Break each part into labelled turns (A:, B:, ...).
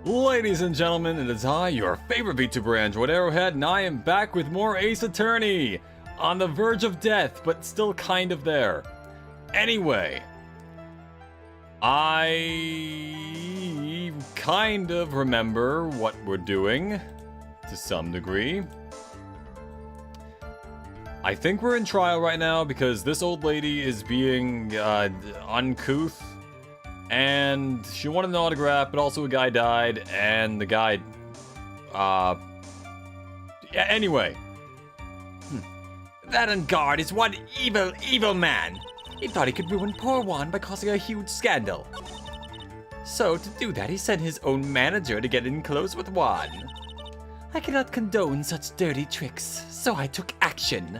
A: Ladies and gentlemen, it is I, your favorite VTuber Android Arrowhead, and I am back with more Ace Attorney! On the verge of death, but still kind of there. Anyway, I kind of remember what we're doing, to some degree. I think we're in trial right now because this old lady is being uncouth. And she wanted an autograph, but also a guy died, and the guy, yeah, anyway.
B: That Guarde is one evil, evil man. He thought he could ruin poor Juan by causing a huge scandal. So, to do that, he sent his own manager to get in close with Juan. I cannot condone such dirty tricks, so I took action.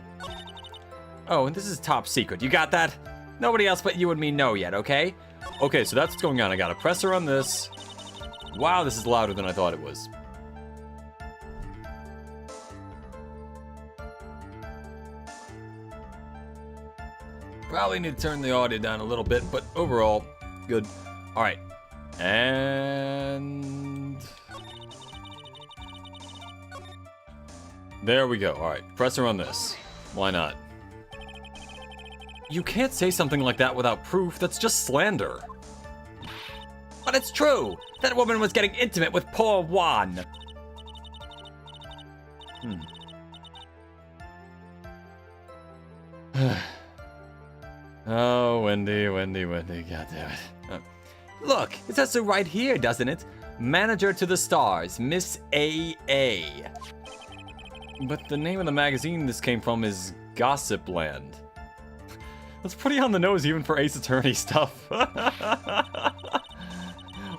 B: Oh, and this is top secret. You got that? Nobody else but you and me know yet, okay?
A: Okay, so that's what's going on. I got a presser on this. Wow, this is louder than I thought it was. Probably need to turn the audio down a little bit, but overall, good. All right, and there we go. All right, presser on this. Why not? You can't say something like that without proof. That's just slander.
B: But it's true! That woman was getting intimate with poor Juan.
A: Oh, Wendy, goddammit.
B: Look, it says so right here, doesn't it? Manager to the stars, Miss A.A.
A: But the name of the magazine this came from is Gossip Land. That's pretty on the nose even for Ace Attorney stuff.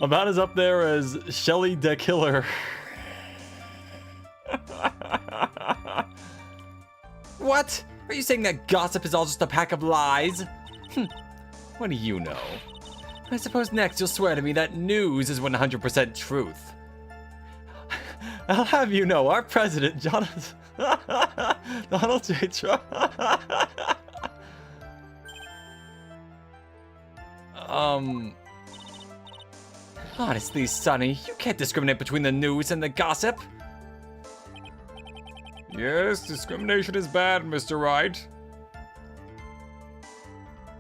A: About as up there as Shelly the Killer.
B: What? Are you saying that gossip is all just a pack of lies? What do you know? I suppose next you'll swear to me that news is 100% truth.
A: I'll have you know, our president, Donald J. Trump.
B: Honestly, Sonny, you can't discriminate between the news and the gossip.
A: Yes, discrimination is bad, Mr. Wright.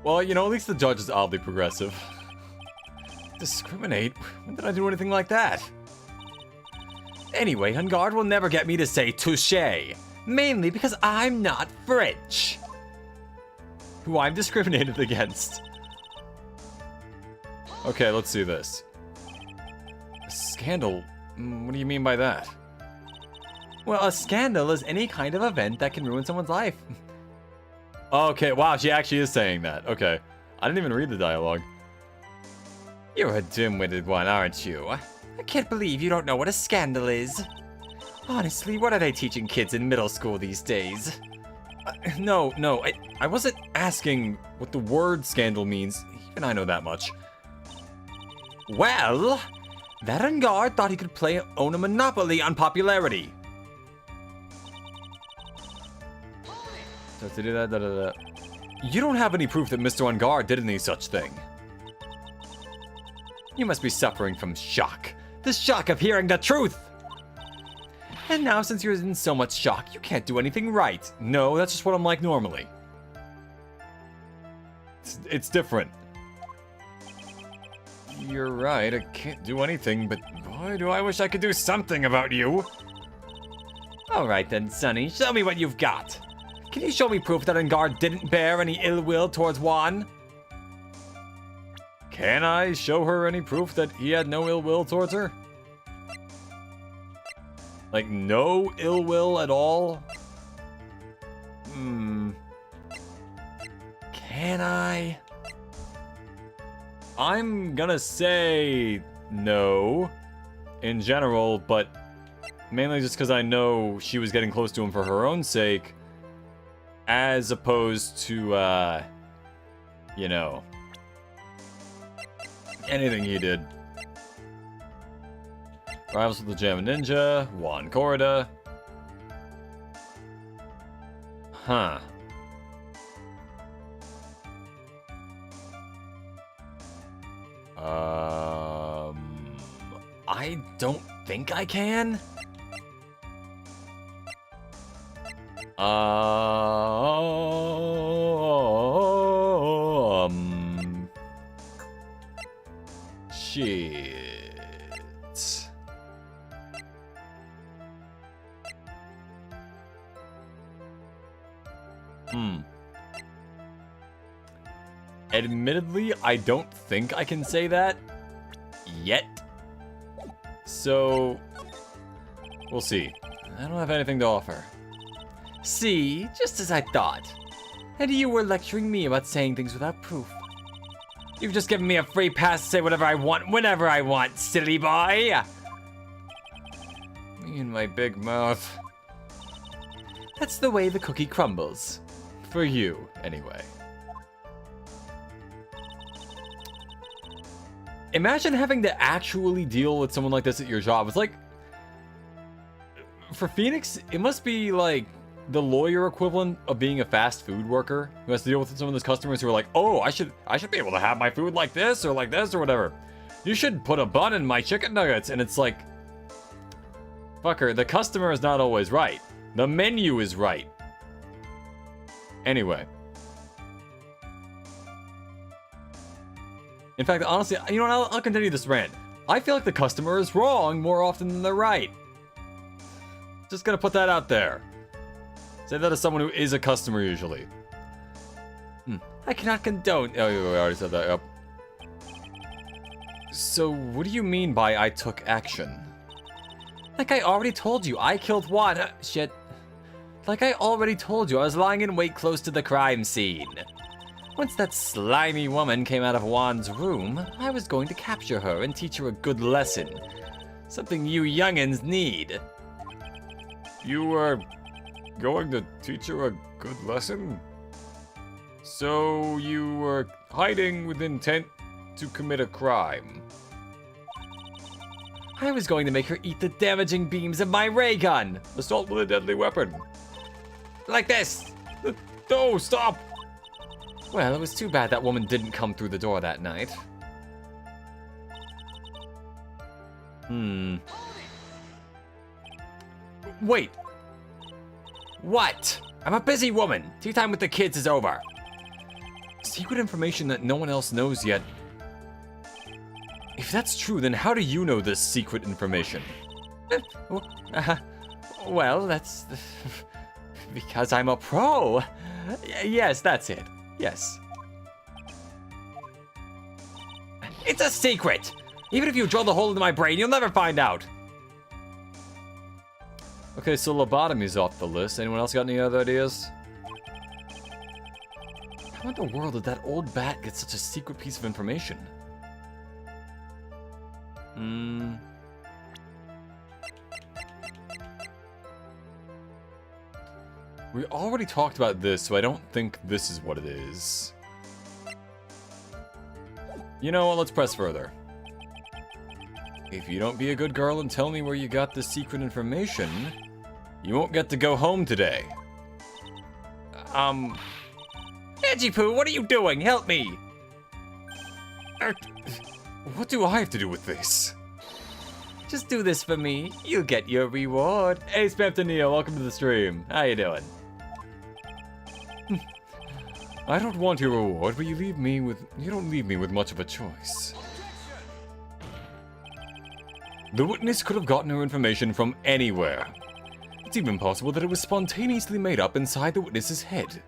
A: Well, you know, at least the judge is oddly progressive. Discriminate? When did I do anything like that?
B: Anyway, Guarde will never get me to say touche. Mainly because I'm not French.
A: Who I'm discriminated against. Okay, let's see this. A scandal? What do you mean by that?
B: Well, a scandal is any kind of event that can ruin someone's life.
A: Okay, wow, she actually is saying that. Okay. I didn't even read the dialogue.
B: You're a dim-witted one, aren't you? I can't believe you don't know what a scandal is. Honestly, what are they teaching kids in middle school these days?
A: No, I wasn't asking what the word scandal means. Even I know that much.
B: Well, that Guarde thought he could own a monopoly on popularity.
A: You don't have any proof that Mr. Guarde did any such thing.
B: You must be suffering from shock. The shock of hearing the truth! And now, since you're in so much shock, you can't do anything right.
A: No, that's just what I'm like normally. It's different. You're right, I can't do anything, but boy, do I wish I could do something about you.
B: Alright then, Sonny, show me what you've got. Can you show me proof that Guarde didn't bear any ill will towards Juan?
A: Can I show her any proof that he had no ill will towards her? Like, no ill will at all? Can I? I'm gonna say no, in general, but mainly just because I know she was getting close to him for her own sake, as opposed to, you know, anything he did. Rivals with the Jam Ninja, Juan Corrida. Huh. I don't think I can. Shit. Admittedly, I don't think I can say that yet. So, we'll see. I don't have anything to offer.
B: See, just as I thought. And you were lecturing me about saying things without proof. You've just given me a free pass to say whatever I want, whenever I want, silly boy!
A: Me and my big mouth.
B: That's the way the cookie crumbles.
A: For you, anyway. Imagine having to actually deal with someone like this at your job. It's like, for Phoenix, it must be like the lawyer equivalent of being a fast food worker who has to deal with some of those customers who are like, oh, I should be able to have my food like this or whatever. You should put a bun in my chicken nuggets. And it's like, fucker, the customer is not always right. The menu is right. Anyway. In fact, honestly, you know what, I'll continue this rant. I feel like the customer is wrong more often than they're right. Just gonna put that out there. Say that as someone who is a customer usually.
B: I cannot condone.
A: Oh, we already said that, yep. So, what do you mean by I took action?
B: Like I already told you, I killed Juan. Shit. Like I already told you, I was lying in wait close to the crime scene. Once that slimy woman came out of Juan's room, I was going to capture her and teach her a good lesson. Something you youngins need.
A: You were going to teach her a good lesson? So you were hiding with intent to commit a crime?
B: I was going to make her eat the damaging beams of my ray gun.
A: Assault with a deadly weapon.
B: Like this.
A: No, stop!
B: Well, it was too bad that woman didn't come through the door that night.
A: Wait.
B: What? I'm a busy woman. Tea time with the kids is over.
A: Secret information that no one else knows yet. If that's true, then how do you know this secret information?
B: Well, that's because I'm a pro. Yes, that's it. Yes. It's a secret! Even if you drill the hole into my brain, you'll never find out.
A: Okay, so lobotomy's off the list. Anyone else got any other ideas? How in the world did that old bat get such a secret piece of information? We already talked about this, so I don't think this is what it is. You know what, let's press further. If you don't be a good girl and tell me where you got this secret information, you won't get to go home today.
B: Edgy Poo, what are you doing? Help me!
A: What do I have to do with this?
B: Just do this for me. You'll get your reward.
A: Hey, Spamtonio, welcome to the stream. How you doing? I don't want your reward, but you don't leave me with much of a choice. The witness could have gotten her information from anywhere. It's even possible that it was spontaneously made up inside the witness's head.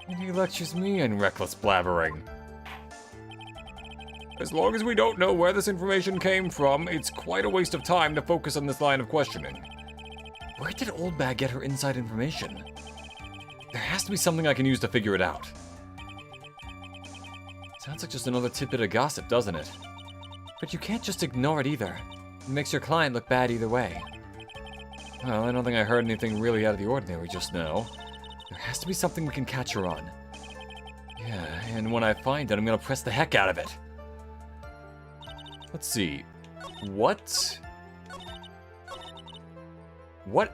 A: And he lectures me on reckless blabbering. As long as we don't know where this information came from, it's quite a waste of time to focus on this line of questioning. Where did Old Bag get her inside information? There has to be something I can use to figure it out. Sounds like just another tidbit of gossip, doesn't it? But you can't just ignore it either. It makes your client look bad either way. Well, I don't think I heard anything really out of the ordinary just now. There has to be something we can catch her on. Yeah, and when I find it, I'm gonna press the heck out of it. Let's see. What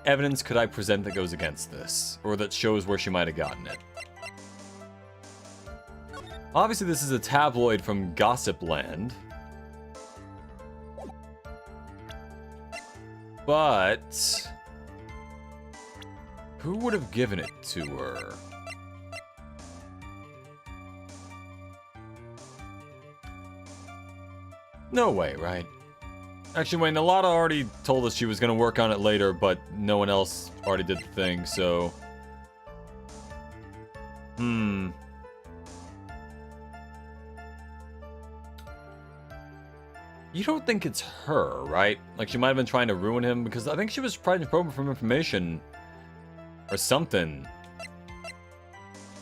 A: evidence could I present that goes against this? Or that shows where she might have gotten it? Obviously, this is a tabloid from Gossip Land. But who would have given it to her? No way, right? Actually, wait, Nalata already told us she was going to work on it later, but no one else already did the thing, so... You don't think it's her, right? Like, she might have been trying to ruin him, because I think she was trying to probe him for information. Or something.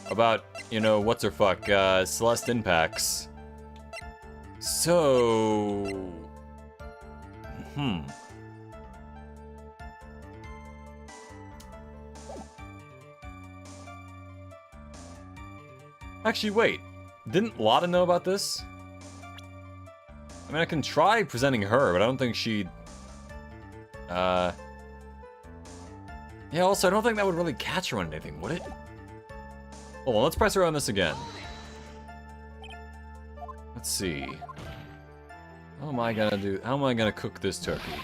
A: About, you know, what's-her-fuck, Celeste Impacts. So... Actually, wait. Didn't Lotta know about this? I mean, I can try presenting her, but I don't think she'd... Yeah, also, I don't think that would really catch her on anything, would it? Hold on, let's press her on this again. Let's see. How am I gonna cook this turkey?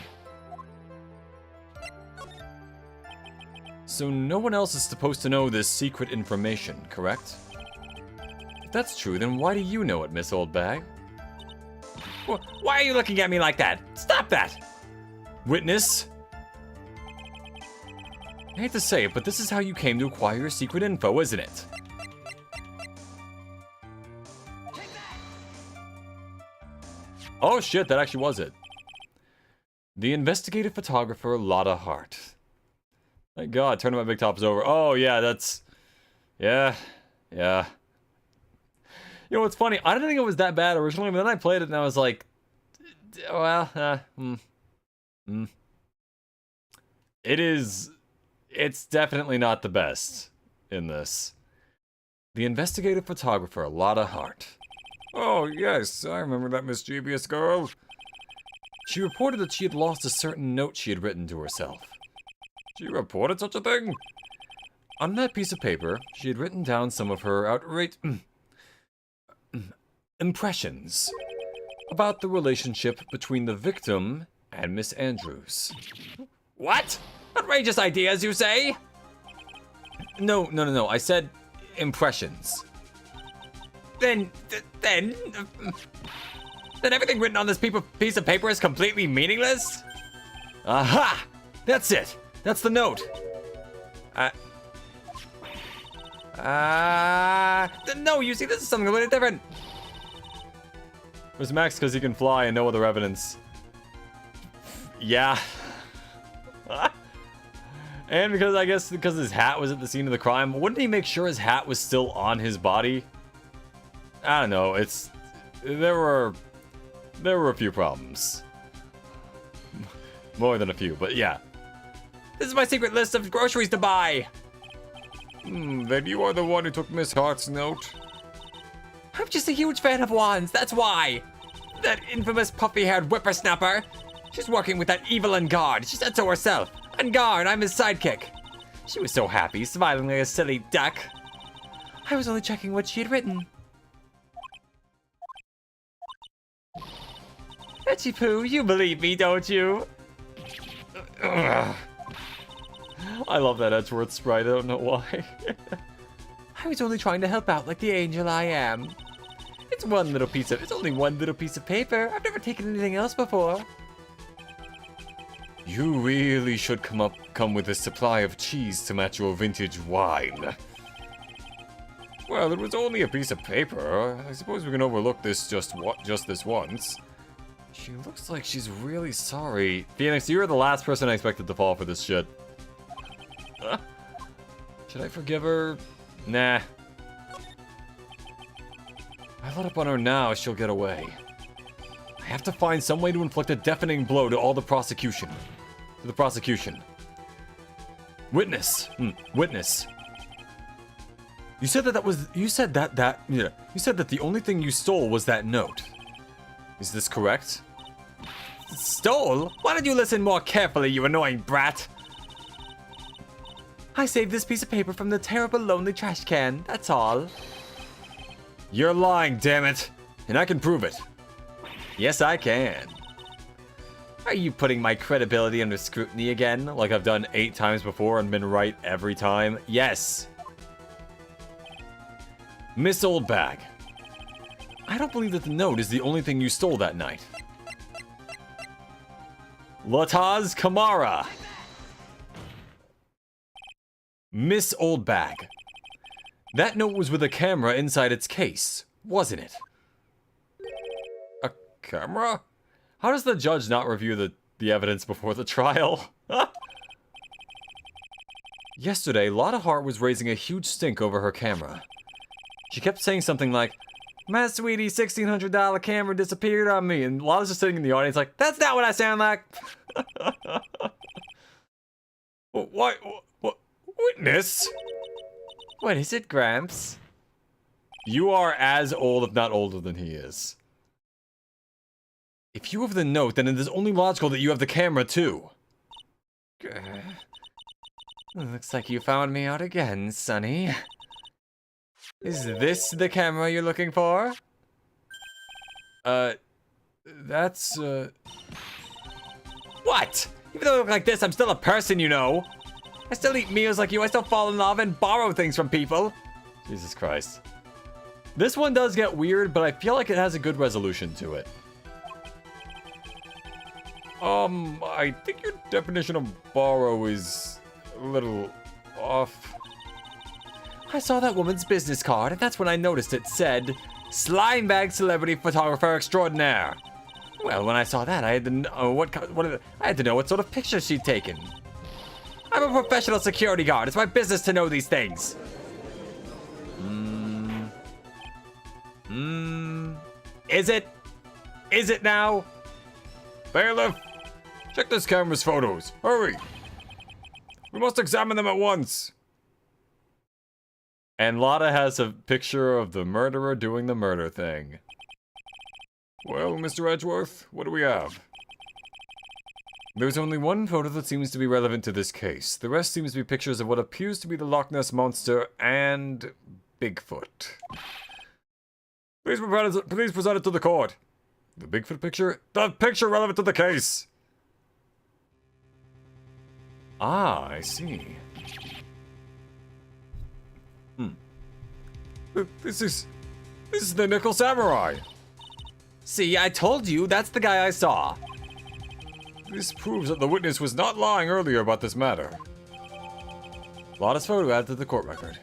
A: So no one else is supposed to know this secret information, correct? If that's true, then why do you know it, Miss Old Bag?
B: Why are you looking at me like that? Stop that!
A: Witness? I hate to say it, but this is how you came to acquire your secret info, isn't it? Oh shit, that actually was it. The investigative photographer, Lotta Hart. Thank God, Tournament Big Top's over. Oh yeah, that's... Yeah. You know what's funny? I didn't think it was that bad originally, but then I played it and I was like... Well, It is... It's definitely not the best in this. The investigative photographer, Lotta Hart. Oh, yes, I remember that mischievous girl. She reported that she had lost a certain note she had written to herself. She reported such a thing? On that piece of paper, she had written down some of her impressions about the relationship between the victim and Miss Andrews.
B: What? Outrageous ideas, you say?
A: No. I said impressions.
B: Then everything written on this piece of paper is completely meaningless?
A: Aha! That's it. That's the note.
B: No, you see, this is something completely different.
A: There's Max because he can fly and no other evidence. Yeah. And because his hat was at the scene of the crime, wouldn't he make sure his hat was still on his body? I don't know, there were a few problems. More than a few, but yeah.
B: This is my secret list of groceries to buy.
A: Then you are the one who took Miss Hart's note?
B: I'm just a huge fan of wands, that's why. That infamous puffy-haired whippersnapper. She's working with that evil Guarde. She said so herself. Guarde, I'm his sidekick. She was so happy, smiling like a silly duck. I was only checking what she had written. Etchy Poo, you believe me, don't you?
A: Ugh. I love that Edgeworth sprite, I don't know why.
B: I was only trying to help out like the angel I am. It's only one little piece of paper. I've never taken anything else before.
A: You really should come with a supply of cheese to match your vintage wine. Well, it was only a piece of paper. I suppose we can overlook this just this once. She looks like she's really sorry. Phoenix, you're the last person I expected to fall for this shit. Should I forgive her? Nah. I let up on her now, she'll get away. I have to find some way to inflict a deafening blow to the prosecution. Witness. Witness. You said that the only thing you stole was that note. Is this correct?
B: Stole? Why don't you listen more carefully, you annoying brat? I saved this piece of paper from the terrible lonely trash can, that's all.
A: You're lying, damn it. And I can prove it.
B: Yes, I can. Are you putting my credibility under scrutiny again, like I've done 8 times before and been right every time? Yes.
A: Miss Oldbag. I don't believe that the note is the only thing you stole that night. Lataz Kamara. Miss Oldbag. That note was with a camera inside its case, wasn't it? A camera? How does the judge not review the evidence before the trial? Yesterday, Lotta Hart was raising a huge stink over her camera. She kept saying something like, "My sweetie, $1,600 camera disappeared on me," and Lotta's just sitting in the audience like, "That's not what I sound like." What? Witness?
B: What is it, Gramps?
A: You are as old, if not older than he is. If you have the note, then it is only logical that you have the camera, too.
B: Looks like you found me out again, Sonny. Is this the camera you're looking for?
A: That's,
B: What? Even though I look like this, I'm still a person, you know. I still eat meals like you, I still fall in love and borrow things from people.
A: Jesus Christ. This one does get weird, but I feel like it has a good resolution to it. I think your definition of borrow is a little off.
B: I saw that woman's business card, and that's when I noticed it said, "Slime Bag Celebrity Photographer Extraordinaire." Well, when I saw that, I had to know I had to know what sort of pictures she'd taken. I'm a professional security guard. It's my business to know these things. Is it? Is it now?
A: Bailiff, check this camera's photos. Hurry. We must examine them at once. And Lotta has a picture of the murderer doing the murder thing. Well, Mr. Edgeworth, what do we have? There's only one photo that seems to be relevant to this case. The rest seems to be pictures of what appears to be the Loch Ness Monster and Bigfoot. Please present it to the court. The Bigfoot picture? The picture relevant to the case! Ah, I see. This is the Nickel Samurai.
B: See, I told you, that's the guy I saw.
A: This proves that the witness was not lying earlier about this matter. Lotta's photo added to the court record.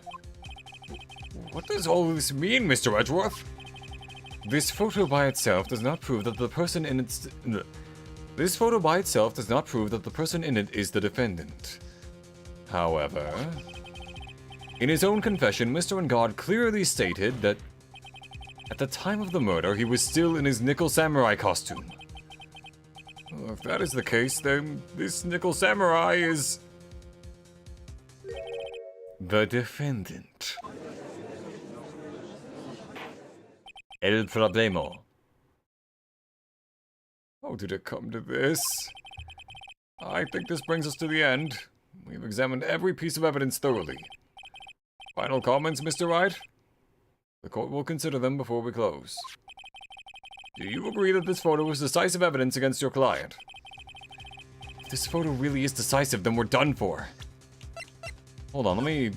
A: What does all this mean, Mr. Edgeworth? This photo by itself does not prove that the person in it... This photo by itself does not prove that the person in it is the defendant. However, in his own confession, Mr. Guarde clearly stated that at the time of the murder, he was still in his Nickel Samurai costume. Well, if that is the case, then this Nickel Samurai is... the defendant.
B: El problemo.
A: How did it come to this? I think this brings us to the end. We've examined every piece of evidence thoroughly. Final comments, Mr. Wright? The court will consider them before we close. Do you agree that this photo is decisive evidence against your client? If this photo really is decisive, then we're done for. Hold on, let me...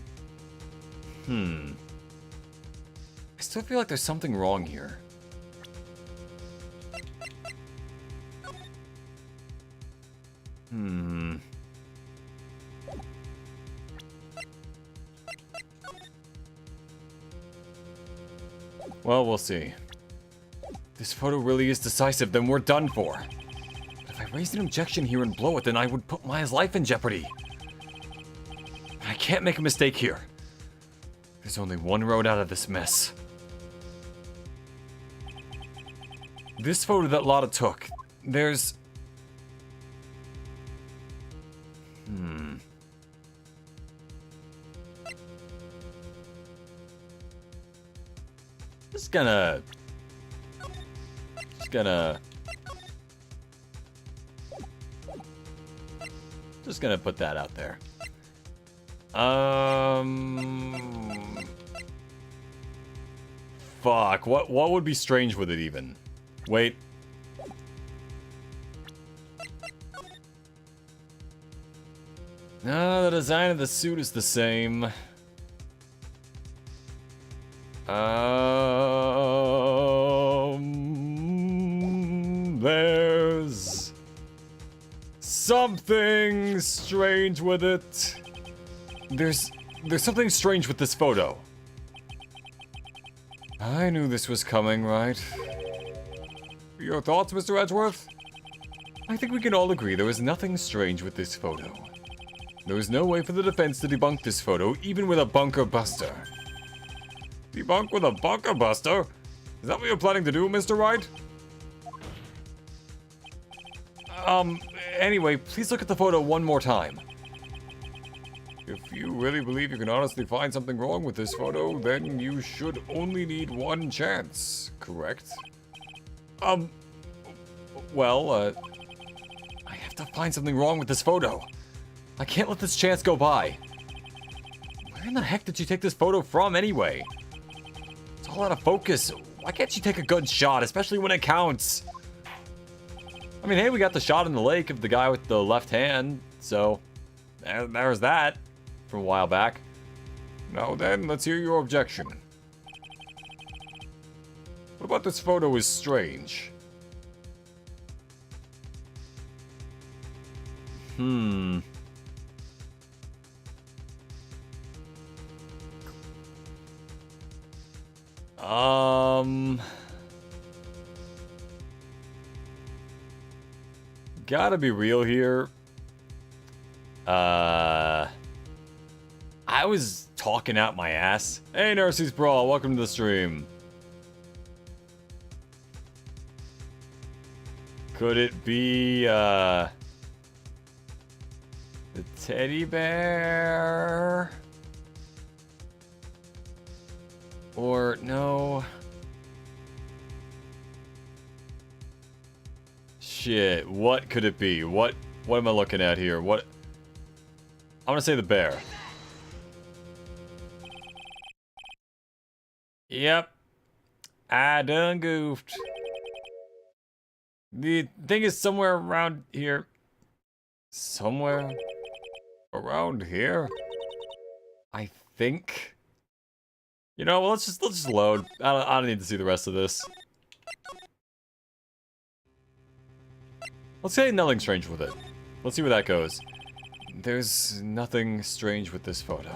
A: I still feel like there's something wrong here. Well, we'll see. This photo really is decisive, then we're done for. But if I raised an objection here and blow it, then I would put Maya's life in jeopardy. I can't make a mistake here. There's only one road out of this mess. This photo that Lotta took, there's... Just gonna put that out there. Fuck, what would be strange with it even? Wait. No, the design of the suit is the same. There's something strange with it. There's something strange with this photo. I knew this was coming, right? Your thoughts, Mr. Edgeworth? I think we can all agree there was nothing strange with this photo. There was no way for the defense to debunk this photo, even with a bunker buster. Debunk with a bunker buster? Is that what you're planning to do, Mr. Wright? Anyway, please look at the photo one more time. If you really believe you can honestly find something wrong with this photo, then you should only need one chance, correct? Well, I have to find something wrong with this photo. I can't let this chance go by. Where in the heck did you take this photo from, anyway? It's all out of focus. Why can't you take a good shot, especially when it counts? I mean, hey, we got the shot in the lake of the guy with the left hand, so there's that from a while back. Now then, let's hear your objection. What about this photo is strange? Gotta be real here. I was talking out my ass. Hey, Narcy's Brawl, welcome to the stream. Could it be, the teddy bear? Or, no. Shit, what could it be? What am I looking at here? I'm gonna say the bear. Yep. I done goofed. The thing is somewhere around here. Somewhere around here? I think. You know, let's just load. I don't need to see the rest of this. Let's say nothing strange with it. Let's see where that goes. There's nothing strange with this photo.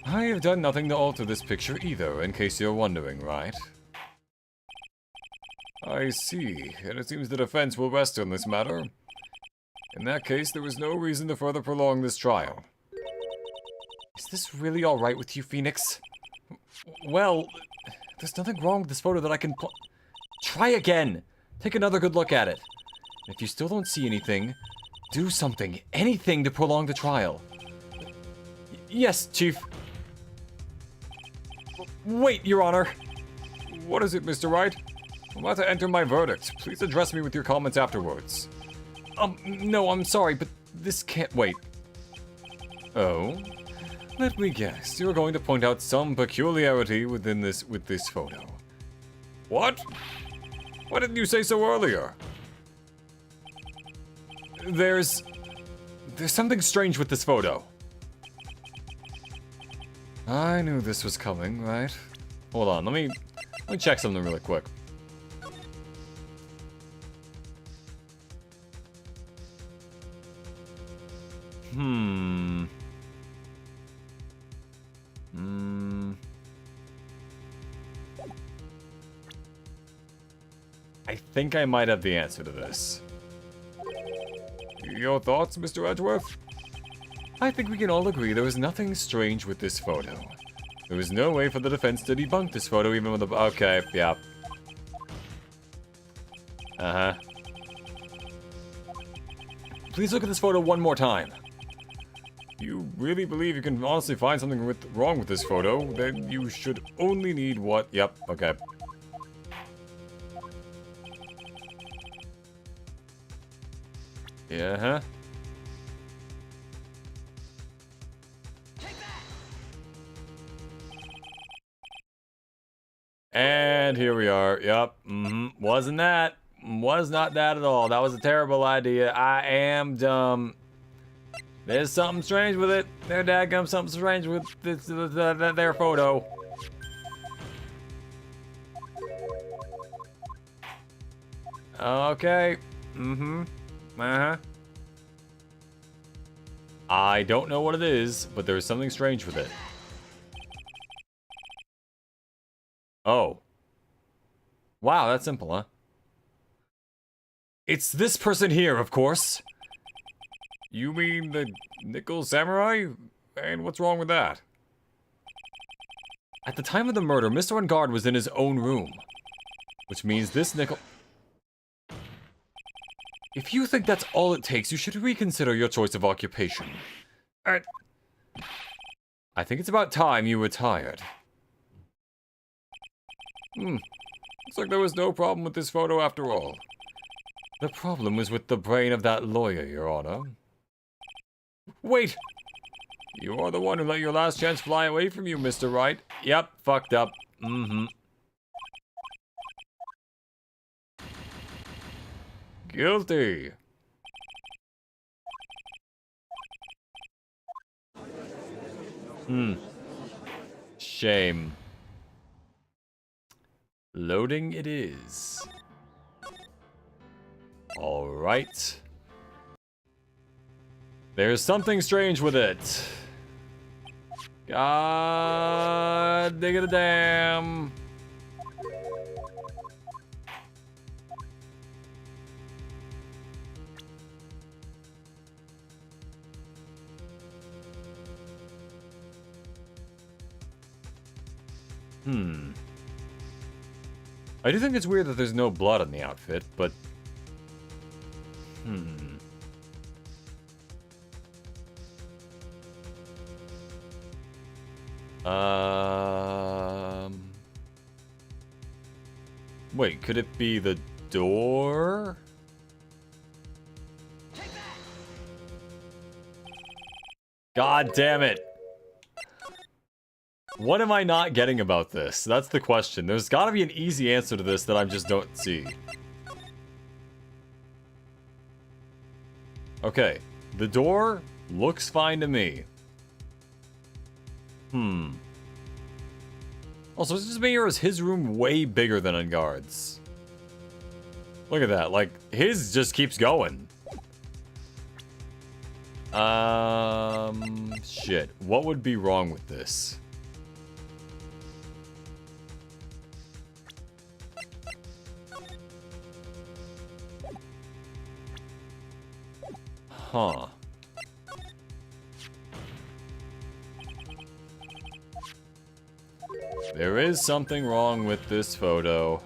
A: I have done nothing to alter this picture either, in case you're wondering, right? I see, and it seems the defense will rest on this matter. In that case, there is no reason to further prolong this trial. Is this really alright with you, Phoenix? Well, there's nothing wrong with this photo that I can Try again! Take another good look at it. And if you still don't see anything, do something, anything to prolong the trial. Yes, Chief. Wait, Your Honor. What is it, Mr. Wright? I'm about to enter my verdict. Please address me with your comments afterwards. No, I'm sorry, but this can't wait. Oh? Let me guess. You're going to point out some peculiarity with this photo. What? Why didn't you say so earlier? There's something strange with this photo. I knew this was coming, right? Hold on, let me check something really quick. I think I might have the answer to this. Your thoughts, Mr. Edgeworth? I think we can all agree there was nothing strange with this photo. There was no way for the defense to debunk this photo even with the... Okay, yeah. Uh-huh. Please look at this photo one more time. If you really believe you can honestly find something wrong with this photo, then you should only need what... Yep, okay. Yeah, huh? And here we are. Yep. Wasn't that? was not that at all. That was a terrible idea. I am dumb. There's something strange with it. There's dadgum something strange with this, their photo. Okay. Mm-hmm. Uh-huh. I don't know what it is, but there's something strange with it. Oh. Wow, that's simple, huh? It's this person here, of course. You mean the Nickel Samurai? And what's wrong with that? At the time of the murder, Mr. Guarde was in his own room. Which means this Nickel... If you think that's all it takes, you should reconsider your choice of occupation. I think it's about time you retired. Looks like there was no problem with this photo after all. The problem was with the brain of that lawyer, Your Honor. Wait! You are the one who let your last chance fly away from you, Mr. Wright. Yep, fucked up. Mm-hmm. Guilty. Shame. Loading it is. Alright. There's something strange with it. God dig it a damn. I do think it's weird that there's no blood on the outfit, but... Wait, could it be the door? God damn it! What am I not getting about this? That's the question. There's gotta be an easy answer to this that I just don't see. Okay. The door looks fine to me. Also, this just mirrors his room way bigger than Guarde's. Look at that. Like, his just keeps going. Shit. What would be wrong with this? Huh. There is something wrong with this photo.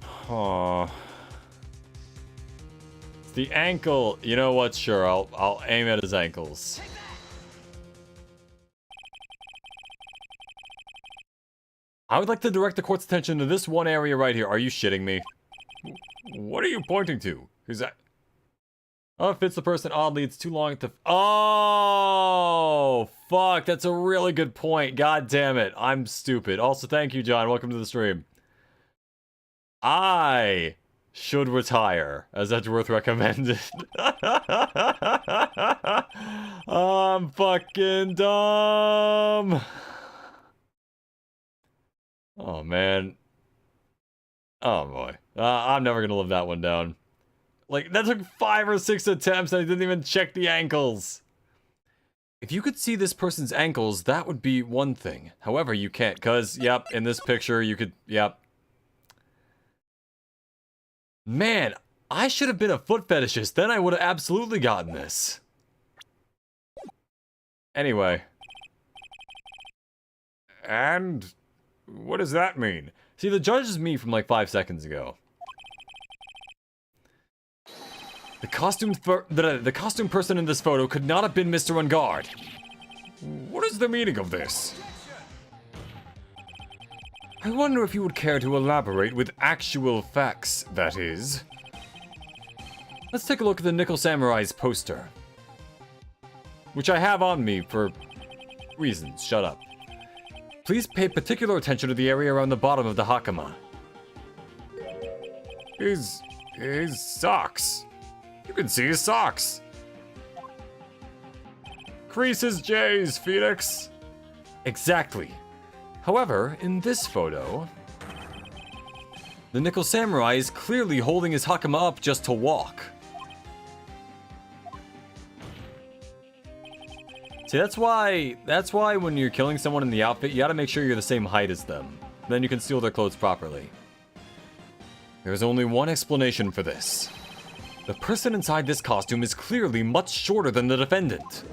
A: Huh. It's the ankle. You know what? Sure, I'll aim at his ankles. I would like to direct the court's attention to this one area right here. Are you shitting me? What are you pointing to? Who's that? Oh, it fits the person oddly. It's too long to... Oh, fuck. That's a really good point. God damn it. I'm stupid. Also, thank you, John. Welcome to the stream. I should retire, as Edgeworth recommended. I'm fucking dumb. Oh, man. Oh, boy. I'm never gonna live that one down. Like, that took 5 or 6 attempts and I didn't even check the ankles. If you could see this person's ankles, that would be one thing. However, you can't, because, yep, in this picture, you could, yep. Man, I should have been a foot fetishist. Then I would have absolutely gotten this. Anyway. And... what does that mean? See, the judge is me from like 5 seconds ago. The costume person in this photo could not have been Mr. Guarde. What is the meaning of this? I wonder if you would care to elaborate with actual facts, that is. Let's take a look at the Nickel Samurai's poster. Which I have on me for reasons. Shut up. Please pay particular attention to the area around the bottom of the hakama. His socks. You can see his socks. Crease his J's, Phoenix. Exactly. However, in this photo, the Nickel Samurai is clearly holding his hakama up just to walk. See, that's why when you're killing someone in the outfit, you gotta make sure you're the same height as them. Then you can steal their clothes properly. There's only one explanation for this. The person inside this costume is clearly much shorter than the defendant.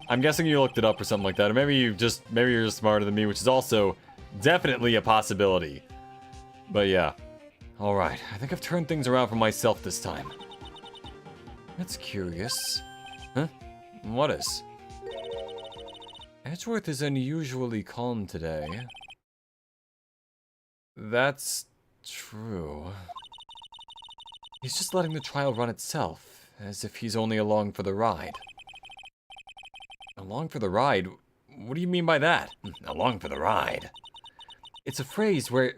A: I'm guessing you looked it up or something like that, or maybe you're just smarter than me, which is also definitely a possibility. But yeah. Alright, I think I've turned things around for myself this time. That's curious. Huh? What is? Edgeworth is unusually calm today. That's true. He's just letting the trial run itself, as if he's only along for the ride. Along for the ride? What do you mean by that? Along for the ride. It's a phrase where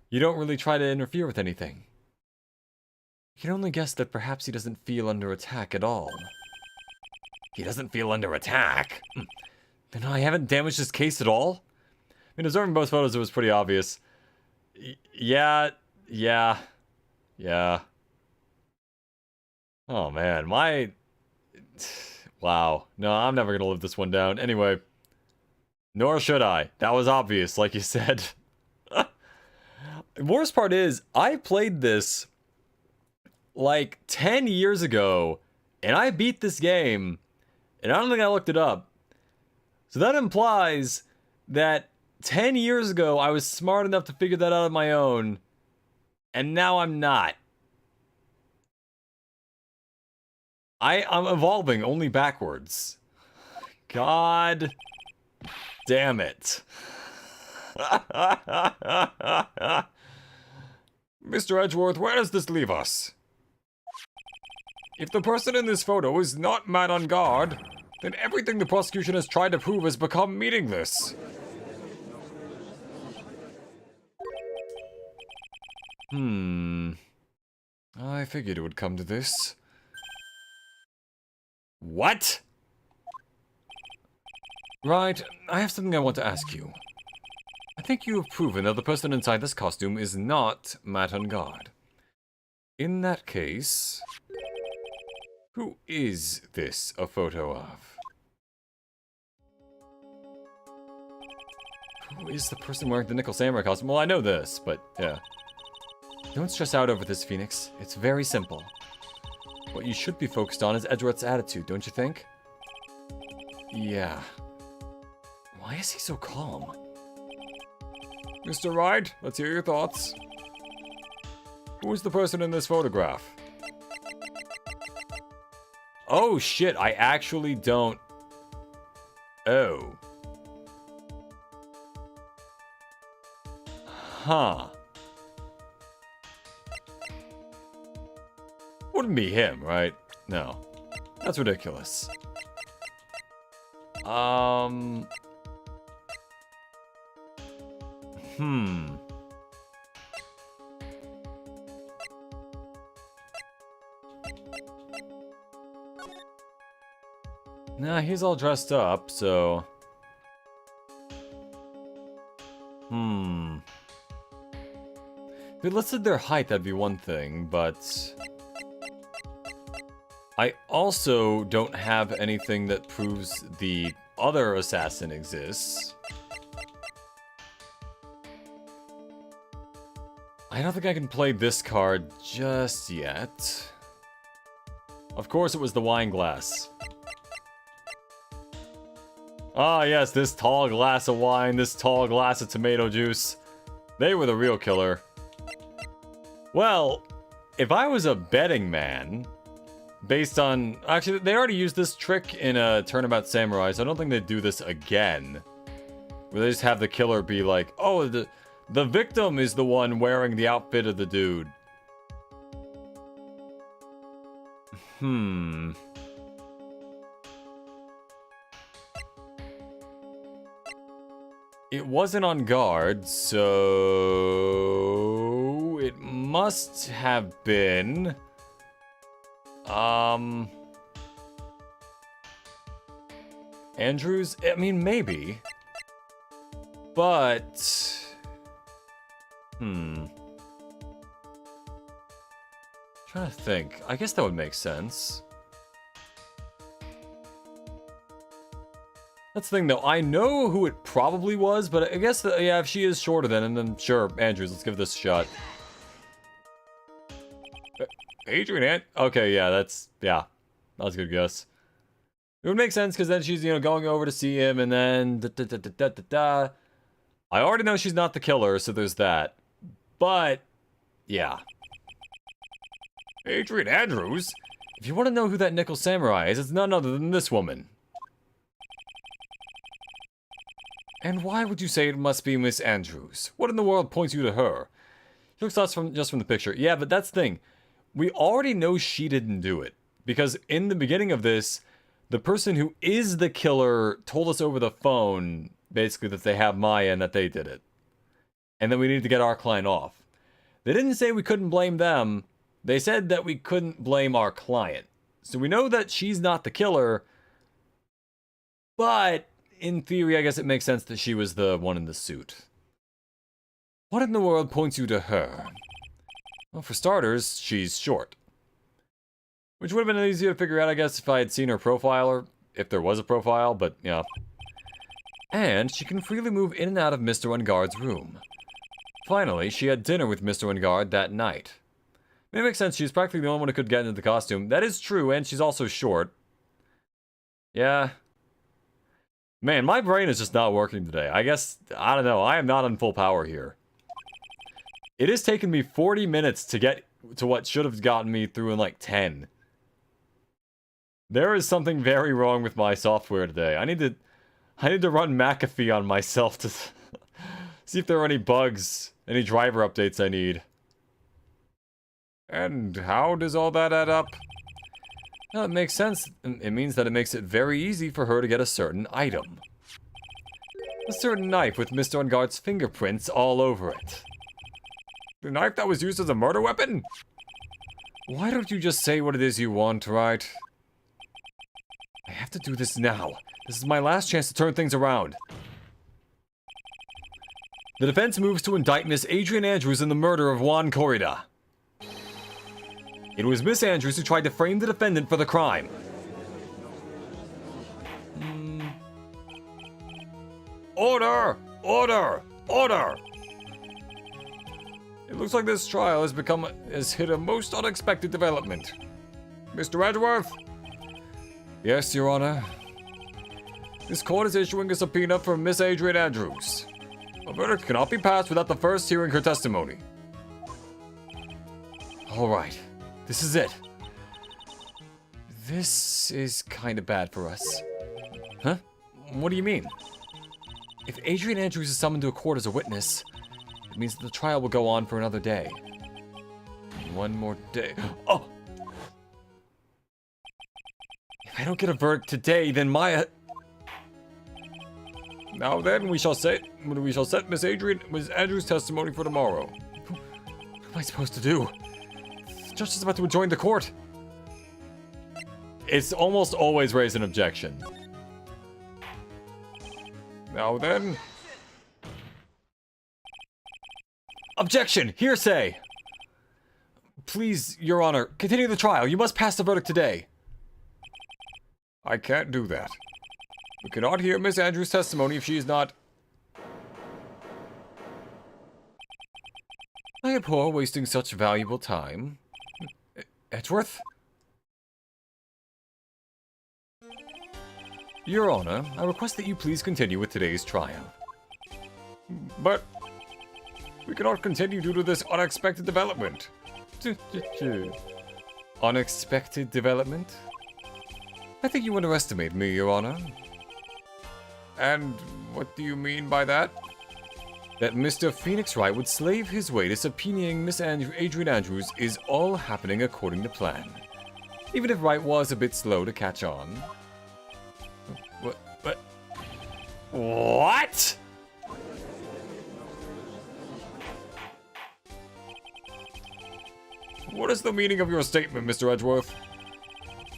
A: you don't really try to interfere with anything. You can only guess that perhaps he doesn't feel under attack at all. He doesn't feel under attack? Then I haven't damaged his case at all? I mean, observing both photos, it was pretty obvious. Yeah. Oh man, wow. No, I'm never gonna live this one down. Anyway. Nor should I. That was obvious, like you said. The worst part is, I played this like 10 years ago, and I beat this game, and I don't think I looked it up. So that implies that 10 years ago, I was smart enough to figure that out on my own, and now I'm not. I'm evolving only backwards. God damn it. Mr. Edgeworth, where does this leave us? If the person in this photo is not mad on guard, then everything the prosecution has tried to prove has become meaningless. I figured it would come to this. What? Right, I have something I want to ask you. I think you have proven that the person inside this costume is not Matt on guard. In that case, who is this a photo of? Who is the person wearing the Nickel Samurai costume? Well, I know this, but yeah. Don't stress out over this, Phoenix. It's very simple. What you should be focused on is Edgeworth's attitude, don't you think? Yeah. Why is he so calm? Mr. Wright, let's hear your thoughts. Who is the person in this photograph? Oh shit, I actually don't... Oh. Huh. Wouldn't be him, right? No. That's ridiculous. Nah, he's all dressed up, so... If it listed their height, that'd be one thing, but... I also don't have anything that proves the other assassin exists. I don't think I can play this card just yet. Of course it was the wine glass. Ah yes, this tall glass of wine, this tall glass of tomato juice. They were the real killer. Well, if I was a betting man, based on... Actually, they already used this trick in a Turnabout Samurai, so I don't think they'd do this again. Where they just have the killer be like, oh, the victim is the one wearing the outfit of the dude. It wasn't on guard, so it must have been Andrews? I mean, maybe. But trying to think. I guess that would make sense. That's the thing, though. I know who it probably was, but I guess, yeah, if she is shorter then sure, Andrews, let's give this a shot. Adrian okay, yeah, that was a good guess. It would make sense, because then she's, going over to see him, and then I already know she's not the killer, so there's that. But, yeah. Adrian Andrews? If you want to know who that Nickel Samurai is, it's none other than this woman. And why would you say it must be Miss Andrews? What in the world points you to her? She looks just from the picture. Yeah, but that's the thing. We already know she didn't do it. Because in the beginning of this, the person who is the killer told us over the phone, basically, that they have Maya and that they did it. And then we need to get our client off. They didn't say we couldn't blame them. They said that we couldn't blame our client. So we know that she's not the killer. But in theory, I guess it makes sense that she was the one in the suit. What in the world points you to her? Well, for starters, she's short. Which would have been easier to figure out, I guess, if I had seen her profile, or if there was a profile, but, yeah. And she can freely move in and out of Mr. Unguard's room. Finally, she had dinner with Mr. Unguard that night. It makes sense, she's practically the only one who could get into the costume. That is true, and she's also short. Yeah. Man, my brain is just not working today. I guess, I don't know, I am not on full power here. It has taken me 40 minutes to get to what should have gotten me through in like 10. There is something very wrong with my software today. I need to run McAfee on myself to see if there are any bugs, any driver updates I need. And how does all that add up? Well, it makes sense. It means that it makes it very easy for her to get a certain item. A certain knife with Mr. Unguard's fingerprints all over it. The knife that was used as a murder weapon? Why don't you just say what it is you want, right? I have to do this now. This is my last chance to turn things around. The defense moves to indict Miss Adrian Andrews in the murder of Juan Corrida. It was Miss Andrews who tried to frame the defendant for the crime. Order! Order! Order! It looks like this trial has hit a most unexpected development. Mr. Edgeworth? Yes, Your Honor. This court is issuing a subpoena for Miss Adrian Andrews. A verdict cannot be passed without the first hearing her testimony. All right. This is it. This is kind of bad for us. Huh? What do you mean? If Adrian Andrews is summoned to a court as a witness, it means that the trial will go on for another day. One more day. Oh! If I don't get a verdict today, then Maya... Now then, we shall set Miss Andrews' testimony for tomorrow. What am I supposed to do? The judge is about to join the court. It's almost always raise an objection. Now then... Objection! Hearsay! Please, Your Honor, continue the trial. You must pass the verdict today. I can't do that. We cannot hear Miss Andrews' testimony if she is not... I abhor wasting such valuable time. Edgeworth? Your Honor, I request that you please continue with today's trial. But... we cannot continue due to this unexpected development. Unexpected development? I think you underestimate me, Your Honor. And what do you mean by that? That Mr. Phoenix Wright would slave his way to subpoenaing Miss Adrian Andrews is all happening according to plan. Even if Wright was a bit slow to catch on. What? What is the meaning of your statement, Mr. Edgeworth?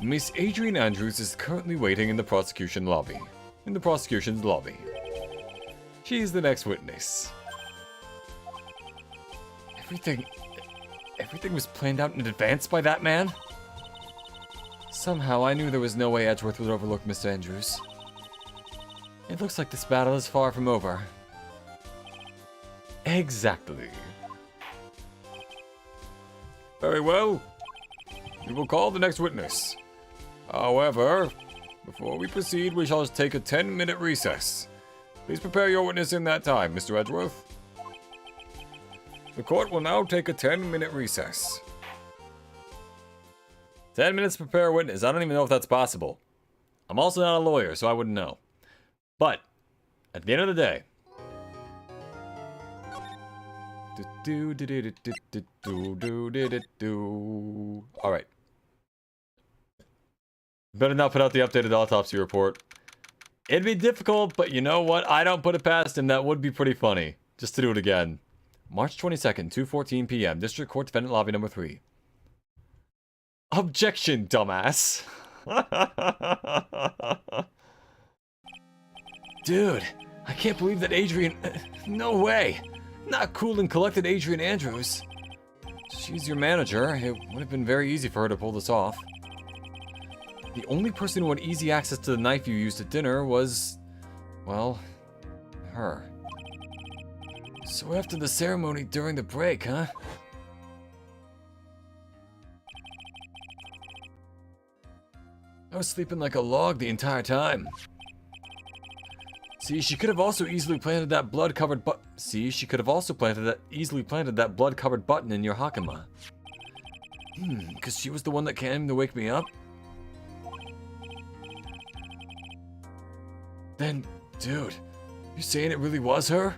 A: Miss Adrian Andrews is currently waiting in the prosecution lobby. In the prosecution's lobby. She's the next witness. Everything was planned out in advance by that man? Somehow I knew there was no way Edgeworth would overlook Mr. Andrews. It looks like this battle is far from over. Exactly. Very well. We will call the next witness. However, before we proceed, we shall take a 10-minute recess. Please prepare your witness in that time, Mr. Edgeworth. The court will now take a 10-minute recess. 10 minutes to prepare a witness. I don't even know if that's possible. I'm also not a lawyer, so I wouldn't know. But, at the end of the day... Alright. Better not put out the updated autopsy report. It'd be difficult, but you know what? I don't put it past him. That would be pretty funny. Just to do it again. March 22nd, 2:14 p.m. District Court Defendant Lobby number 3. Objection, dumbass. Dude, I can't believe that Adrian... No way. Not cool and collected Adrian Andrews. She's your manager. It would have been very easy for her to pull this off. The only person who had easy access to the knife you used at dinner was... well... her. So after the ceremony during the break, huh? I was sleeping like a log the entire time. See, she could have also easily planted that blood-covered easily planted that blood-covered button in your Hakama. Because she was the one that came to wake me up? Then, dude, you saying it really was her?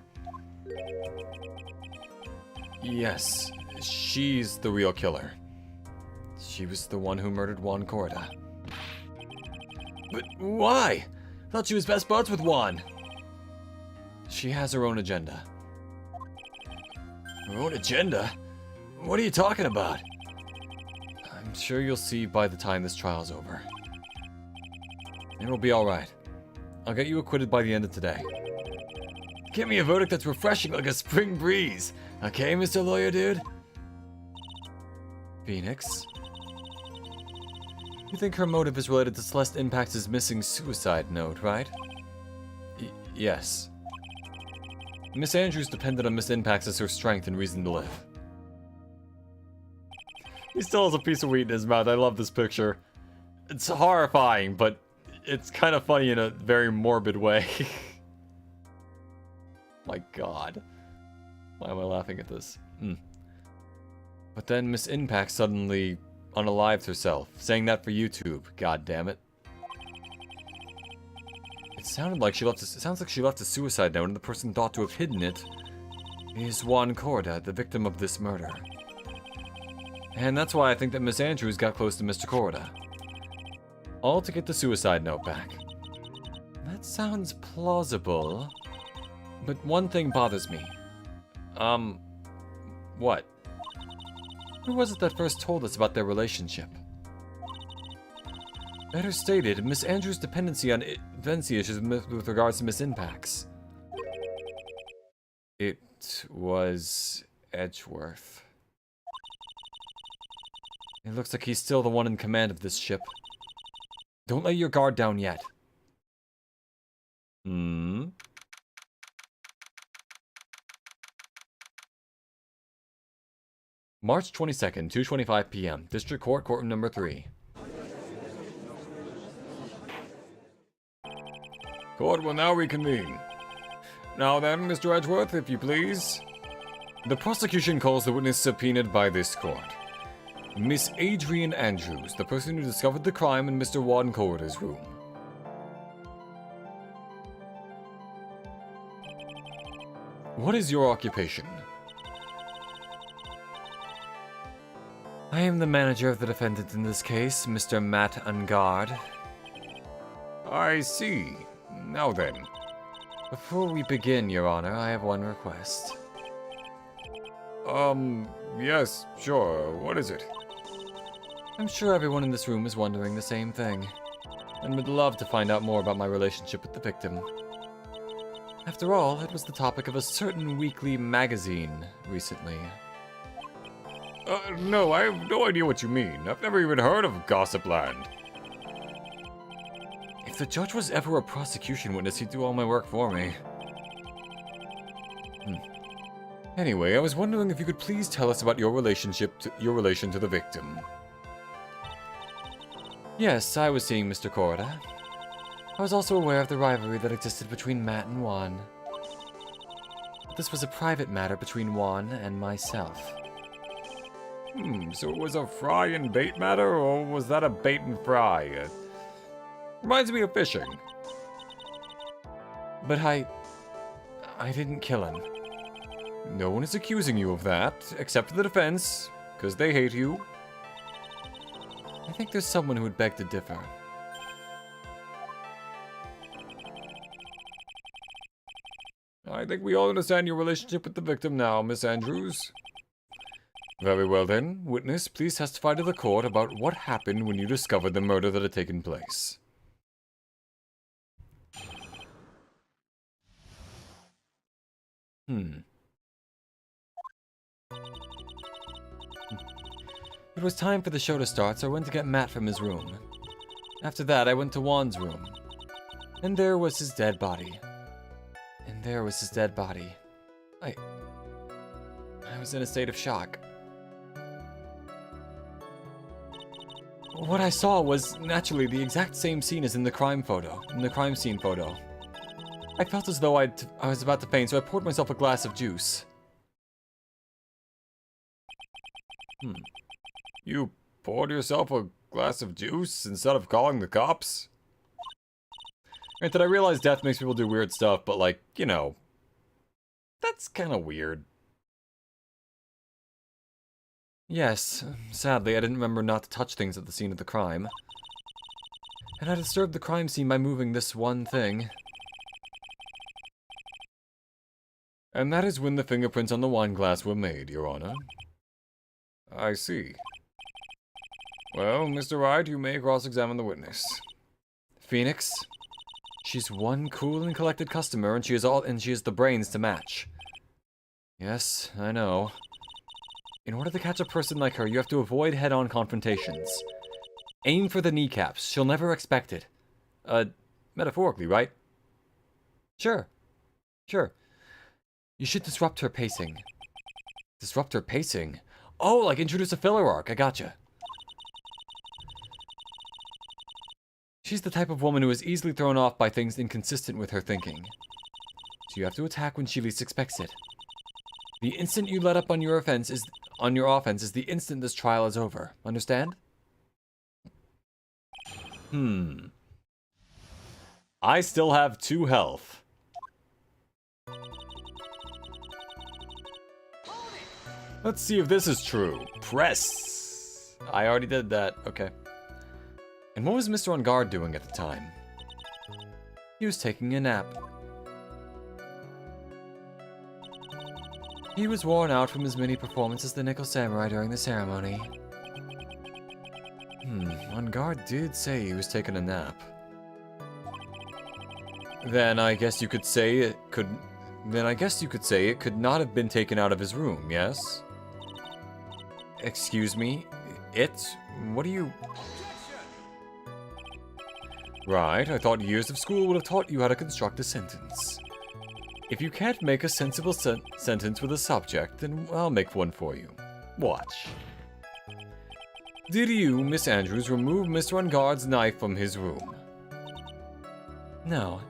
A: Yes, she's the real killer. She was the one who murdered Juan Corda. But why? I thought she was best buds with Juan. She has her own agenda. Her own agenda? What are you talking about? I'm sure you'll see by the time this trial's over. It'll be alright. I'll get you acquitted by the end of today. Give me a verdict that's refreshing like a spring breeze. Okay, Mr. Lawyer Dude? Phoenix? You think her motive is related to Celeste Impact's missing suicide note, right? Yes. Miss Andrews depended on Miss Impacts as her strength and reason to live. He still has a piece of wheat in his mouth. I love this picture. It's horrifying, but it's kind of funny in a very morbid way. My god. Why am I laughing at this? But then Miss Impact suddenly unalived herself, saying that for YouTube. God damn it. It sounds like she left a suicide note, and the person thought to have hidden it is Juan Corda, the victim of this murder. And that's why I think that Miss Andrews got close to Mr. Corda. All to get the suicide note back. That sounds plausible. But one thing bothers me. What? Who was it that first told us about their relationship? Better stated, Miss Andrews' dependency on Vincius with regards to Miss Impacts. It was Edgeworth. It looks like he's still the one in command of this ship. Don't lay your guard down yet. March 22nd, 2:25 p.m. District Court, Courtroom number 3. Court will now reconvene. Now then, Mr. Edgeworth, if you please. The prosecution calls the witness subpoenaed by this court. Miss Adrian Andrews, the person who discovered the crime in Mr. Juan Corda's room. What is your occupation? I am the manager of the defendant in this case, Mr. Matt Guarde. I see. Now then. Before we begin, Your Honor, I have one request. Yes, sure. What is it? I'm sure everyone in this room is wondering the same thing, and would love to find out more about my relationship with the victim. After all, it was the topic of a certain weekly magazine recently. No, I have no idea what you mean. I've never even heard of Gossipland. If the judge was ever a prosecution witness, he'd do all my work for me. Anyway, I was wondering if you could please tell us about your relation to the victim. Yes, I was seeing Mr. Guarde. I was also aware of the rivalry that existed between Matt and Juan. But this was a private matter between Juan and myself. So it was a fry and bait matter, or was that a bait and fry? Reminds me of fishing. But I didn't kill him. No one is accusing you of that, except for the defense, because they hate you. I think there's someone who would beg to differ. I think we all understand your relationship with the victim now, Miss Andrews. Very well then. Witness, please testify to the court about what happened when you discovered the murder that had taken place. It was time for the show to start, so I went to get Matt from his room. After that, I went to Juan's room. And there was his dead body. I was in a state of shock. What I saw was, naturally, the exact same scene as in the crime scene photo. I felt as though I was about to faint, so I poured myself a glass of juice. You poured yourself a glass of juice instead of calling the cops? Granted, I realize death makes people do weird stuff, but like, you know, that's kind of weird. Yes, sadly, I didn't remember not to touch things at the scene of the crime. And I disturbed the crime scene by moving this one thing. And that is when the fingerprints on the wine glass were made, Your Honor. I see. Well, Mr. Wright, you may cross-examine the witness. Phoenix? She's one cool and collected customer, and she has the brains to match. Yes, I know. In order to catch a person like her, you have to avoid head-on confrontations. Aim for the kneecaps. She'll never expect it. Metaphorically, right? Sure. You should disrupt her pacing. Disrupt her pacing? Oh, like introduce a filler arc. I gotcha. She's the type of woman who is easily thrown off by things inconsistent with her thinking. So you have to attack when she least expects it. The instant you let up on your offense is the instant this trial is over. Understand? I still have 2 health. Let's see if this is true. Press. I already did that. Okay. And what was Mr. On Guard doing at the time? He was taking a nap. He was worn out from his mini performance as the Nickel Samurai during the ceremony. On Guard did say he was taking a nap. Then I guess you could say it could not have been taken out of his room, yes? Excuse me? What do you... Right, I thought years of school would have taught you how to construct a sentence. If you can't make a sensible sentence with a subject, then I'll make one for you. Watch. Did you, Miss Andrews, remove Mr. On Guard's knife from his room? No.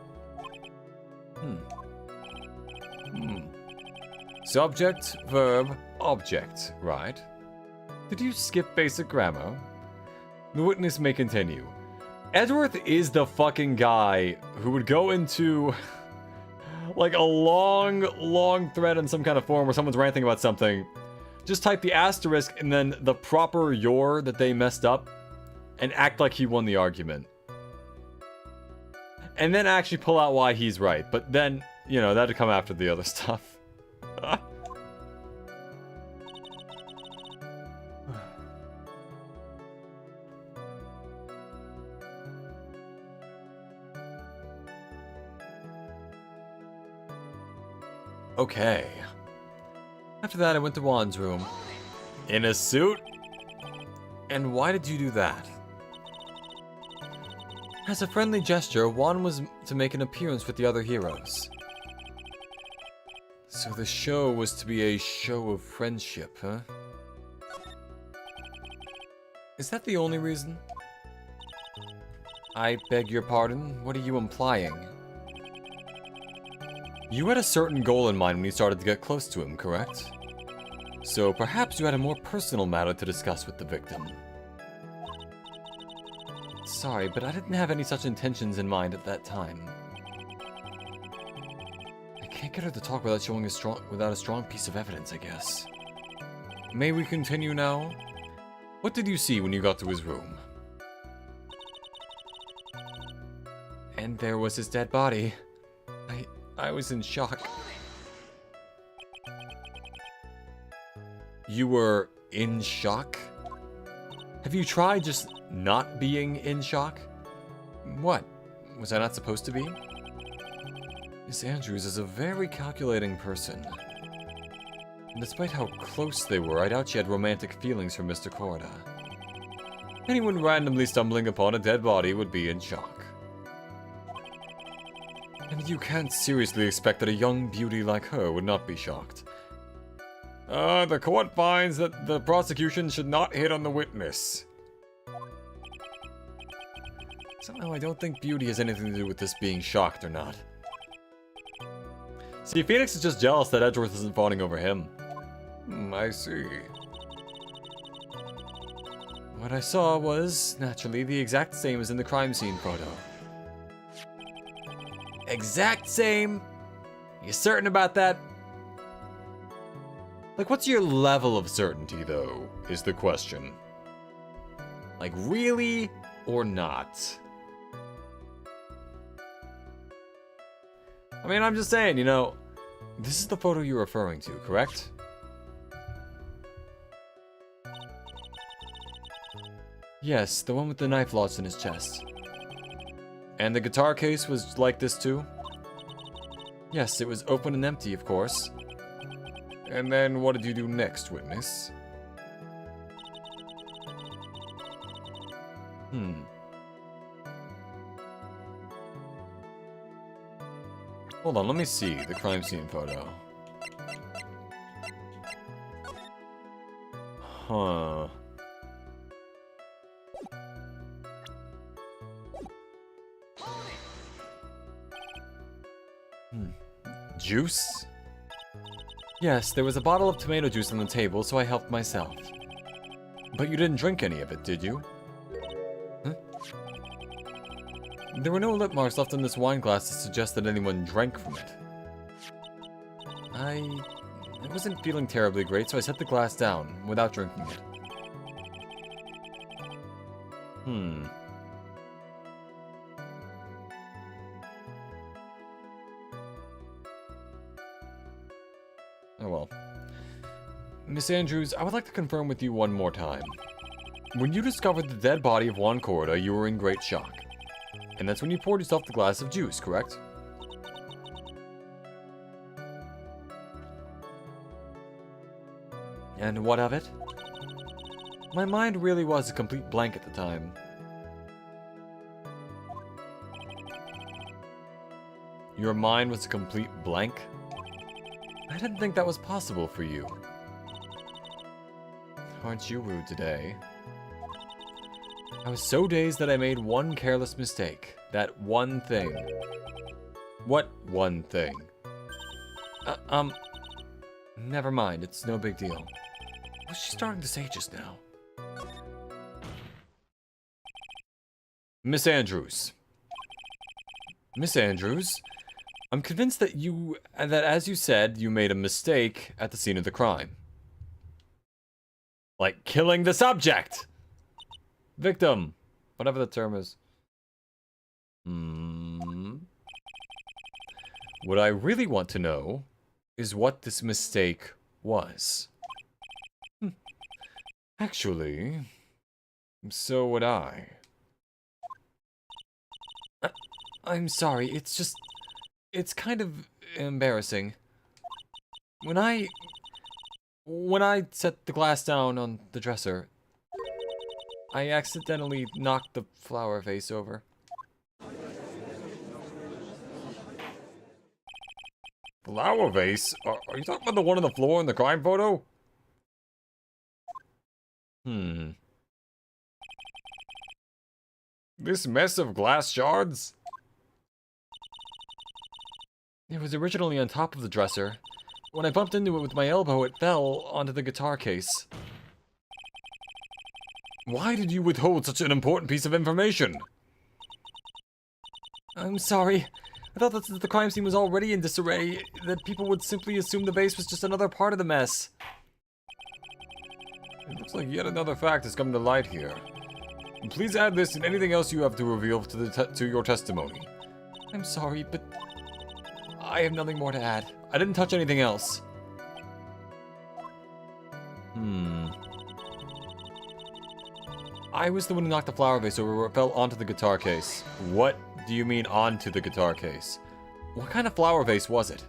A: Subject, verb, object, right? Did you skip basic grammar? The witness may continue. Edgeworth is the fucking guy who would go into like a long thread in some kind of forum where someone's ranting about something. Just type the asterisk and then the proper your that they messed up and act like he won the argument. And then actually pull out why he's right. But then, you know, that'd come after the other stuff. Okay. After that, I went to Juan's room. In a suit? And why did you do that? As a friendly gesture, Juan was to make an appearance with the other heroes. So the show was to be a show of friendship, huh? Is that the only reason? I beg your pardon? What are you implying? You had a certain goal in mind when you started to get close to him, correct? So perhaps you had a more personal matter to discuss with the victim. Sorry, but I didn't have any such intentions in mind at that time. I can't get her to talk without showing without a strong piece of evidence, I guess. May we continue now? What did you see when you got to his room? And there was his dead body. I was in shock. You were in shock? Have you tried just not being in shock? What? Was I not supposed to be? Miss Andrews is a very calculating person. And despite how close they were, I doubt she had romantic feelings for Mr. Guarde. Anyone randomly stumbling upon a dead body would be in shock. And you can't seriously expect that a young beauty like her would not be shocked. The court finds that the prosecution should not hit on the witness. Somehow I don't think beauty has anything to do with this being shocked or not. See, Phoenix is just jealous that Edgeworth isn't fawning over him. I see. What I saw was, naturally, the exact same as in the crime scene photo. Exact same? You certain about that? Like, what's your level of certainty, though, is the question. Like, really or not? I mean, I'm just saying, you know, this is the photo you're referring to, correct? Yes, the one with the knife lodged in his chest. And the guitar case was like this too? Yes, it was open and empty, of course. And then what did you do next, witness? Hold on, let me see the crime scene photo. Huh. Juice? Yes, there was a bottle of tomato juice on the table, so I helped myself. But you didn't drink any of it, did you? Huh? There were no lip marks left on this wine glass to suggest that anyone drank from it. I wasn't feeling terribly great, so I set the glass down, without drinking it. Oh well. Miss Andrews, I would like to confirm with you one more time. When you discovered the dead body of Juan Guarde, you were in great shock. And that's when you poured yourself the glass of juice, correct? And what of it? My mind really was a complete blank at the time. Your mind was a complete blank? I didn't think that was possible for you. Aren't you rude today? I was so dazed that I made one careless mistake. That one thing. What one thing? Never mind, it's no big deal. What was she starting to say just now? Miss Andrews. Miss Andrews? I'm convinced that as you said, you made a mistake at the scene of the crime. Like killing the subject! Victim. Whatever the term is. What I really want to know is what this mistake was. Actually, so would I. I'm sorry, it's kind of embarrassing. When I set the glass down on the dresser, I accidentally knocked the flower vase over. Flower vase? Are you talking about the one on the floor in the crime photo? This mess of glass shards? It was originally on top of the dresser. When I bumped into it with my elbow, it fell onto the guitar case. Why did you withhold such an important piece of information? I'm sorry. I thought that since the crime scene was already in disarray, that people would simply assume the vase was just another part of the mess. It looks like yet another fact has come to light here. Please add this and anything else you have to reveal to your testimony. I'm sorry, but I have nothing more to add. I didn't touch anything else. I was the one who knocked the flower vase over where it fell onto the guitar case. What do you mean onto the guitar case? What kind of flower vase was it?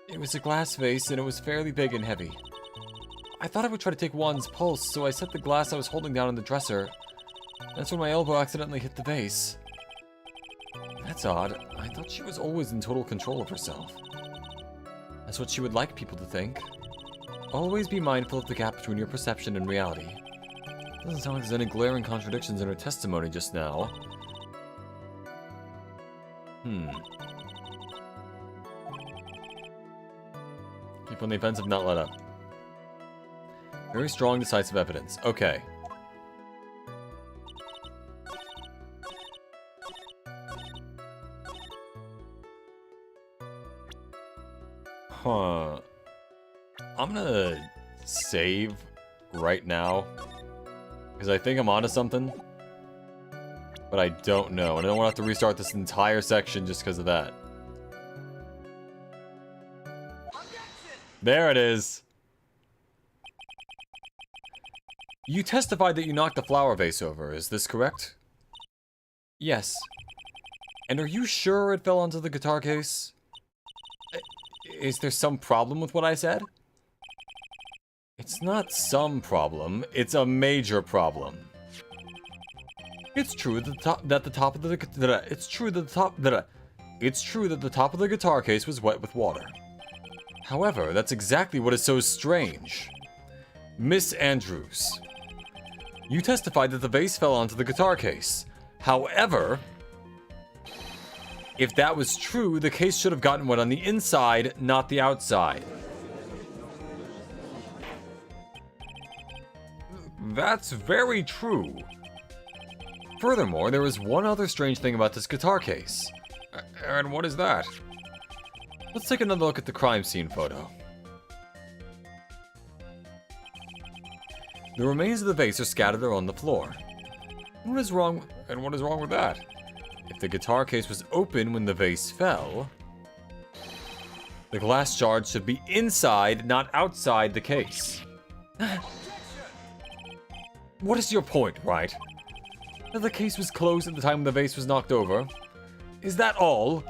A: It was a glass vase and it was fairly big and heavy. I thought I would try to take Juan's pulse, so I set the glass I was holding down on the dresser. That's when my elbow accidentally hit the vase. That's odd. I thought she was always in total control of herself. That's what she would like people to think. Always be mindful of the gap between your perception and reality. Doesn't sound like there's any glaring contradictions in her testimony just now. Keep on the offensive, not let up. Very strong, decisive evidence. Okay. Huh. I'm gonna save right now. Because I think I'm onto something. But I don't know. And I don't want to have to restart this entire section just because of that. There it is. You testified that you knocked the flower vase over, is this correct? Yes. And are you sure it fell onto the guitar case? Is there some problem with what I said? It's not some problem, it's a major problem. It's true that the top of the guitar case was wet with water. However, that's exactly what is so strange. Miss Andrews, you testified that the vase fell onto the guitar case. However, if that was true, the case should have gotten wet on the inside, not the outside. That's very true. Furthermore, there is one other strange thing about this guitar case. And what is that? Let's take another look at the crime scene photo. The remains of the vase are scattered on the floor. What is wrong with that? If the guitar case was open when the vase fell, the glass shards should be inside, not outside the case. What is your point, right? That the case was closed at the time the vase was knocked over? Is that all?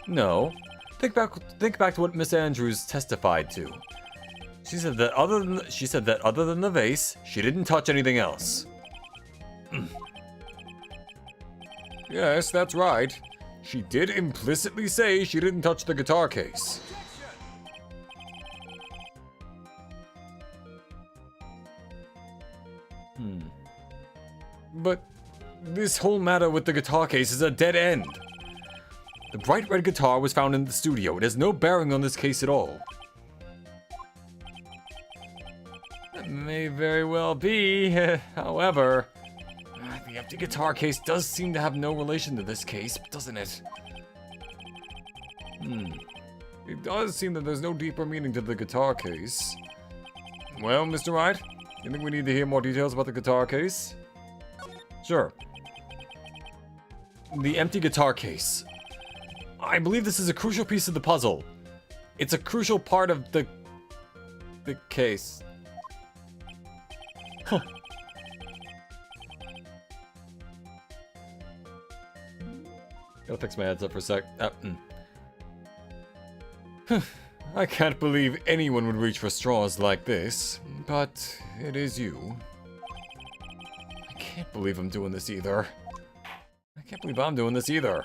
A: No. Think back to what Miss Andrews testified to. She said that other than the vase, she didn't touch anything else. Yes, that's right. She did implicitly say she didn't touch the guitar case. But this whole matter with the guitar case is a dead end. The bright red guitar was found in the studio. It has no bearing on this case at all. That may very well be. However, the empty guitar case does seem to have no relation to this case, doesn't it? It does seem that there's no deeper meaning to the guitar case. Well, Mr. Wright, you think we need to hear more details about the guitar case? Sure. The empty guitar case. I believe this is a crucial piece of the puzzle. It's a crucial part of the case. Huh. Gotta fix my heads up for a sec. I can't believe anyone would reach for straws like this, but it is you. I can't believe I'm doing this either. I can't believe I'm doing this either.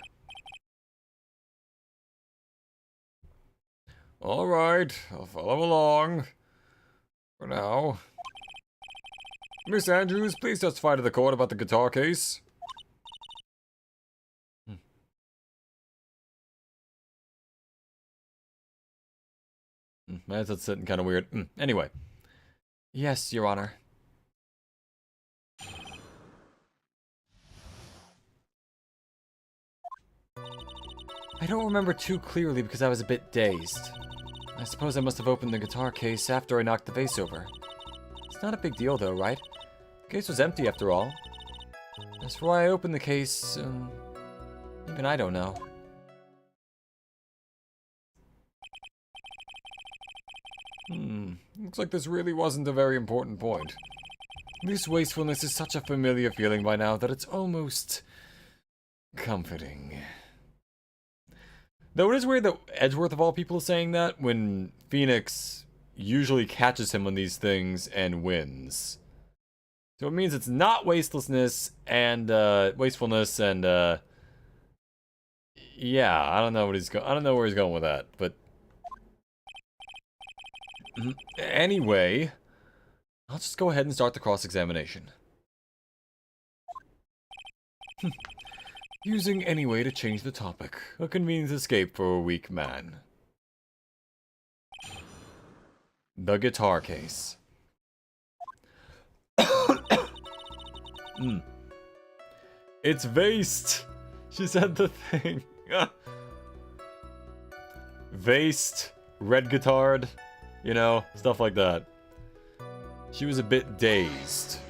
A: Alright, I'll follow along. For now. Miss Andrews, please testify to the court about the guitar case. That's sitting kind of weird. Anyway. Yes, Your Honor. I don't remember too clearly because I was a bit dazed. I suppose I must have opened the guitar case after I knocked the vase over. It's not a big deal though, right? The case was empty after all. As for why I opened the case, even I don't know. Looks like this really wasn't a very important point. This wastefulness is such a familiar feeling by now that it's almost comforting. Though it is weird that Edgeworth of all people is saying that when Phoenix usually catches him on these things and wins. So it means it's not wastelessness and wastefulness and yeah, I don't know where he's going with that, but anyway, I'll just go ahead and start the cross-examination. Using any way to change the topic. A convenient escape for a weak man. The guitar case. It's vased! She said the thing. Vased, red guitared, you know, stuff like that. She was a bit dazed.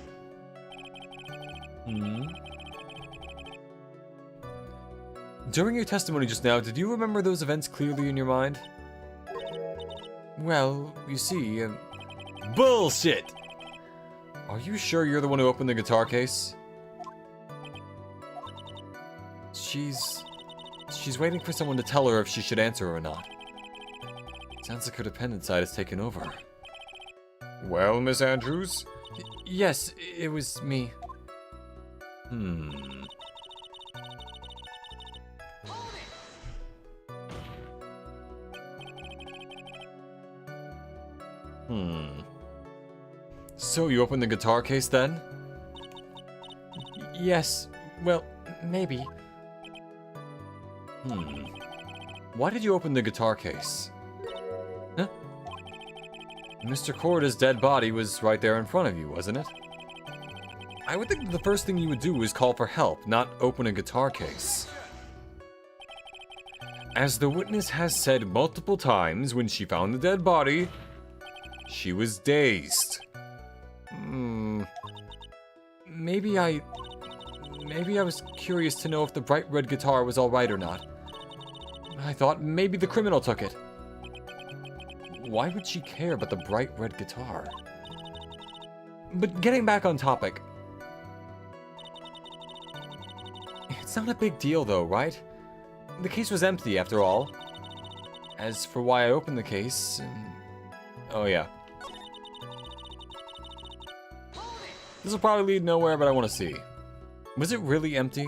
A: During your testimony just now, did you remember those events clearly in your mind? Well, you see, bullshit! Are you sure you're the one who opened the guitar case? She's waiting for someone to tell her if she should answer or not. Sounds like her dependent side has taken over. Well, Miss Andrews? Yes, it was me. So you opened the guitar case then? Yes, well, maybe. Why did you open the guitar case? Huh? Mr. Corda's dead body was right there in front of you, wasn't it? I would think the first thing you would do is call for help, not open a guitar case. As the witness has said multiple times, when she found the dead body, she was dazed. Maybe I was curious to know if the bright red guitar was alright or not. I thought maybe the criminal took it. Why would she care about the bright red guitar? But getting back on topic. It's not a big deal though, right? The case was empty after all. As for why I opened the case... oh yeah. This will probably lead nowhere, but I want to see. Was it really empty?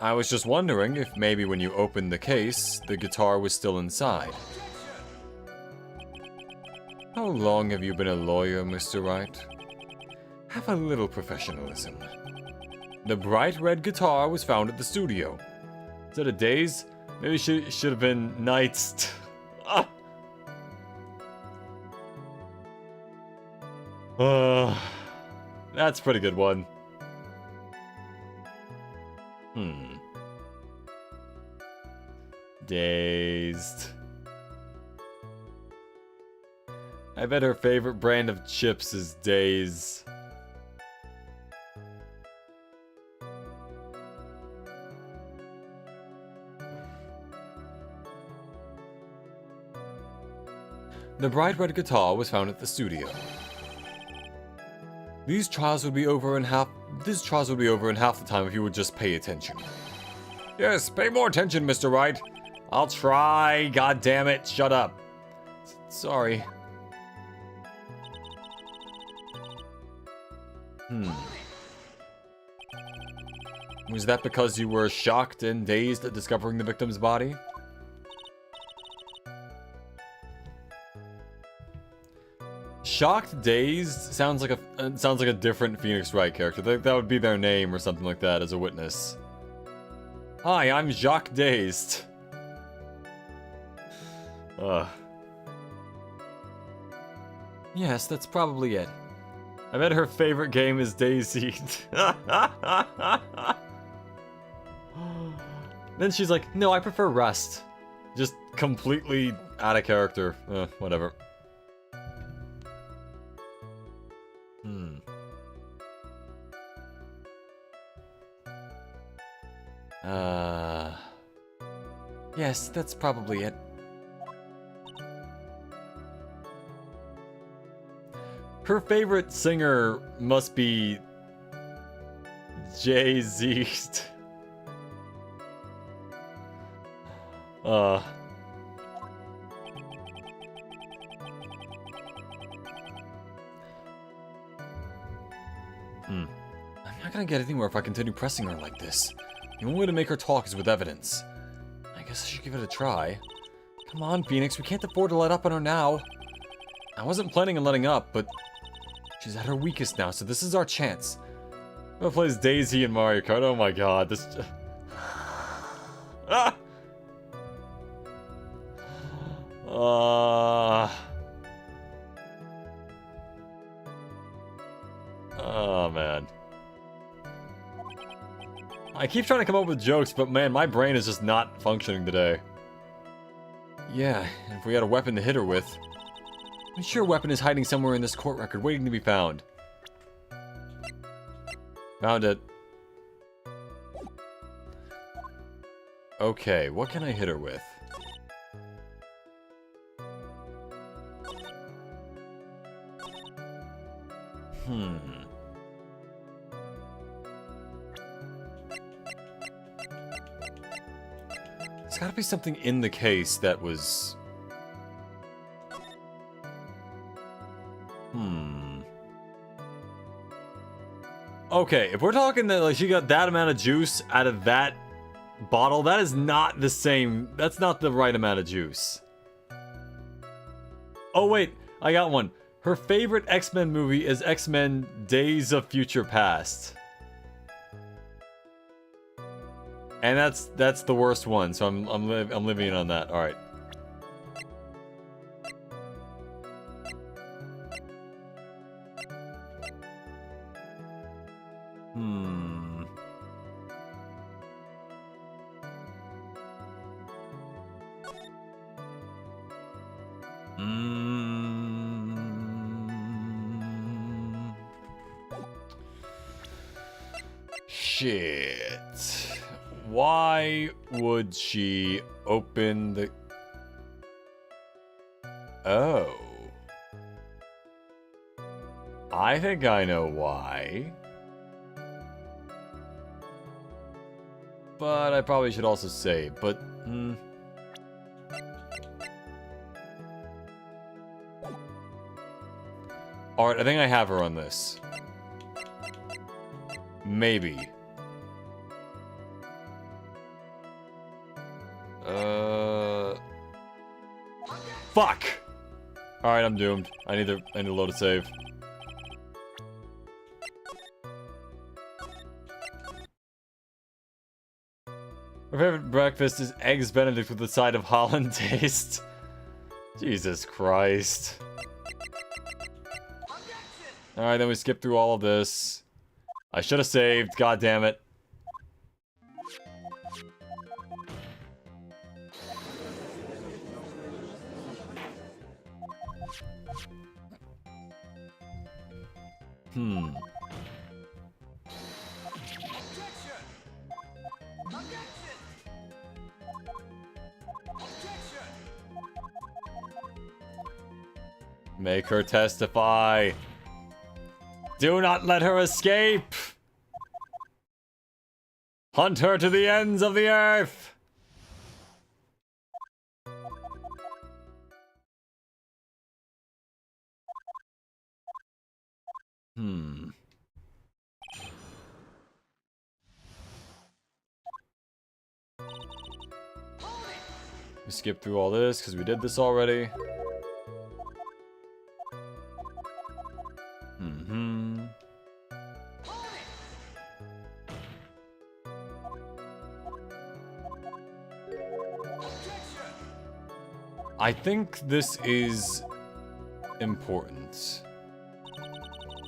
A: I was just wondering if maybe when you opened the case, the guitar was still inside. How long have you been a lawyer, Mr. Wright? Have a little professionalism. The bright red guitar was found at the studio. Instead of days, maybe it should have been nights. That's a pretty good one. Dazed. I bet her favorite brand of chips is Days. The bright red guitar was found at the studio. These trials would be over in half the time if you would just pay attention. Yes, pay more attention, Mr. Wright. I'll try. God damn it. Shut up. Sorry. Was that because you were shocked and dazed at discovering the victim's body? Shocked, dazed sounds like a different Phoenix Wright character. That would be their name or something like that as a witness. Hi, I'm Jacques Dazed. Yes, that's probably it. I bet her favorite game is Daisy. Then she's like, no, I prefer Rust. Just completely out of character. Whatever. Yes, that's probably it. Her favorite singer must be Jay-Z. I'm not gonna get anywhere if I continue pressing her like this. The only way to make her talk is with evidence. I guess I should give it a try. Come on, Phoenix, we can't afford to let up on her now. I wasn't planning on letting up, but she's at her weakest now, so this is our chance. Who plays Daisy in Mario Kart? Oh my god, this... ah! Oh, man. I keep trying to come up with jokes, but man, my brain is just not functioning today. Yeah, if we had a weapon to hit her with. I'm sure a weapon is hiding somewhere in this court record, waiting to be found. Found it. Okay, what can I hit her with? There's gotta be something in the case that was... Okay, if we're talking that like she got that amount of juice out of that bottle, that is not the same. That's not the right amount of juice. Oh wait, I got one. Her favorite X-Men movie is X-Men Days of Future Past. And that's the worst one, so I'm living on that. All right. Shit. Why would she open the... Oh. I think I know why. But I probably should also say, but... Alright, I think I have her on this. Maybe. Fuck! Alright, I'm doomed. I need to load a save. My favorite breakfast is Eggs Benedict with a side of Holland taste. Jesus Christ. Alright, then we skip through all of this. I should have saved, god damn it. Make her testify. Do not let her escape. Hunt her to the ends of the earth. Hmm. We skip through all this because we did this already. Mm-hmm. I think this is important.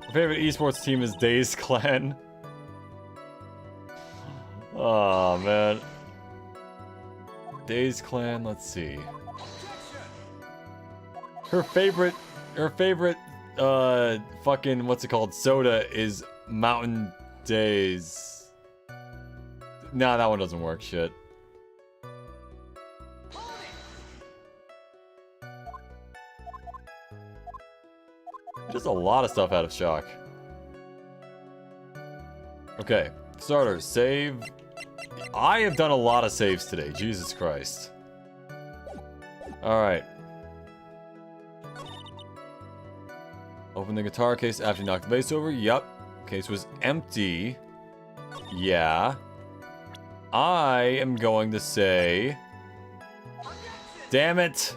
A: My favorite esports team is Days Clan. Oh man. Days Clan, let's see. Her favorite fucking, what's it called, soda is Mountain Days. Nah, that one doesn't work, shit. Just a lot of stuff out of shock. Okay, starter, save. I have done a lot of saves today, Jesus Christ. Alright. Open the guitar case after you knock the bass over. Yup. Case was empty. Yeah. I am going to say... Damn it!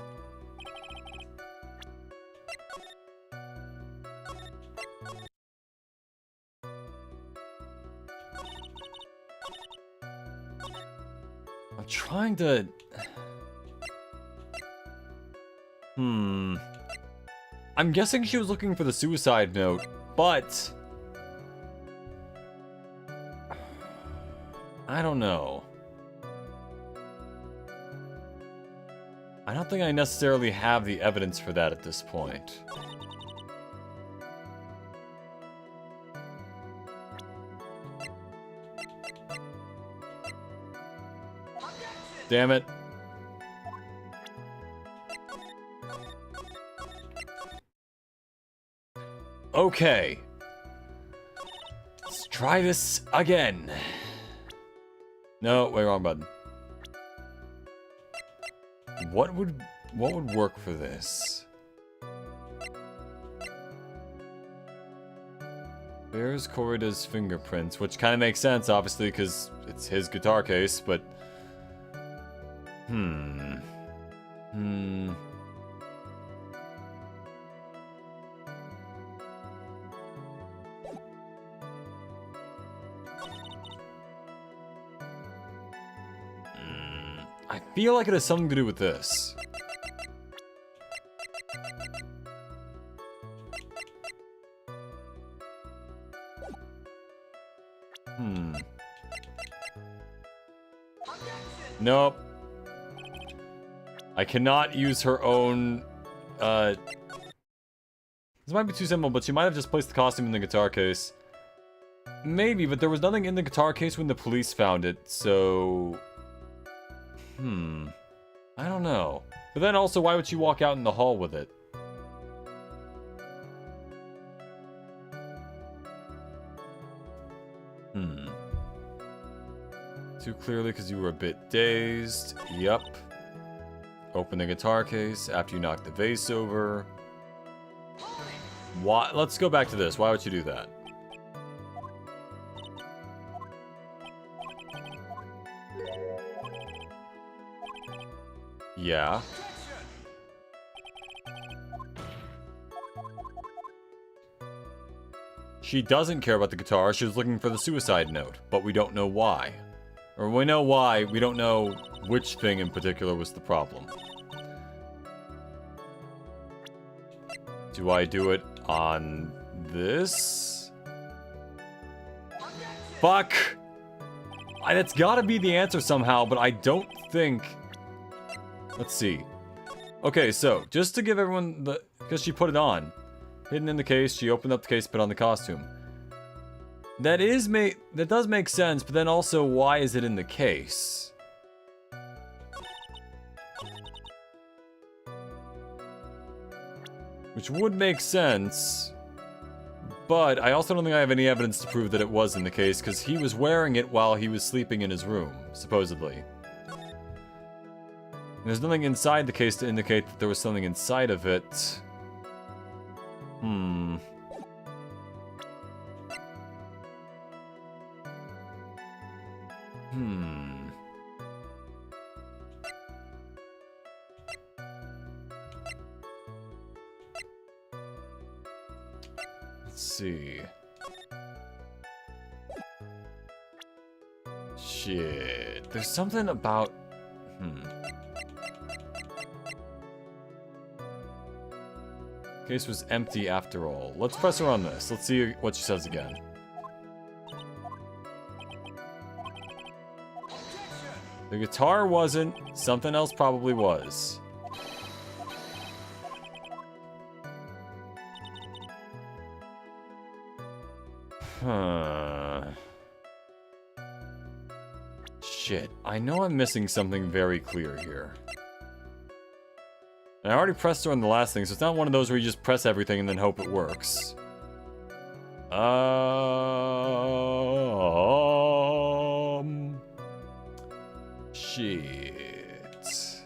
A: I'm trying to... I'm guessing she was looking for the suicide note, but... I don't know. I don't think I necessarily have the evidence for that at this point. Damn it. Okay. Let's try this again. No, wait, wrong button. What would work for this? There's Corrida's fingerprints, which kind of makes sense, obviously, because it's his guitar case, but... I feel like it has something to do with this. Nope. I cannot use her own, This might be too simple, but she might have just placed the costume in the guitar case. Maybe, but there was nothing in the guitar case when the police found it, so... I don't know. But then also, why would she walk out in the hall with it? Too clearly because you were a bit dazed. Yup. Open the guitar case after you knock the vase over. Why? Let's go back to this. Why would you do that? Yeah. She doesn't care about the guitar. She was looking for the suicide note, but we don't know why. Or we know why, we don't know which thing in particular was the problem. Do I do it on this? Fuck! That's gotta be the answer somehow, but I don't think... Let's see. Okay, so, just to give everyone the... Because she put it on. Hidden in the case, she opened up the case, put on the costume. That does make sense, but then also, why is it in the case? Which would make sense, but I also don't think I have any evidence to prove that it was in the case, because he was wearing it while he was sleeping in his room, supposedly. There's nothing inside the case to indicate that there was something inside of it. Let's see. Shit. There's something about... Case was empty after all. Let's press her on this. Let's see what she says again. The guitar wasn't. Something else probably was. Shit. I know I'm missing something very clear here. And I already pressed her on the last thing, so it's not one of those where you just press everything and then hope it works. Shit.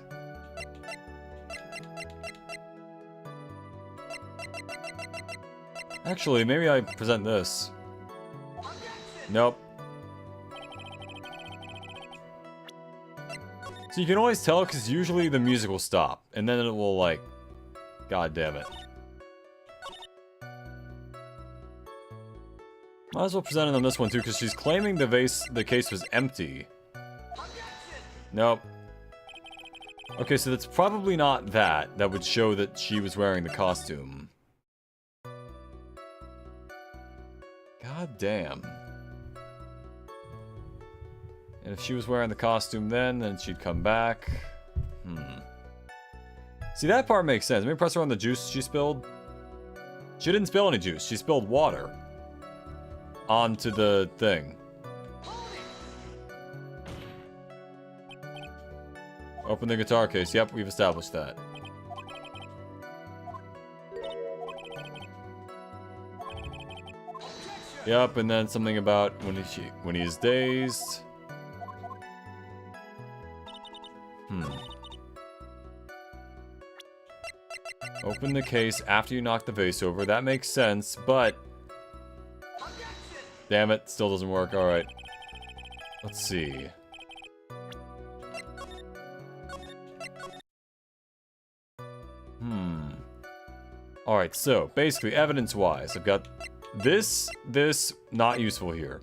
A: Actually, maybe I present this. Nope. So you can always tell, because usually the music will stop, and then it will, like... God damn it. Might as well present it on this one, too, because she's claiming the case was empty. Nope. Okay, so that's probably not that. That would show that she was wearing the costume. God damn. And if she was wearing the costume then she'd come back. See, that part makes sense. Maybe press her on the juice she spilled. She didn't spill any juice. She spilled water onto the thing. Open the guitar case. Yep, we've established that. Yep, and then something about when he's dazed. Open the case after you knock the vase over. That makes sense, but... Damn it, still doesn't work. Alright. Let's see. Alright, so, basically, evidence-wise, I've got this, not useful here.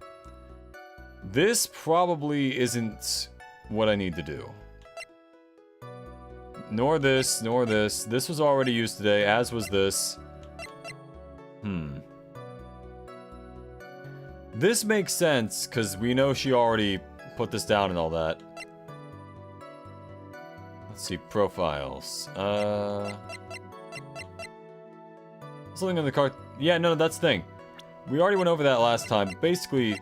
A: This probably isn't what I need to do. Nor this, nor this. This was already used today, as was this. This makes sense, because we know she already put this down and all that. Let's see, profiles. Something on the card. Yeah, no, that's the thing. We already went over that last time. Basically,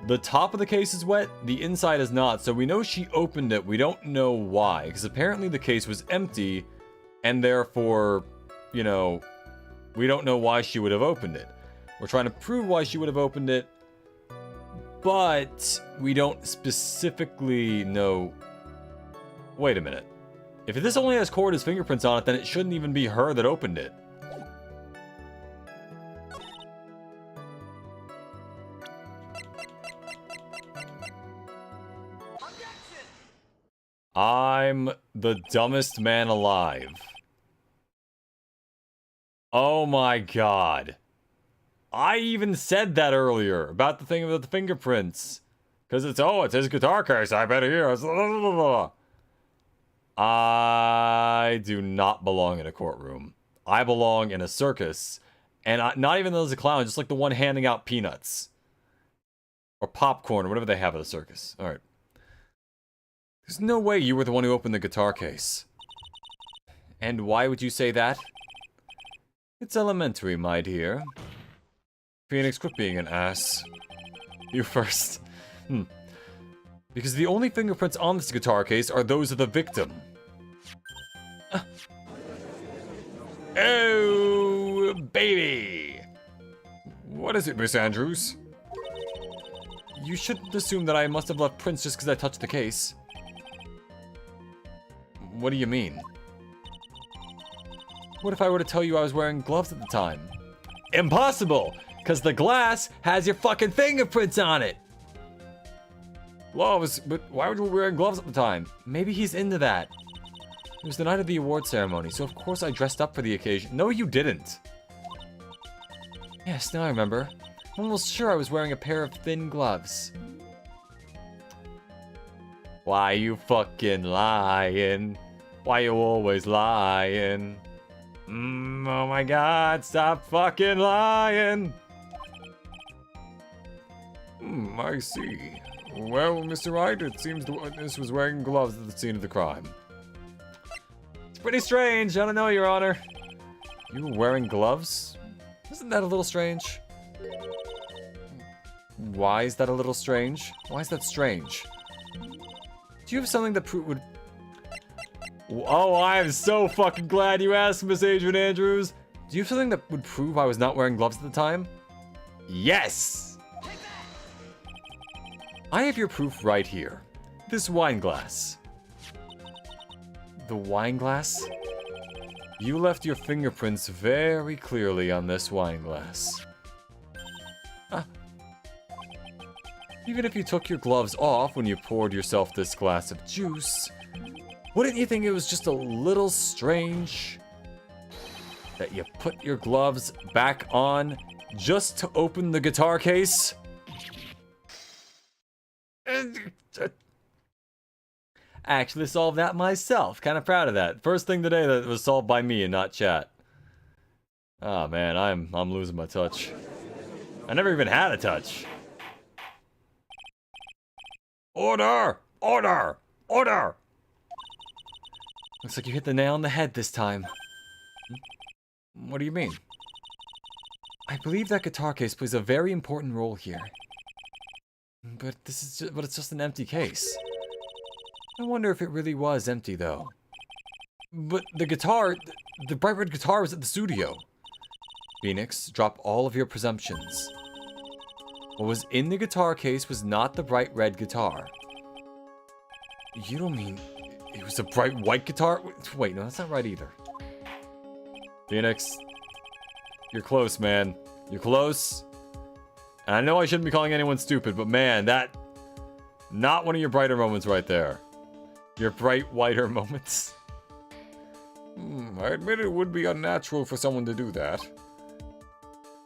A: the top of the case is wet, the inside is not, so we know she opened it. We don't know why, because apparently the case was empty, and therefore, you know, we don't know why she would have opened it. We're trying to prove why she would have opened it, but we don't specifically know... Wait a minute. If this only has Guarde's fingerprints on it, then it shouldn't even be her that opened it. I'm the dumbest man alive. Oh my god. I even said that earlier about the thing about the fingerprints. Because it's his guitar case, I bet here. I do not belong in a courtroom. I belong in a circus. And not even as a clown, just like the one handing out peanuts. Or popcorn, or whatever they have at a circus. Alright. There's no way you were the one who opened the guitar case. And why would you say that? It's elementary, my dear. Phoenix, quit being an ass. You first. Because the only fingerprints on this guitar case are those of the victim. Oh, baby! What is it, Miss Andrews? You shouldn't assume that I must have left prints just because I touched the case. What do you mean? What if I were to tell you I was wearing gloves at the time? Impossible! Because the glass has your fucking fingerprints on it! Gloves? But why were you wearing gloves at the time? Maybe he's into that. It was the night of the award ceremony, so of course I dressed up for the occasion. No, you didn't. Yes, now I remember. I'm almost sure I was wearing a pair of thin gloves. Why you fucking lying? Why you always lying? Oh my god, stop fucking lying! I see. Well, Mr. Wright, it seems the witness was wearing gloves at the scene of the crime. It's pretty strange, I don't know, Your Honor. You were wearing gloves? Isn't that a little strange? Why is that a little strange? Why is that strange? Do you have something that would... Oh, I am so fucking glad you asked, Miss Adrian Andrews. Do you have something that would prove I was not wearing gloves at the time? Yes! I have your proof right here. This wine glass. The wine glass? You left your fingerprints very clearly on this wine glass. Even if you took your gloves off when you poured yourself this glass of juice, wouldn't you think it was just a little strange that you put your gloves back on just to open the guitar case? I actually solved that myself. Kind of proud of that. First thing today that was solved by me and not chat. Oh man, I'm losing my touch. I never even had a touch. Order! Order! Order! Looks like you hit the nail on the head this time. What do you mean? I believe that guitar case plays a very important role here. But it's just an empty case. I wonder if it really was empty though. But the guitar, the bright red guitar was at the studio. Phoenix, drop all of your presumptions. What was in the guitar case was not the bright red guitar. You don't mean it was a bright white guitar? Wait, no, that's not right either. Phoenix, you're close, man. You're close. And I know I shouldn't be calling anyone stupid, but man, that... Not one of your brighter moments right there. Your bright, whiter moments. I admit it would be unnatural for someone to do that.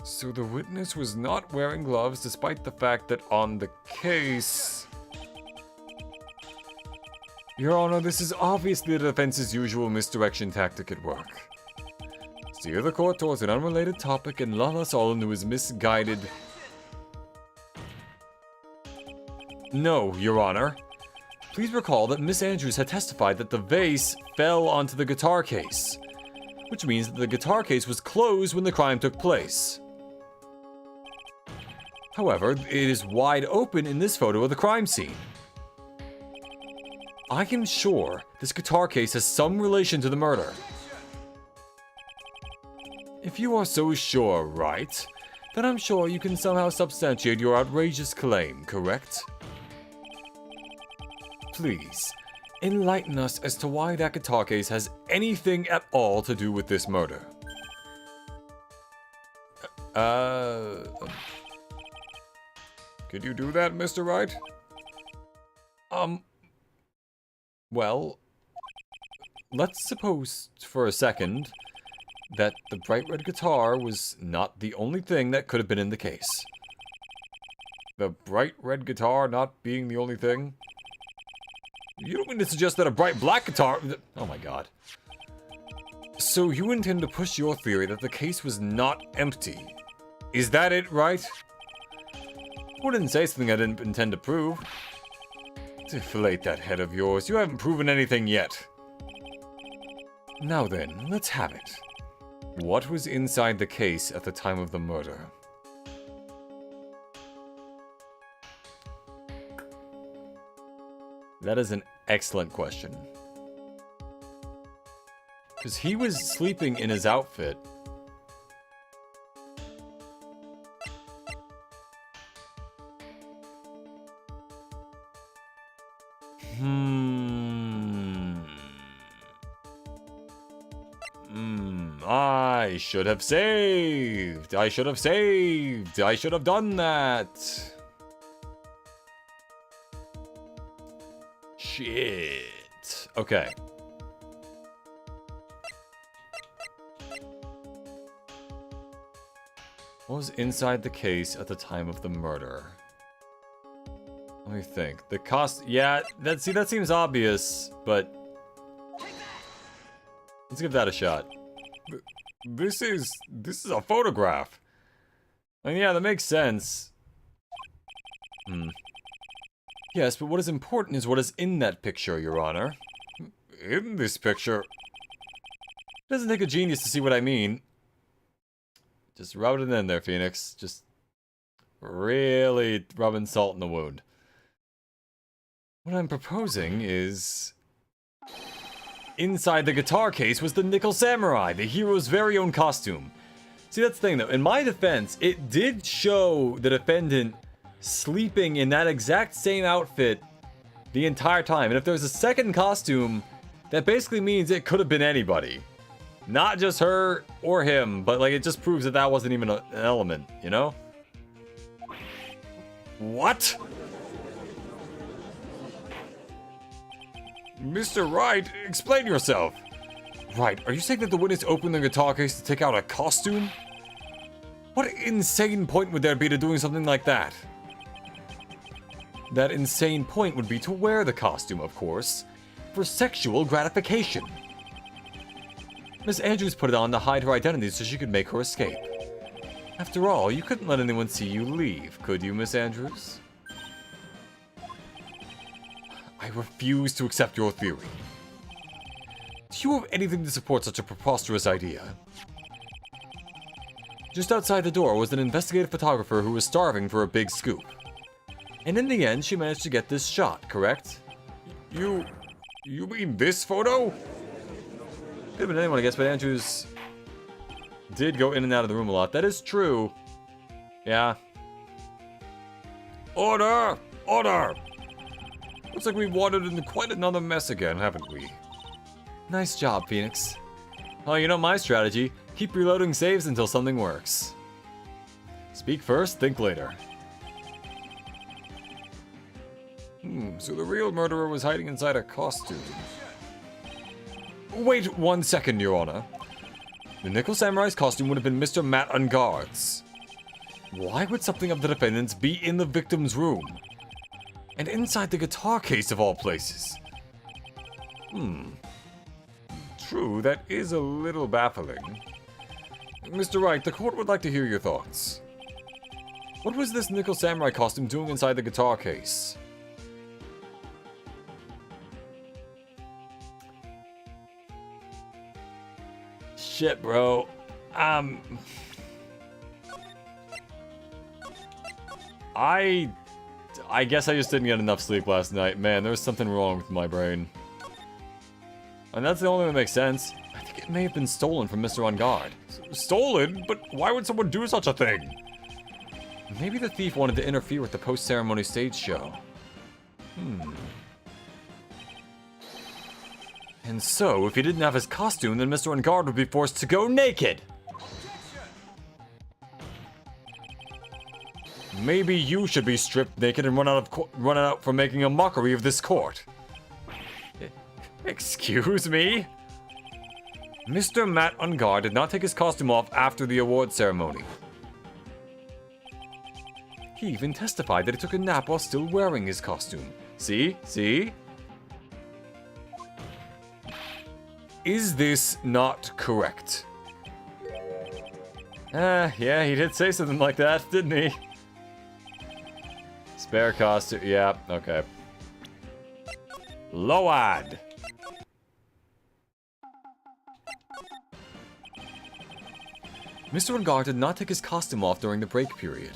A: So the witness was not wearing gloves despite the fact that on the case... Your Honor, this is obviously the defense's usual misdirection tactic at work. Steer the court towards an unrelated topic and lull us all into his misguided... No, Your Honor. Please recall that Miss Andrews had testified that the vase fell onto the guitar case, which means that the guitar case was closed when the crime took place. However, it is wide open in this photo of the crime scene. I am sure this guitar case has some relation to the murder. If you are so sure, right, then I'm sure you can somehow substantiate your outrageous claim, correct? Please, enlighten us as to why that guitar case has anything at all to do with this murder. Could you do that, Mr. Wright? Well, let's suppose for a second that the bright red guitar was not the only thing that could have been in the case. The bright red guitar not being the only thing? You don't mean to suggest that a bright black guitar... Oh my god. So you intend to push your theory that the case was not empty. Is that it, right? Wouldn't say something I didn't intend to prove. Deflate that head of yours. You haven't proven anything yet. Now then, let's have it. What was inside the case at the time of the murder? That is an excellent question. Because he was sleeping in his outfit. I should have saved. I should have saved. I should have done that. shit. Okay. What was inside the case at the time of the murder? Let me think. The yeah, that seems obvious, but let's give that a shot. This is a photograph. I mean, yeah, that makes sense. Yes, but what is important is what is in that picture, Your Honor. In this picture? It doesn't take a genius to see what I mean. Just rub it in there, Phoenix. Just really rubbing salt in the wound. What I'm proposing is... inside the guitar case was the Nickel Samurai, the hero's very own costume. See, that's the thing, though. In my defense, it did show the defendant sleeping in that exact same outfit the entire time. And if there's a second costume, that basically means it could have been anybody. Not just her or him, but like it just proves that that wasn't even an element, you know? What? Mr. Wright, explain yourself. Right, are you saying that the witness opened the guitar case to take out a costume? What insane point would there be to doing something like that? That insane point would be to wear the costume, of course, for sexual gratification. Miss Andrews put it on to hide her identity so she could make her escape. After all, you couldn't let anyone see you leave, could you, Miss Andrews? I refuse to accept your theory. Do you have anything to support such a preposterous idea? Just outside the door was an investigative photographer who was starving for a big scoop. And in the end, she managed to get this shot, correct? You mean this photo? Could have been anyone, I guess, but Andrews did go in and out of the room a lot. That is true. Yeah. Order! Order! Looks like we've wandered into quite another mess again, haven't we? Nice job, Phoenix. Oh, you know my strategy. Keep reloading saves until something works. Speak first, think later. So the real murderer was hiding inside a costume. Wait 1 second, Your Honor. The Nickel Samurai's costume would have been Mr. Matt Unguard's. Why would something of the defendant's be in the victim's room? And inside the guitar case of all places? True, that is a little baffling. Mr. Wright, the court would like to hear your thoughts. What was this Nickel Samurai costume doing inside the guitar case? Shit, bro. I guess I just didn't get enough sleep last night. Man, there was something wrong with my brain. And that's the only thing that makes sense. I think it may have been stolen from Mr. On Guard. Stolen? But why would someone do such a thing? Maybe the thief wanted to interfere with the post-ceremony stage show. And so, if he didn't have his costume, then Mr. On Guard would be forced to go naked! Maybe you should be stripped naked and run out for making a mockery of this court. Excuse me? Mr. Matt On Guard did not take his costume off after the award ceremony. He even testified that he took a nap while still wearing his costume. See? See? Is this not correct? Yeah, he did say something like that, didn't he? Spare costume, yeah, okay. Load! Mr. Guard did not take his costume off during the break period.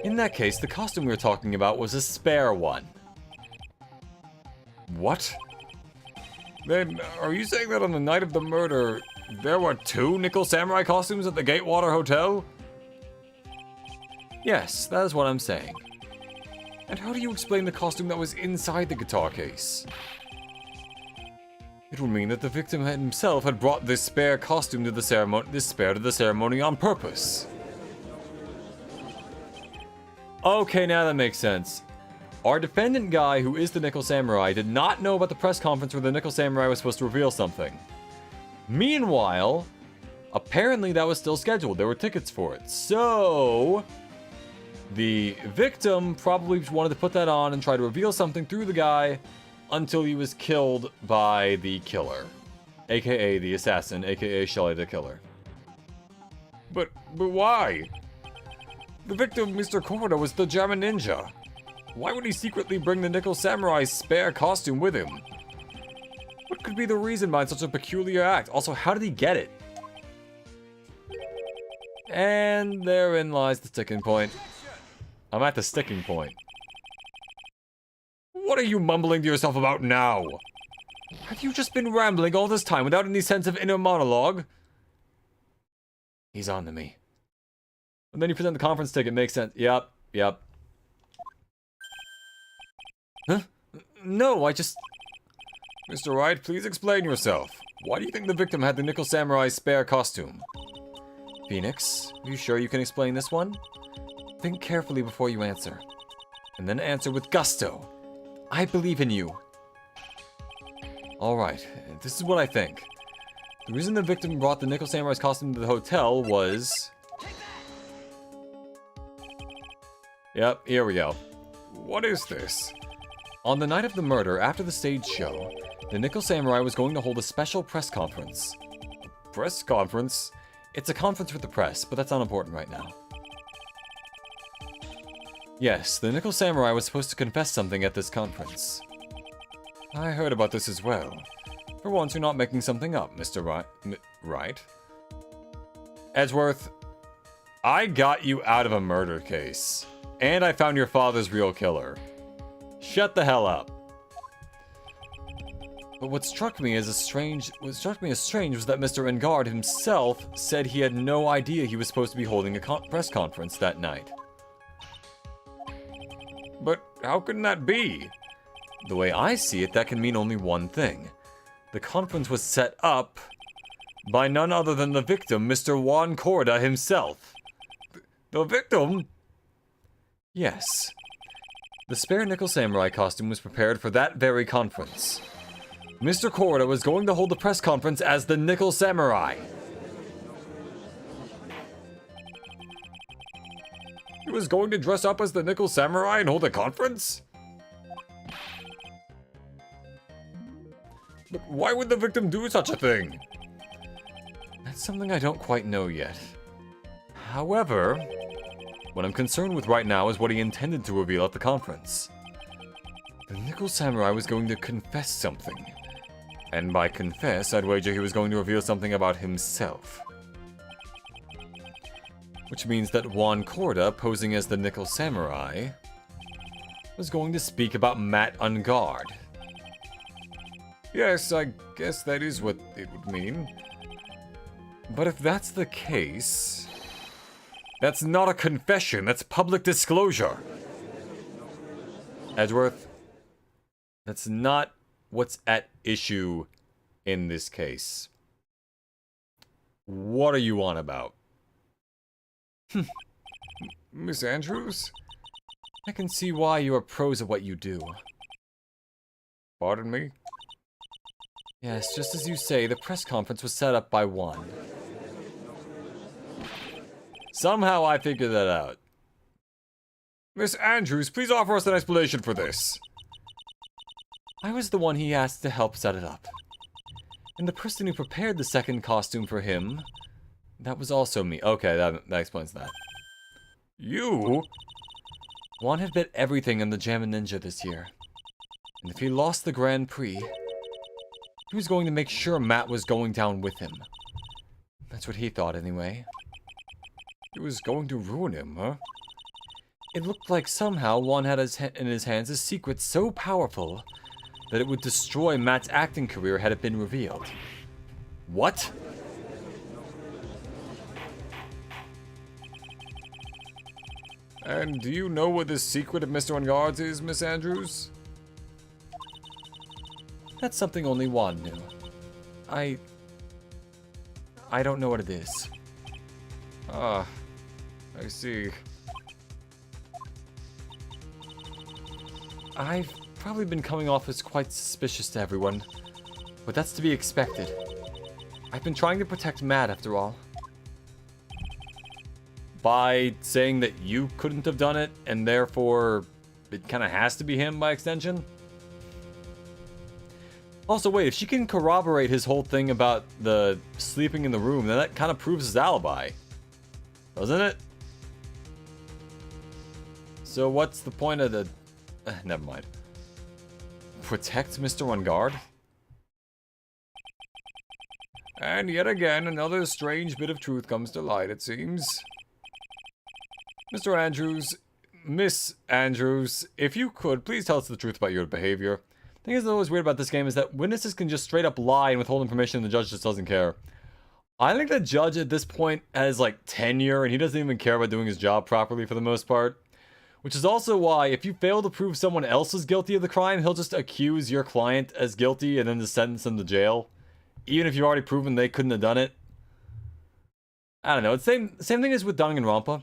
A: In that case, the costume we were talking about was a spare one. What? Then, are you saying that on the night of the murder, there were 2 Nickel Samurai costumes at the Gatewater Hotel? Yes, that is what I'm saying. And how do you explain the costume that was inside the guitar case? It would mean that the victim himself had brought this spare costume to the ceremony, on purpose. Okay, now that makes sense. Our defendant guy, who is the Nickel Samurai, did not know about the press conference where the Nickel Samurai was supposed to reveal something. Meanwhile, apparently that was still scheduled. There were tickets for it. So, the victim probably wanted to put that on and try to reveal something through the guy until he was killed by the killer. AKA the assassin, AKA Shelly the killer. But why? The victim, Mr. Korda, was the German ninja. Why would he secretly bring the Nickel Samurai's spare costume with him? What could be the reason behind such a peculiar act? Also, how did he get it? And therein lies the sticking point. I'm at the sticking point. What are you mumbling to yourself about now? Have you just been rambling all this time without any sense of inner monologue? He's on to me. And then you present the conference ticket, makes sense. Yep. Huh? No, I just... Mr. Wright, please explain yourself. Why do you think the victim had the Nickel Samurai's spare costume? Phoenix, are you sure you can explain this one? Think carefully before you answer. And then answer with gusto. I believe in you. Alright, this is what I think. The reason the victim brought the Nickel Samurai's costume to the hotel was... Yep, here we go. What is this? On the night of the murder, after the stage show, the Nickel Samurai was going to hold a special press conference. A press conference? It's a conference with the press, but that's unimportant right now. Yes, the Nickel Samurai was supposed to confess something at this conference. I heard about this as well. For once, you're not making something up, Mr. Wright. Edgeworth, I got you out of a murder case. And I found your father's real killer. Shut the hell up. But what struck me as strange was that Mr. Guarde himself said he had no idea he was supposed to be holding a press conference that night. But how can that be? The way I see it, that can mean only one thing. The conference was set up by none other than the victim, Mr. Juan Korda himself. The victim? Yes. The spare Nickel Samurai costume was prepared for that very conference. Mr. Korda was going to hold the press conference as the Nickel Samurai. He was going to dress up as the Nickel Samurai and hold a conference? But why would the victim do such a thing? That's something I don't quite know yet. However, what I'm concerned with right now is what he intended to reveal at the conference. The Nickel Samurai was going to confess something. And by confess, I'd wager he was going to reveal something about himself. Which means that Juan Korda, posing as the Nickel Samurai, was going to speak about Matt on Guarde. Yes, I guess that is what it would mean. But if that's the case... That's not a confession, that's public disclosure. Edgeworth, that's not what's at issue in this case. What are you on about? Miss Andrews? I can see why you are pros at what you do. Pardon me? Yes, just as you say, the press conference was set up by Juan. Somehow I figured that out. Miss Andrews, please offer us an explanation for this. I was the one he asked to help set it up. And the person who prepared the second costume for him, that was also me. Okay, that explains that. You? Juan had bet everything on the Jammin' Ninja this year. And if he lost the Grand Prix, he was going to make sure Matt was going down with him. That's what he thought anyway. He was going to ruin him, huh? It looked like somehow Juan had in his hands a secret so powerful that it would destroy Matt's acting career had it been revealed. What? And do you know what this secret of Mr. Guarde's is, Miss Andrews? That's something only Juan knew. I don't know what it is. Ah, I see. I've probably been coming off as quite suspicious to everyone, but that's to be expected. I've been trying to protect Matt, after all. By saying that you couldn't have done it, and therefore it kind of has to be him by extension? Also, wait, if she can corroborate his whole thing about the sleeping in the room, then that kind of proves his alibi. Doesn't it? So what's the point of the... never mind. Protect Mr. On Guard? And yet again, another strange bit of truth comes to light, it seems. Mr. Andrews, Miss Andrews, if you could, please tell us the truth about your behavior. The thing that's always weird about this game is that witnesses can just straight up lie and withhold information and the judge just doesn't care. I think the judge at this point has like tenure and he doesn't even care about doing his job properly for the most part. Which is also why if you fail to prove someone else is guilty of the crime, he'll just accuse your client as guilty and then just sentence them to jail. Even if you've already proven they couldn't have done it. I don't know, it's same thing as with Danganronpa.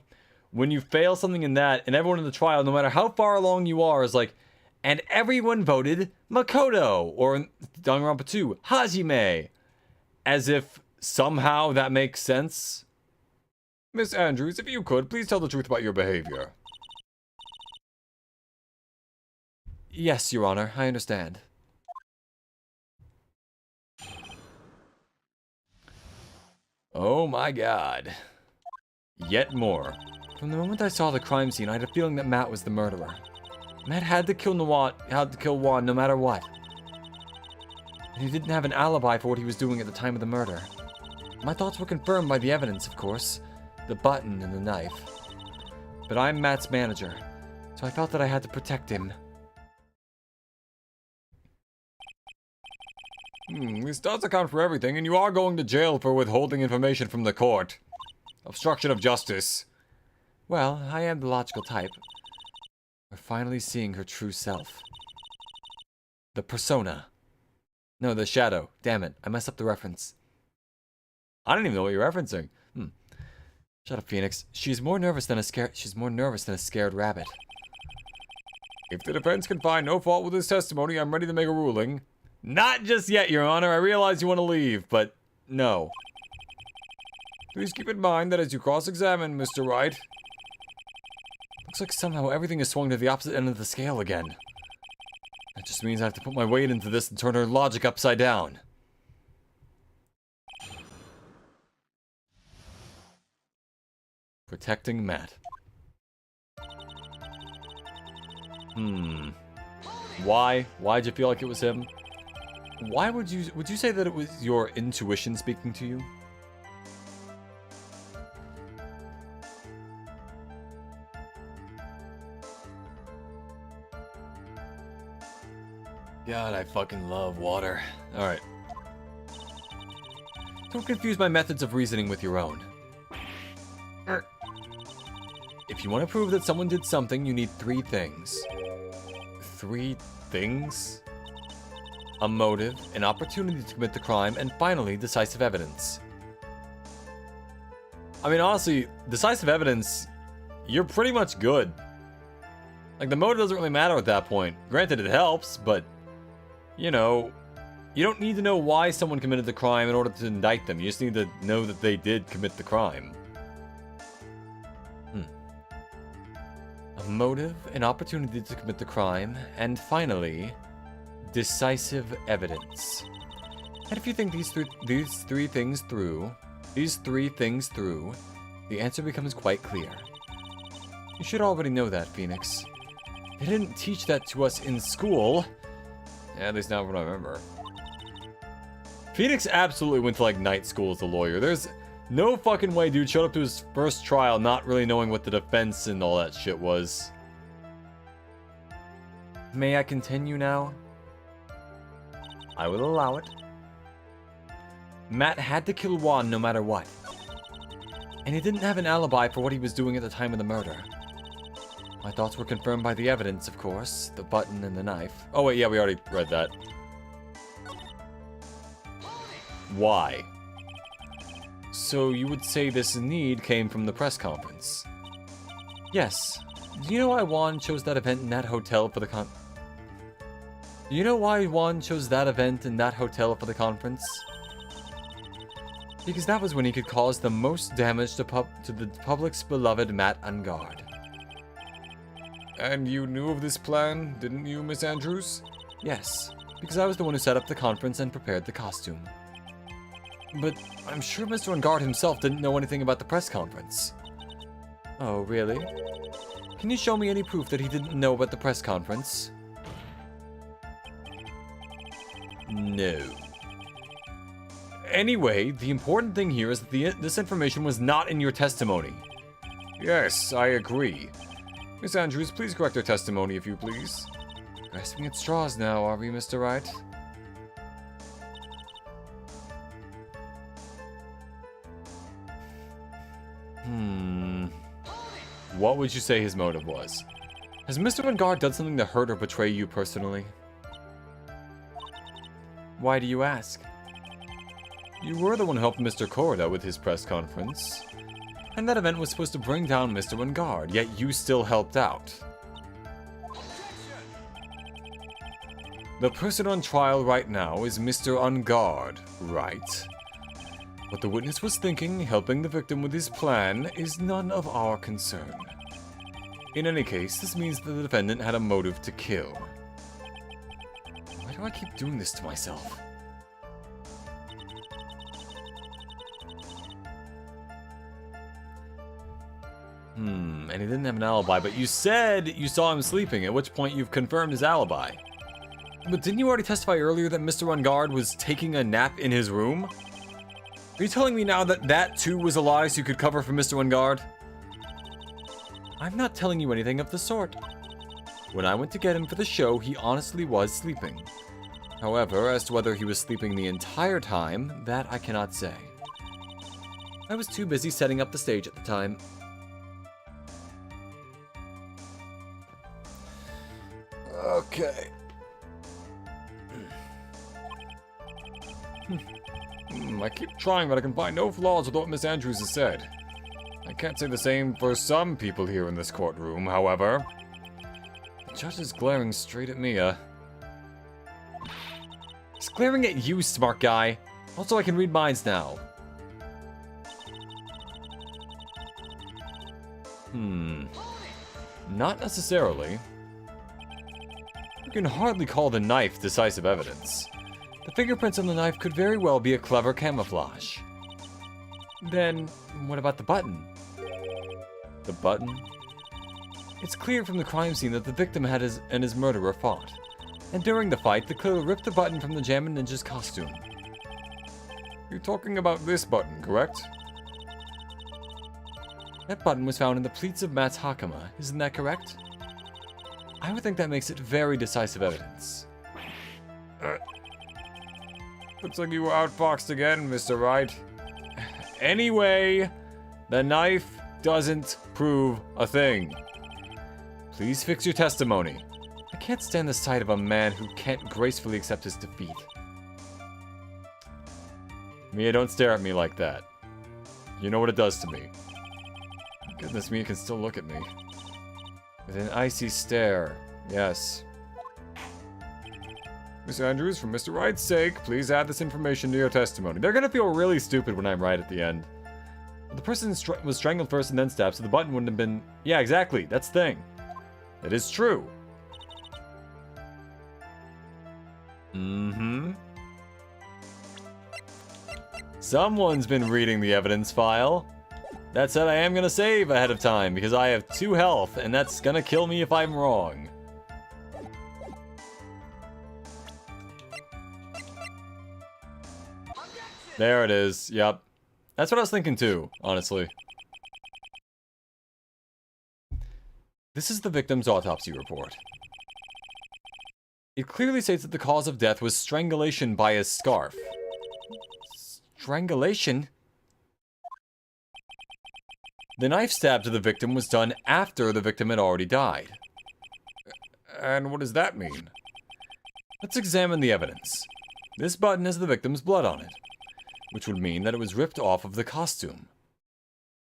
A: When you fail something in that, and everyone in the trial, no matter how far along you are, is like, and everyone voted Makoto, or in Danganronpa 2, Hajime. As if somehow that makes sense. Miss Andrews, if you could, please tell the truth about your behavior. Yes, Your Honor, I understand. Oh my god. Yet more. From the moment I saw the crime scene, I had a feeling that Matt was the murderer. Matt had to kill Juan no matter what. And he didn't have an alibi for what he was doing at the time of the murder. My thoughts were confirmed by the evidence, of course. The button and the knife. But I'm Matt's manager, so I felt that I had to protect him. This does account for everything, and you are going to jail for withholding information from the court. Obstruction of justice. Well, I am the logical type. We're finally seeing her true self. The persona. No, the shadow. Damn it, I messed up the reference. I don't even know what you're referencing. Shut up, Phoenix. She's more nervous than a scared rabbit. If the defense can find no fault with his testimony, I'm ready to make a ruling. Not just yet, Your Honor. I realize you want to leave, but no. Please keep in mind that as you cross-examine, Mr. Wright... Looks like somehow everything is swung to the opposite end of the scale again. That just means I have to put my weight into this and turn her logic upside down. Protecting Matt. Why? Why'd you feel like it was him? Why would you say that it was your intuition speaking to you? God, I fucking love water. Alright. Don't confuse my methods of reasoning with your own. If you want to prove that someone did something, you need 3 things. 3 things? A motive, an opportunity to commit the crime, and finally, decisive evidence. I mean, honestly, decisive evidence, you're pretty much good. Like, the motive doesn't really matter at that point. Granted, it helps, but, you know, you don't need to know why someone committed the crime in order to indict them. You just need to know that they did commit the crime. A motive, an opportunity to commit the crime, and finally, decisive evidence. And if you think these three things through, the answer becomes quite clear. You should already know that, Phoenix. They didn't teach that to us in school. Yeah, at least not what I remember. Phoenix absolutely went to, like, night school as a lawyer. There's no fucking way dude showed up to his first trial not really knowing what the defense and all that shit was. May I continue now? I will allow it. Matt had to kill Juan no matter what. And he didn't have an alibi for what he was doing at the time of the murder. My thoughts were confirmed by the evidence, of course. The button and the knife. Oh wait, yeah, we already read that. Why? So you would say this need came from the press conference? Yes. Do you know why Juan chose that event in that hotel for the Do you know why Juan chose that event in that hotel for the conference? Because that was when he could cause the most damage to the public's beloved Matt on Guard. And you knew of this plan, didn't you, Miss Andrews? Yes, because I was the one who set up the conference and prepared the costume. But I'm sure Mr. Guard himself didn't know anything about the press conference. Oh, really? Can you show me any proof that he didn't know about the press conference? No. Anyway, the important thing here is that this information was not in your testimony. Yes, I agree. Miss Andrews, please correct your testimony if you please. Grasping at straws now, are we, Mr. Wright? What would you say his motive was? Has Mr. Guard done something to hurt or betray you personally? Why do you ask? You were the one who helped Mr. Corda with his press conference. And that event was supposed to bring down Mr. Guard, yet you still helped out. The person on trial right now is Mr. Guard, right? What the witness was thinking, helping the victim with his plan, is none of our concern. In any case, this means that the defendant had a motive to kill. Why do I keep doing this to myself? And he didn't have an alibi, but you said you saw him sleeping, at which point you've confirmed his alibi. But didn't you already testify earlier that Mr. Guard was taking a nap in his room? Are you telling me now that that too was a lie so you could cover for Mr. Guard? I'm not telling you anything of the sort. When I went to get him for the show, he honestly was sleeping. However, as to whether he was sleeping the entire time, that I cannot say. I was too busy setting up the stage at the time. Okay. I keep trying, but I can find no flaws with what Miss Andrews has said. I can't say the same for some people here in this courtroom, however. The judge is glaring straight at me, He's glaring at you, smart guy. Also, I can read minds now. Not necessarily. You can hardly call the knife decisive evidence. The fingerprints on the knife could very well be a clever camouflage. Then, what about the button? The button? It's clear from the crime scene that the victim and his murderer fought. And during the fight, the killer ripped the button from the Jammin' Ninja's costume. You're talking about this button, correct? That button was found in the pleats of Matt's Hakama, isn't that correct? I would think that makes it very decisive evidence. Looks like you were outfoxed again, Mr. Wright. Anyway, the knife doesn't prove a thing. Please fix your testimony. I can't stand the sight of a man who can't gracefully accept his defeat. Mia, don't stare at me like that. You know what it does to me. Goodness, Mia can still look at me. With an icy stare. Yes. Miss Andrews, for Mr. Wright's sake, please add this information to your testimony. They're gonna feel really stupid when I'm right at the end. The person was strangled first and then stabbed, so the button wouldn't have been... Yeah, exactly. That's the thing. It is true. Someone's been reading the evidence file. That said, I am gonna save ahead of time, because I have 2 health, and that's gonna kill me if I'm wrong. There it is. Yep. That's what I was thinking too, honestly. This is the victim's autopsy report. It clearly states that the cause of death was strangulation by a scarf. Strangulation? The knife stab to the victim was done after the victim had already died. And what does that mean? Let's examine the evidence. This button has the victim's blood on it, which would mean that it was ripped off of the costume.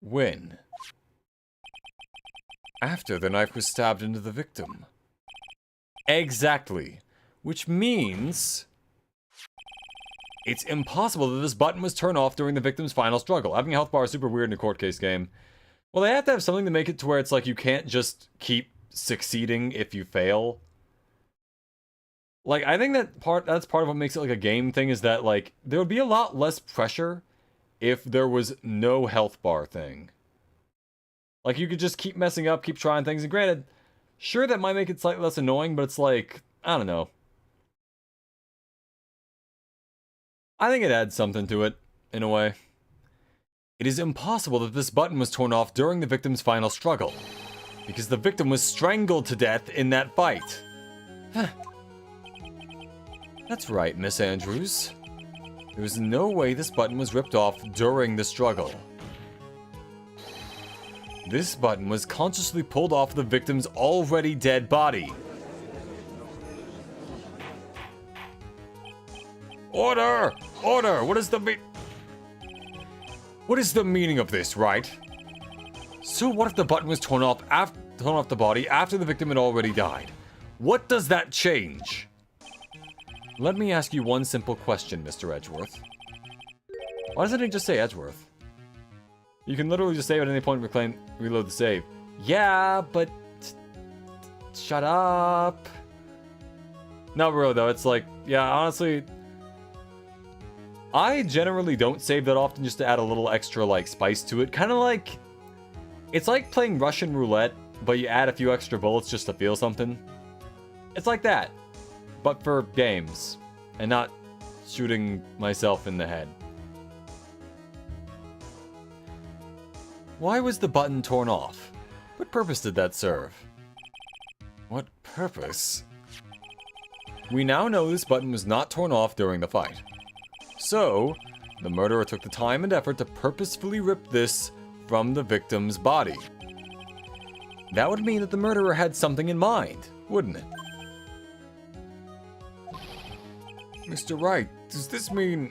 A: When? After the knife was stabbed into the victim. Exactly. which means it's impossible that this button was turned off during the victim's final struggle. Having a health bar is super weird in a court case game. Well, they have to have something to make it to where it's like you can't just keep succeeding if you fail. Like, I think that's part of what makes it like a game thing, is that like there would be a lot less pressure if there was no health bar thing. Like, you could just keep messing up, keep trying things, and granted, sure, that might make it slightly less annoying, but it's like, I don't know. I think it adds something to it, in a way. It is impossible that this button was torn off during the victim's final struggle, because the victim was strangled to death in that fight. That's right, Miss Andrews. There is no way this button was ripped off during the struggle. This button was consciously pulled off the victim's already dead body. Order! Order! What is the meaning of this, right? So what if the button was torn off the body after the victim had already died? What does that change? Let me ask you one simple question, Mr. Edgeworth. Why doesn't it just say Edgeworth? You can literally just save at any point and reload the save. Yeah, but... shut up. No, bro, though, it's like... yeah, honestly... I generally don't save that often just to add a little extra, like, spice to it. Kind of like... it's like playing Russian roulette, but you add a few extra bullets just to feel something. It's like that. But for games. And not shooting myself in the head. Why was the button torn off? What purpose did that serve? What purpose? We now know this button was not torn off during the fight. So, the murderer took the time and effort to purposefully rip this from the victim's body. That would mean that the murderer had something in mind, wouldn't it? Mr. Wright, does this mean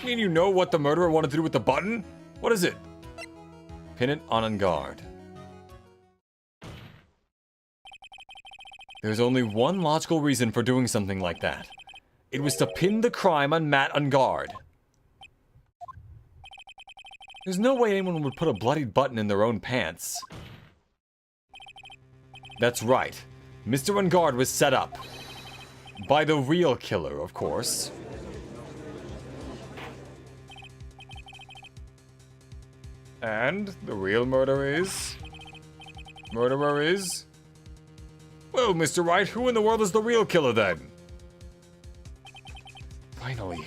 A: you know what the murderer wanted to do with the button? What is it? Pin it on Guarde. There's only one logical reason for doing something like that. It was to pin the crime on Matt on Guarde. There's no way anyone would put a bloodied button in their own pants. That's right. Mr. Guarde was set up. By the real killer, of course. And the real murderer is... well, Mr. Wright, who in the world is the real killer then? Finally.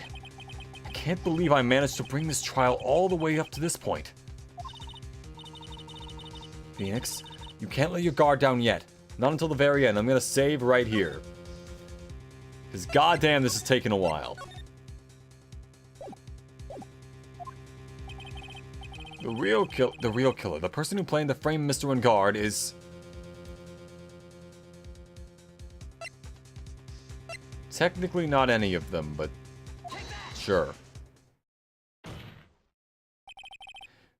A: I can't believe I managed to bring this trial all the way up to this point. Phoenix, you can't let your guard down yet. Not until the very end. I'm gonna save right here. Because goddamn, this is taking a while. The real killer, the person who planned to frame Mr. Guarde is... technically not any of them, but sure.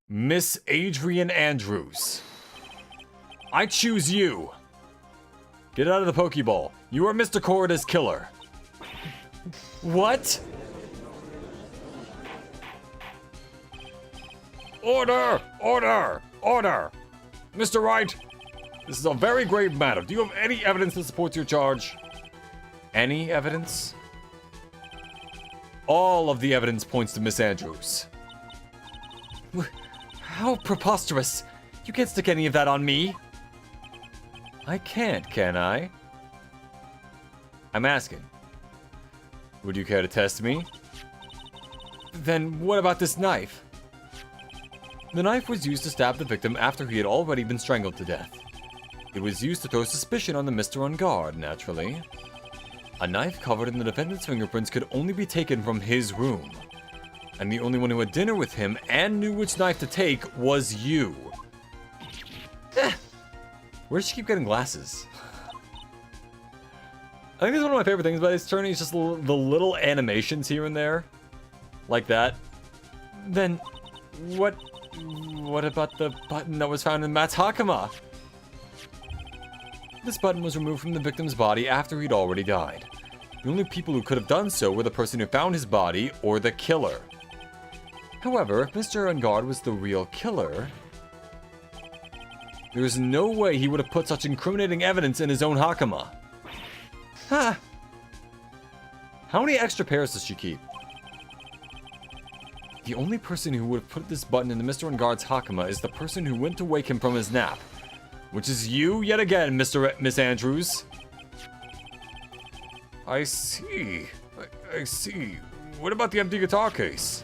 A: Miss Adrian Andrews. I choose you. Get out of the Pokeball. You are Mr. Corrida's killer. What? Order! Order! Order! Mr. Wright, this is a very grave matter. Do you have any evidence that supports your charge? Any evidence? All of the evidence points to Miss Andrews. How preposterous. You can't stick any of that on me. I can't, can I? I'm asking. Would you care to test me? Then what about this knife? The knife was used to stab the victim after he had already been strangled to death. It was used to throw suspicion on the Mr. Guarde, naturally. A knife covered in the defendant's fingerprints could only be taken from his room. And the only one who had dinner with him and knew which knife to take was you. Where does she keep getting glasses? I think this is one of my favorite things about Ace Attorney is just the little animations here and there. Like that. Then, what about the button that was found in Matt's Hakama? This button was removed from the victim's body after he'd already died. The only people who could have done so were the person who found his body or the killer. However, if Mr. Guarde was the real killer, there is no way he would have put such incriminating evidence in his own Hakama. Ha! How many extra pairs does she keep? The only person who would have put this button into Mr. Guarde's Hakama is the person who went to wake him from his nap. Which is you yet again, Miss Andrews. I see. I see. What about the empty guitar case?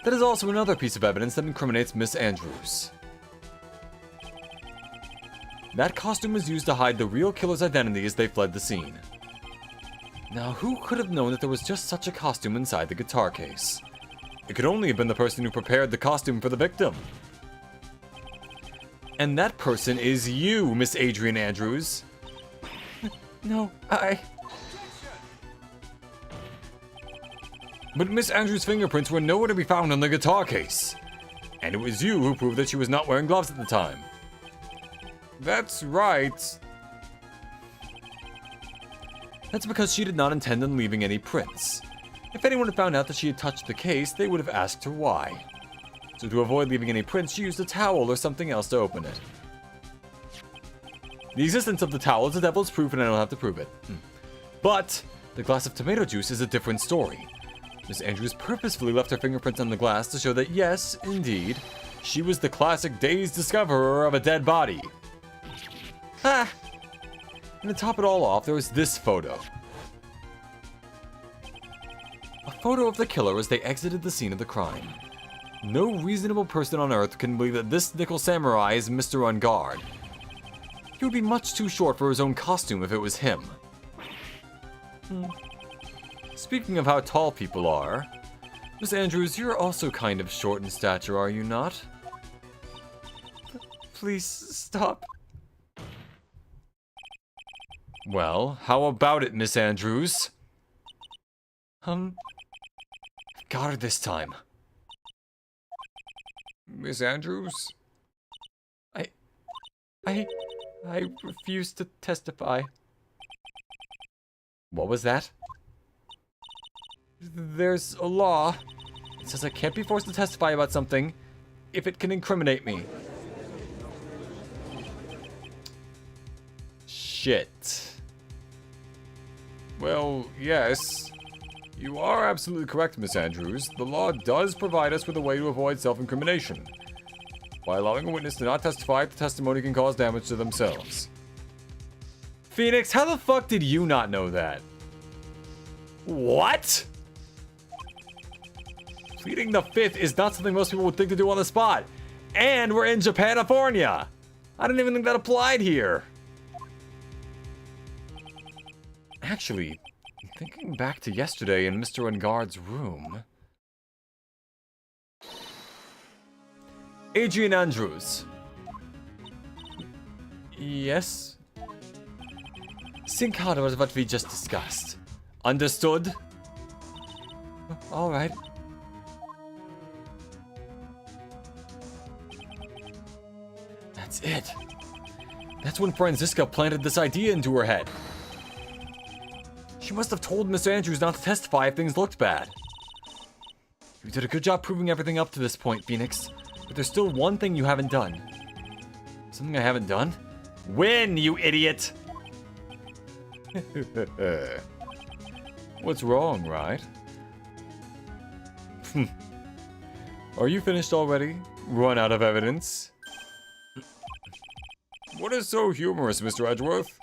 A: That is also another piece of evidence that incriminates Miss Andrews. That costume was used to hide the real killer's identity as they fled the scene. Now, who could have known that there was just such a costume inside the guitar case? It could only have been the person who prepared the costume for the victim. And that person is you, Miss Adrian Andrews. No, But Miss Andrews' fingerprints were nowhere to be found on the guitar case. And it was you who proved that she was not wearing gloves at the time. That's right. That's because she did not intend on leaving any prints. If anyone had found out that she had touched the case, they would have asked her why. So to avoid leaving any prints, she used a towel or something else to open it. The existence of the towel is the devil's proof and I don't have to prove it. But the glass of tomato juice is a different story. Miss Andrews purposefully left her fingerprints on the glass to show that yes, indeed, she was the classic dazed discoverer of a dead body. Ha! And to top it all off, there was this photo. A photo of the killer as they exited the scene of the crime. No reasonable person on Earth can believe that this nickel samurai is Mr. Guarde. He would be much too short for his own costume if it was him. Speaking of how tall people are, Miss Andrews, you're also kind of short in stature, are you not? Please stop. Well, how about it, Miss Andrews? Got her this time. Miss Andrews? I refuse to testify. What was that? There's a law. It says I can't be forced to testify about something if it can incriminate me. Shit. Well, yes. You are absolutely correct, Miss Andrews. The law does provide us with a way to avoid self-incrimination. By allowing a witness to not testify if the testimony can cause damage to themselves. Phoenix, how the fuck did you not know that? What? Pleading the fifth is not something most people would think to do on the spot. And we're in Japanifornia. I didn't even think that applied here. Actually, thinking back to yesterday in Mr. Guarde's room... Adrian Andrews. Yes? Think harder on what we just discussed. Understood? Alright. That's it. That's when Franziska planted this idea into her head. She must have told Mr. Andrews not to testify if things looked bad. You did a good job proving everything up to this point, Phoenix. But there's still one thing you haven't done. Something I haven't done? Win, you idiot! What's wrong, right? Are you finished already? Run out of evidence? What is so humorous, Mr. Edgeworth?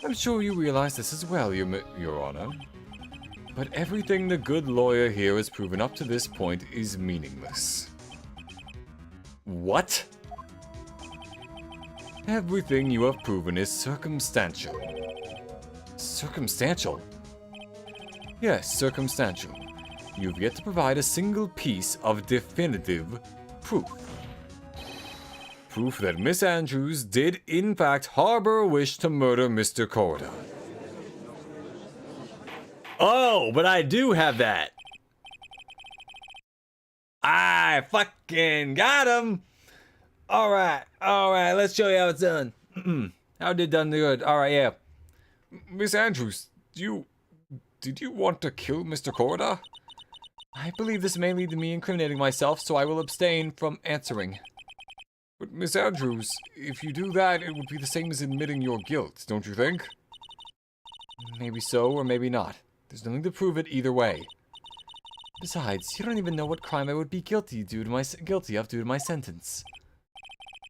A: I'm sure you realize this as well, Your Honor. But everything the good lawyer here has proven up to this point is meaningless. What? Everything you have proven is circumstantial. Circumstantial? Yes, circumstantial. You've yet to provide a single piece of definitive proof. Proof that Miss Andrews did in fact harbor a wish to murder Mr. Corda. Oh, but I do have that. I fucking got him. All right, let's show you how it's done. How did done good? Alright, yeah. Miss Andrews, did you want to kill Mr. Corda? I believe this may lead to me incriminating myself, so I will abstain from answering. But Miss Andrews, if you do that, it would be the same as admitting your guilt, don't you think? Maybe so, or maybe not. There's nothing to prove it either way. Besides, you don't even know what crime I would be guilty of due to my sentence.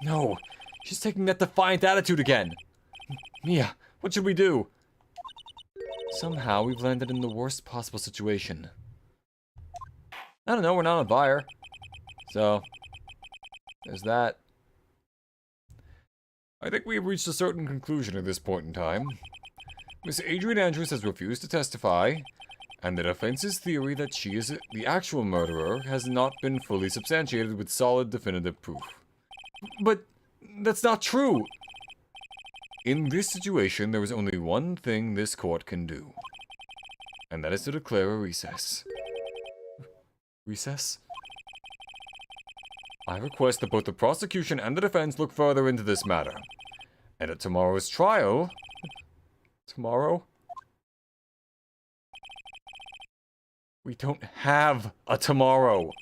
A: No, she's taking that defiant attitude again. Mia, what should we do? Somehow we've landed in the worst possible situation. I don't know, we're not on fire. So, there's that. I think we've reached a certain conclusion at this point in time. Miss Adrian Andrews has refused to testify, and the defense's theory that she is the actual murderer has not been fully substantiated with solid definitive proof. But that's not true! In this situation, there is only one thing this court can do. And that is to declare a recess. Recess? I request that both the prosecution and the defense look further into this matter. And at tomorrow's trial... Tomorrow? We don't have a tomorrow.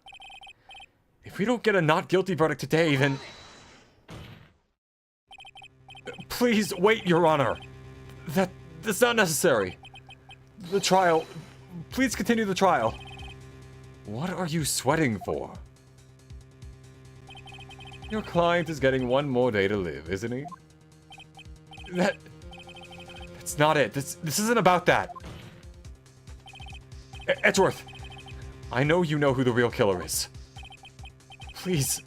A: If we don't get a not guilty verdict today, then... Please wait, Your Honor. That's not necessary. The trial... Please continue the trial. What are you sweating for? Your client is getting one more day to live, isn't he? That's not it. This isn't about that. Edgeworth, I know you know who the real killer is. Please,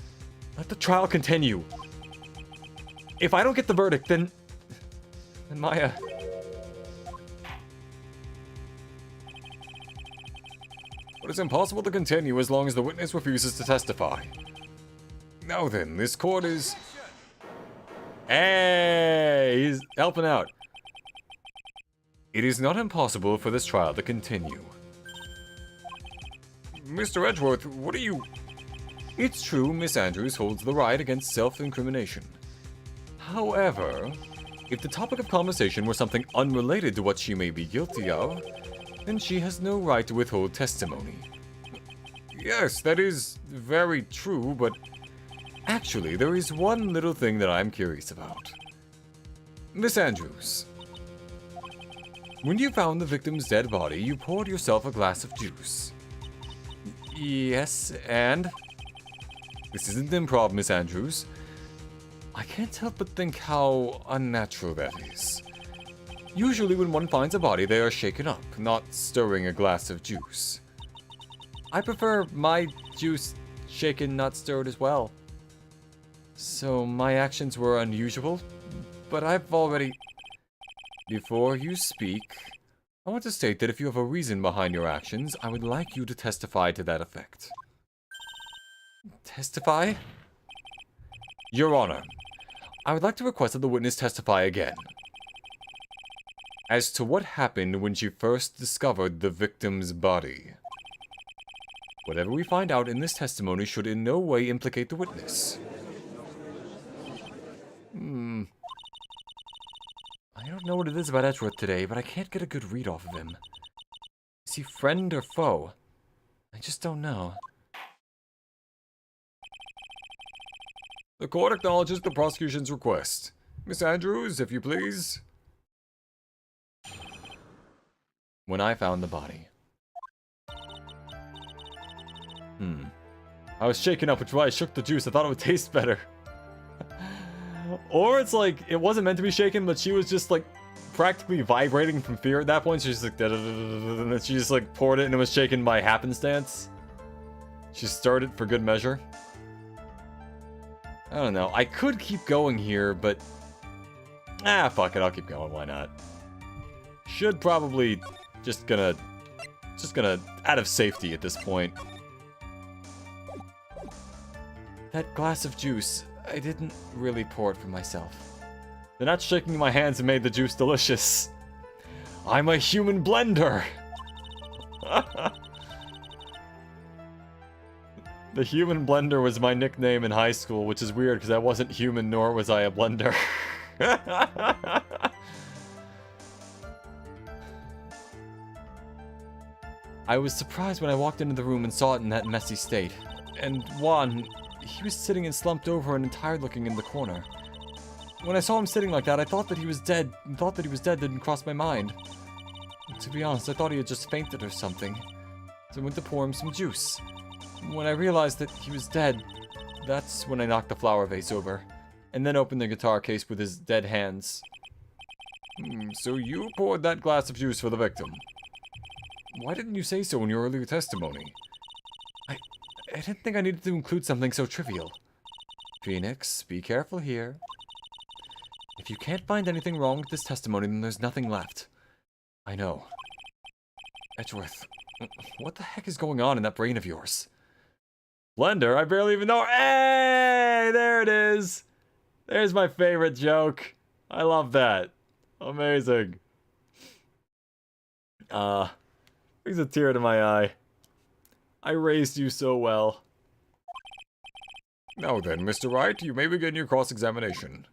A: let the trial continue. If I don't get the verdict, then Maya... But it's impossible to continue as long as the witness refuses to testify. Now then, this court is... Hey, he's helping out. It is not impossible for this trial to continue. Mr. Edgeworth, what are you... It's true, Miss Andrews holds the right against self-incrimination. However, if the topic of conversation were something unrelated to what she may be guilty of, then she has no right to withhold testimony. Yes, that is very true, but actually, there is one little thing that I'm curious about. Miss Andrews, when you found the victim's dead body, you poured yourself a glass of juice. Yes, and? This isn't improv, Miss Andrews. I can't help but think how unnatural that is. Usually when one finds a body, they are shaken up, not stirring a glass of juice. I prefer my juice shaken, not stirred as well. So my actions were unusual, but I've already... Before you speak, I want to state that if you have a reason behind your actions, I would like you to testify to that effect. Testify? Your Honor, I would like to request that the witness testify again. As to what happened when she first discovered the victim's body. Whatever we find out in this testimony should in no way implicate the witness. I don't know what it is about Edgeworth today, but I can't get a good read off of him. Is he friend or foe? I just don't know. The court acknowledges the prosecution's request. Miss Andrews, if you please. When I found the body. I was shaken up, which is why I shook the juice. I thought it would taste better. Or it's like, it wasn't meant to be shaken, but she was just like practically vibrating from fear at that point. She just like, and then she just like poured it and it was shaken by happenstance. She stirred it for good measure. I don't know. I could keep going here, but... fuck it, I'll keep going, why not? Should probably... Just gonna, out of safety at this point. That glass of juice, I didn't really pour it for myself. They're not shaking my hands and made the juice delicious. I'm a human blender! The human blender was my nickname in high school, which is weird because I wasn't human nor was I a blender. I was surprised when I walked into the room and saw it in that messy state. And Juan, he was sitting and slumped over and tired looking in the corner. When I saw him sitting like that, I thought that he was dead, and thought that he was dead didn't cross my mind. To be honest, I thought he had just fainted or something. So I went to pour him some juice. When I realized that he was dead, that's when I knocked the flower vase over, and then opened the guitar case with his dead hands. So you poured that glass of juice for the victim. Why didn't you say so in your earlier testimony? I didn't think I needed to include something so trivial. Phoenix, be careful here. If you can't find anything wrong with this testimony, then there's nothing left. I know. Edgeworth, what the heck is going on in that brain of yours? Blender, I barely even know. Hey, there it is. There's my favorite joke. I love that. Amazing. Brings a tear to my eye. I raised you so well. Now then, Mr. Wright, you may begin your cross-examination.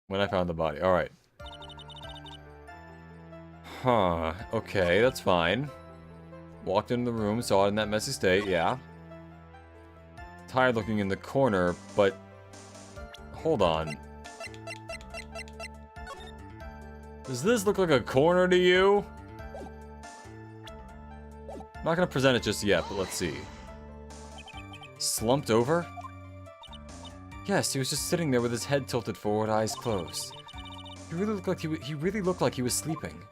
A: When I found the body. Alright. Huh. Okay, that's fine. Walked into the room, saw it in that messy state, yeah. Tired looking in the corner, but... Hold on. Does this look like a corner to you? I'm not gonna present it just yet, but let's see. Slumped over? Yes, he was just sitting there with his head tilted forward, eyes closed. He really looked like he was sleeping.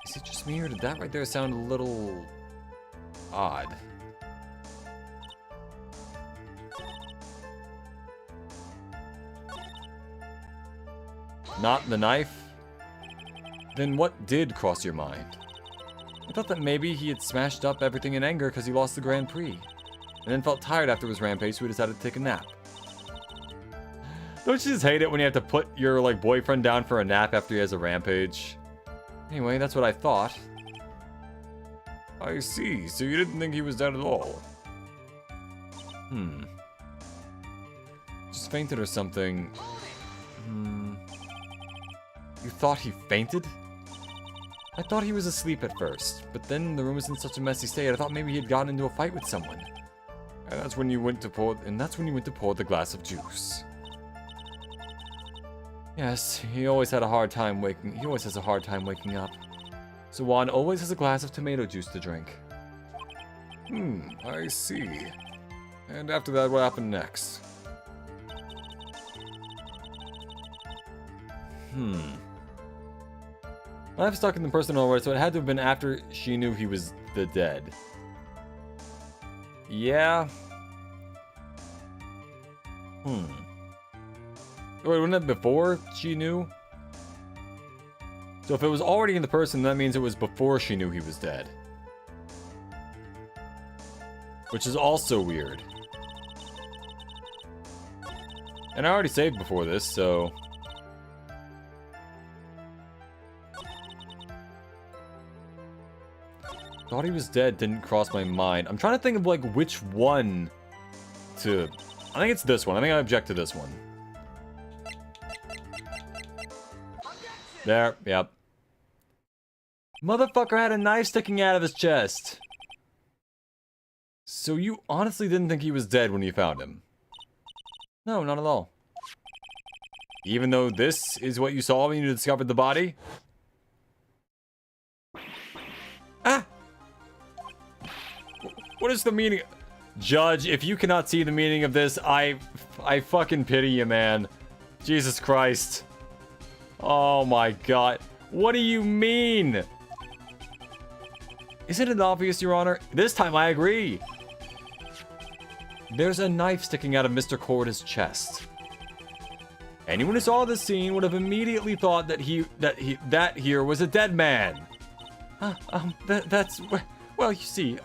A: Is it just me, or did that right there sound a little... odd? Not the knife? Then what did cross your mind? I thought that maybe he had smashed up everything in anger because he lost the Grand Prix. And then felt tired after his rampage, so he decided to take a nap. Don't you just hate it when you have to put your, like, boyfriend down for a nap after he has a rampage? Anyway, that's what I thought. I see, so you didn't think he was dead at all? Just fainted or something. You thought he fainted? I thought he was asleep at first, but then the room was in such a messy state, I thought maybe he had gotten into a fight with someone. And that's when you went to pour the glass of juice. Yes, he always has a hard time waking up. So Juan always has a glass of tomato juice to drink. I see. And after that, what happened next? I've stuck in the personal word, so it had to have been after she knew he was the dead. Yeah. Wait, wasn't it before she knew? So if it was already in the person, that means it was before she knew he was dead. Which is also weird. And I already saved before this, so... Thought he was dead, didn't cross my mind. I'm trying to think of, like, which one to... I think it's this one. I think I object to this one. There, yep. Motherfucker had a knife sticking out of his chest. So you honestly didn't think he was dead when you found him? No, not at all. Even though this is what you saw when you discovered the body? Ah! What is the meaning? Judge, if you cannot see the meaning of this, I fucking pity you, man. Jesus Christ. Oh my god. What do you mean? Isn't it obvious, Your Honor? This time I agree. There's a knife sticking out of Mr. Corda's chest. Anyone who saw this scene would have immediately thought that that here was a dead man. Well, you see,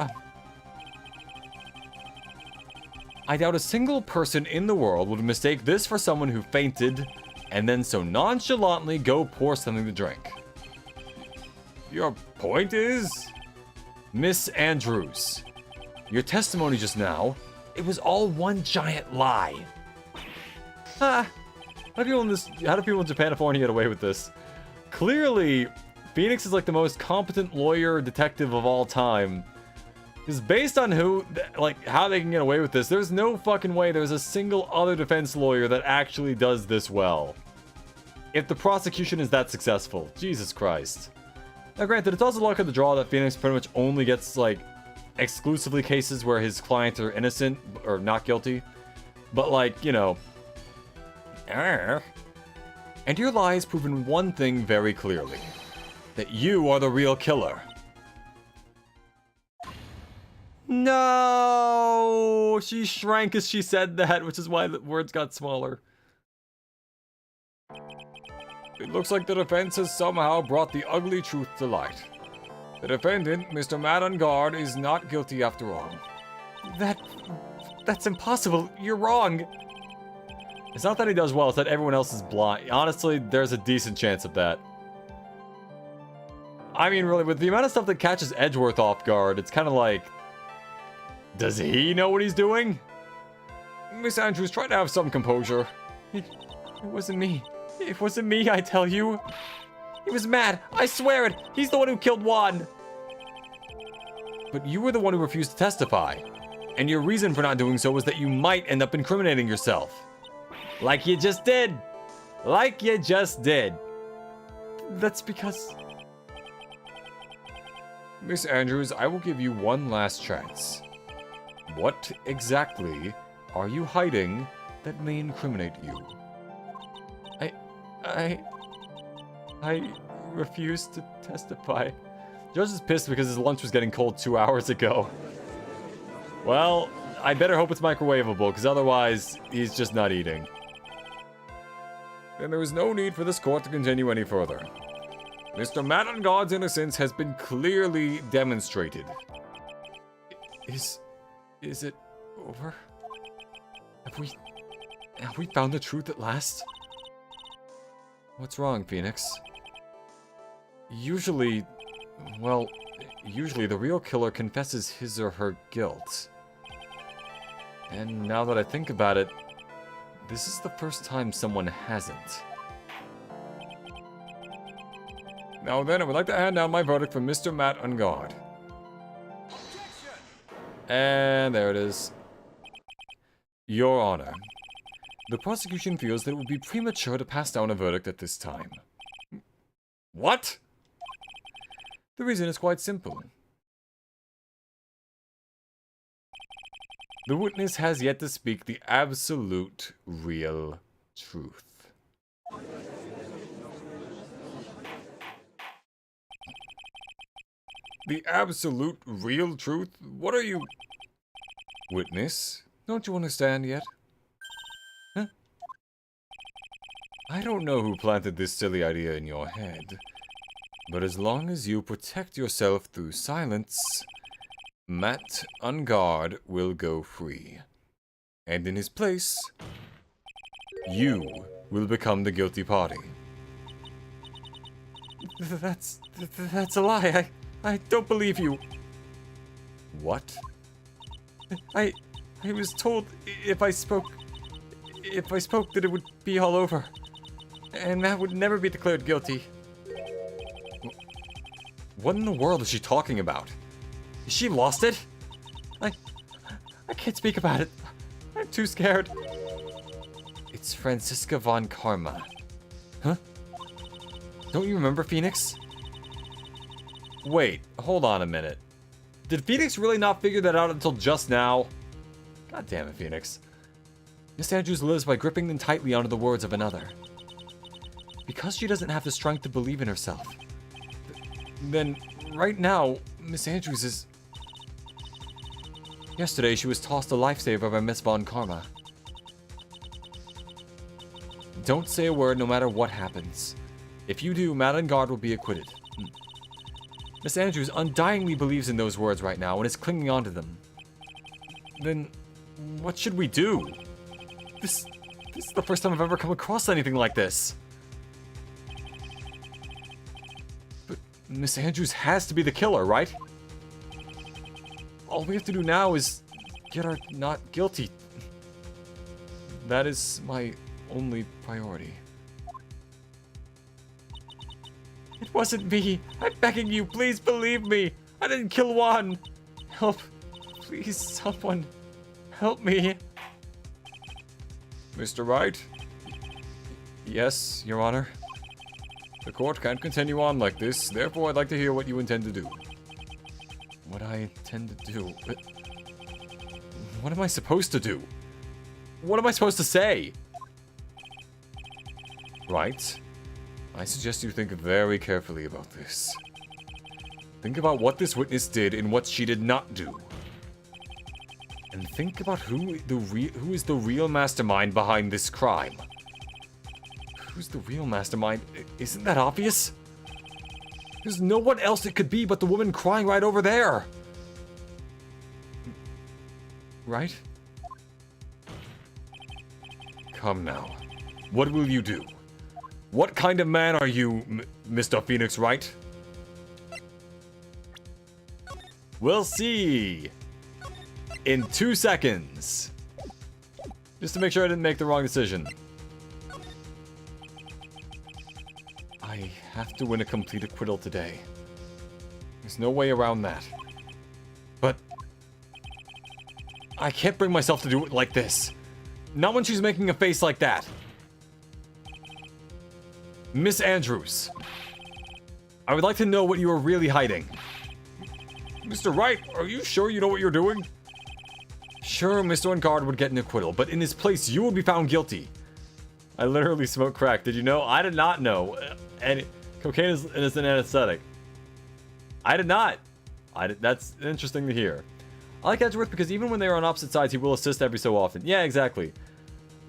A: I doubt a single person in the world would mistake this for someone who fainted and then so nonchalantly go pour something to drink. Your point is? Miss Andrews, your testimony just now, It was all one giant lie. Ha! How do people in Japan afford to get away with this? Clearly, Phoenix is like the most competent lawyer detective of all time. Because based on how they can get away with this, there's no fucking way there's a single other defense lawyer that actually does this well. If the prosecution is that successful. Jesus Christ. Now granted, it's also luck of the draw that Phoenix pretty much only gets, like, exclusively cases where his clients are innocent or not guilty. But, like, you know. And your lie has proven one thing very clearly. That you are the real killer. No! She shrank as she said that, which is why the words got smaller. It looks like the defense has somehow brought the ugly truth to light. The defendant, Mr. Matt on Guard, is not guilty after all. That's impossible. You're wrong. It's not that he does well, it's that everyone else is blind. Honestly, there's a decent chance of that. I mean, really, with the amount of stuff that catches Edgeworth off guard, it's kind of like... Does he know what he's doing? Miss Andrews, try to have some composure. It wasn't me. It wasn't me, I tell you. It was Matt. I swear it. He's the one who killed Juan. But you were the one who refused to testify. And your reason for not doing so was that you might end up incriminating yourself. Like you just did. Like you just did. That's because... Miss Andrews, I will give you one last chance. What exactly are you hiding that may incriminate you? I refuse to testify. Judge is pissed because his lunch was getting cold 2 hours ago. Well, I better hope it's microwavable, because otherwise, he's just not eating. Then there is no need for this court to continue any further. Mr. Matt on Guard's innocence has been clearly demonstrated. Is it over? Have we found the truth at last? What's wrong, Phoenix? Usually the real killer confesses his or her guilt. And now that I think about it, this is the first time someone hasn't. Now then, I would like to hand down my verdict for Mr. Matt on Guard. And there it is. Your Honor, the prosecution feels that it would be premature to pass down a verdict at this time. What? The reason is quite simple. The witness has yet to speak the absolute, real truth. The absolute, real truth? What are you... Witness? Don't you understand yet? Huh? I don't know who planted this silly idea in your head, but as long as you protect yourself through silence, Matt on Guard will go free. And in his place, you will become the guilty party. That's a lie. I don't believe you. What? I was told if I spoke that it would be all over. And Matt would never be declared guilty. What in the world is she talking about? Is she lost it? I can't speak about it. I'm too scared. It's Franziska von Karma. Huh? Don't you remember Phoenix? Wait, hold on a minute. Did Phoenix really not figure that out until just now? God damn it, Phoenix. Miss Andrews lives by gripping them tightly onto the words of another. Because she doesn't have the strength to believe in herself. Then, right now, Miss Andrews is... Yesterday, she was tossed a lifesaver by Miss Von Karma. Don't say a word no matter what happens. If you do, Matt on Guard will be acquitted. Miss Andrews undyingly believes in those words right now and is clinging onto them. Then, what should we do? This is the first time I've ever come across anything like this. But Miss Andrews has to be the killer, right? All we have to do now is get her not guilty. That is my only priority.
B: It wasn't me. I'm begging you, please believe me. I didn't kill Juan. Help. Please, someone. Help me.
A: Mr. Wright? Yes, Your Honor. The court can't continue on like this, therefore I'd like to hear what you intend to do. What I intend to do? What am I supposed to do? What am I supposed to say? Right. I suggest you think very carefully about this. Think about what this witness did and what she did not do. And think about who is the real mastermind behind this crime. Who's the real mastermind? Isn't that obvious? There's no one else it could be but the woman crying right over there. Right? Come now. What will you do? What kind of man are you, Mr. Phoenix Wright? We'll see. In 2 seconds. Just to make sure I didn't make the wrong decision. I have to win a complete acquittal today. There's no way around that. But I can't bring myself to do it like this. Not when she's making a face like that. Miss Andrews, I would like to know what you are really hiding. Mr. Wright, are you sure you know what you're doing? Sure, Mr. Guarde would get an acquittal, but in his place, you would be found guilty. I literally smoked crack. Did you know? I did not know. And cocaine is an anesthetic. I did not. That's interesting to hear. I like Edgeworth because even when they are on opposite sides, he will assist every so often. Yeah, exactly.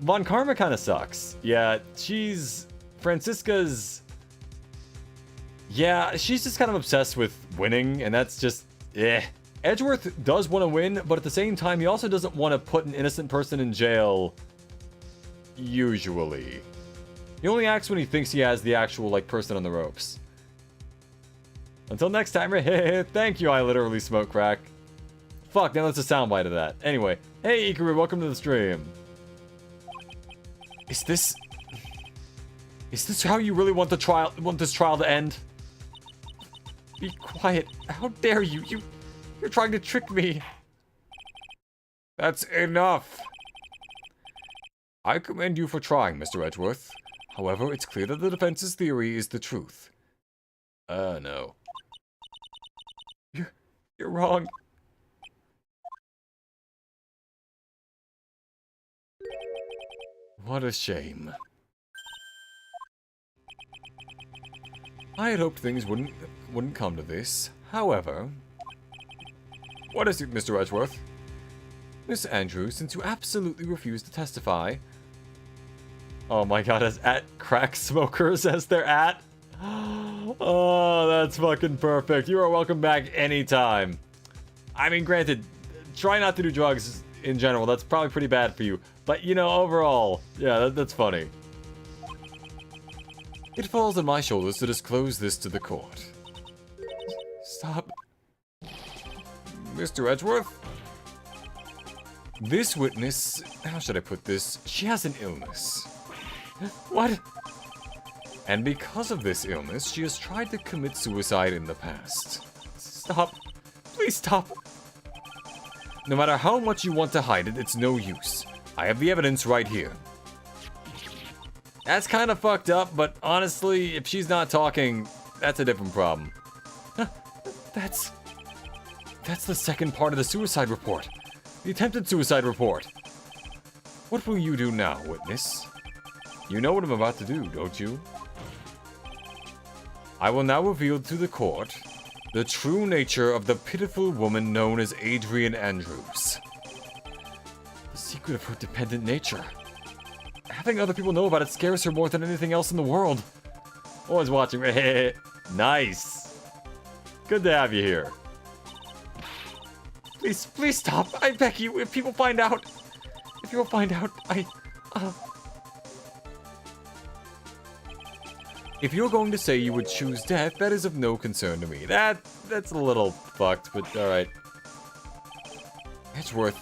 A: Von Karma kind of sucks. Yeah, Francisca's... Yeah, she's just kind of obsessed with winning, and that's just... Edgeworth does want to win, but at the same time, he also doesn't want to put an innocent person in jail. Usually. He only acts when he thinks he has the actual, person on the ropes. Until next time, thank you, I literally smoke crack. Fuck, now that's a soundbite of that. Anyway, hey Ikaru, welcome to the stream. Is this how you really want this trial to end? Be quiet. How dare you? You're trying to trick me. That's enough. I commend you for trying, Mr. Edgeworth. However, it's clear that the defense's theory is the truth. No. You're wrong. What a shame. I had hoped things wouldn't come to this. However... What is it, Mr. Edgeworth? Miss Andrews, since you absolutely refuse to testify... Oh my god, as at crack smokers as they're at? Oh, that's fucking perfect. You are welcome back anytime. I mean, granted, try not to do drugs in general. That's probably pretty bad for you. But, overall, yeah, that's funny. It falls on my shoulders to disclose this to the court. Stop. Mr. Edgeworth? This witness, how should I put this? She has an illness. What? And because of this illness, she has tried to commit suicide in the past. Stop. Please stop. No matter how much you want to hide it, it's no use. I have the evidence right here. That's kind of fucked up, but honestly, if she's not talking, that's a different problem. That's the second part of the suicide report. The attempted suicide report. What will you do now, witness? You know what I'm about to do, don't you? I will now reveal to the court the true nature of the pitiful woman known as Adrian Andrews. The secret of her dependent nature. Having other people know about it scares her more than anything else in the world. Always watching. Nice. Good to have you here. Please stop. I beg you. If people find out, If you're going to say you would choose death, that is of no concern to me. That's a little fucked, but alright. Edgeworth,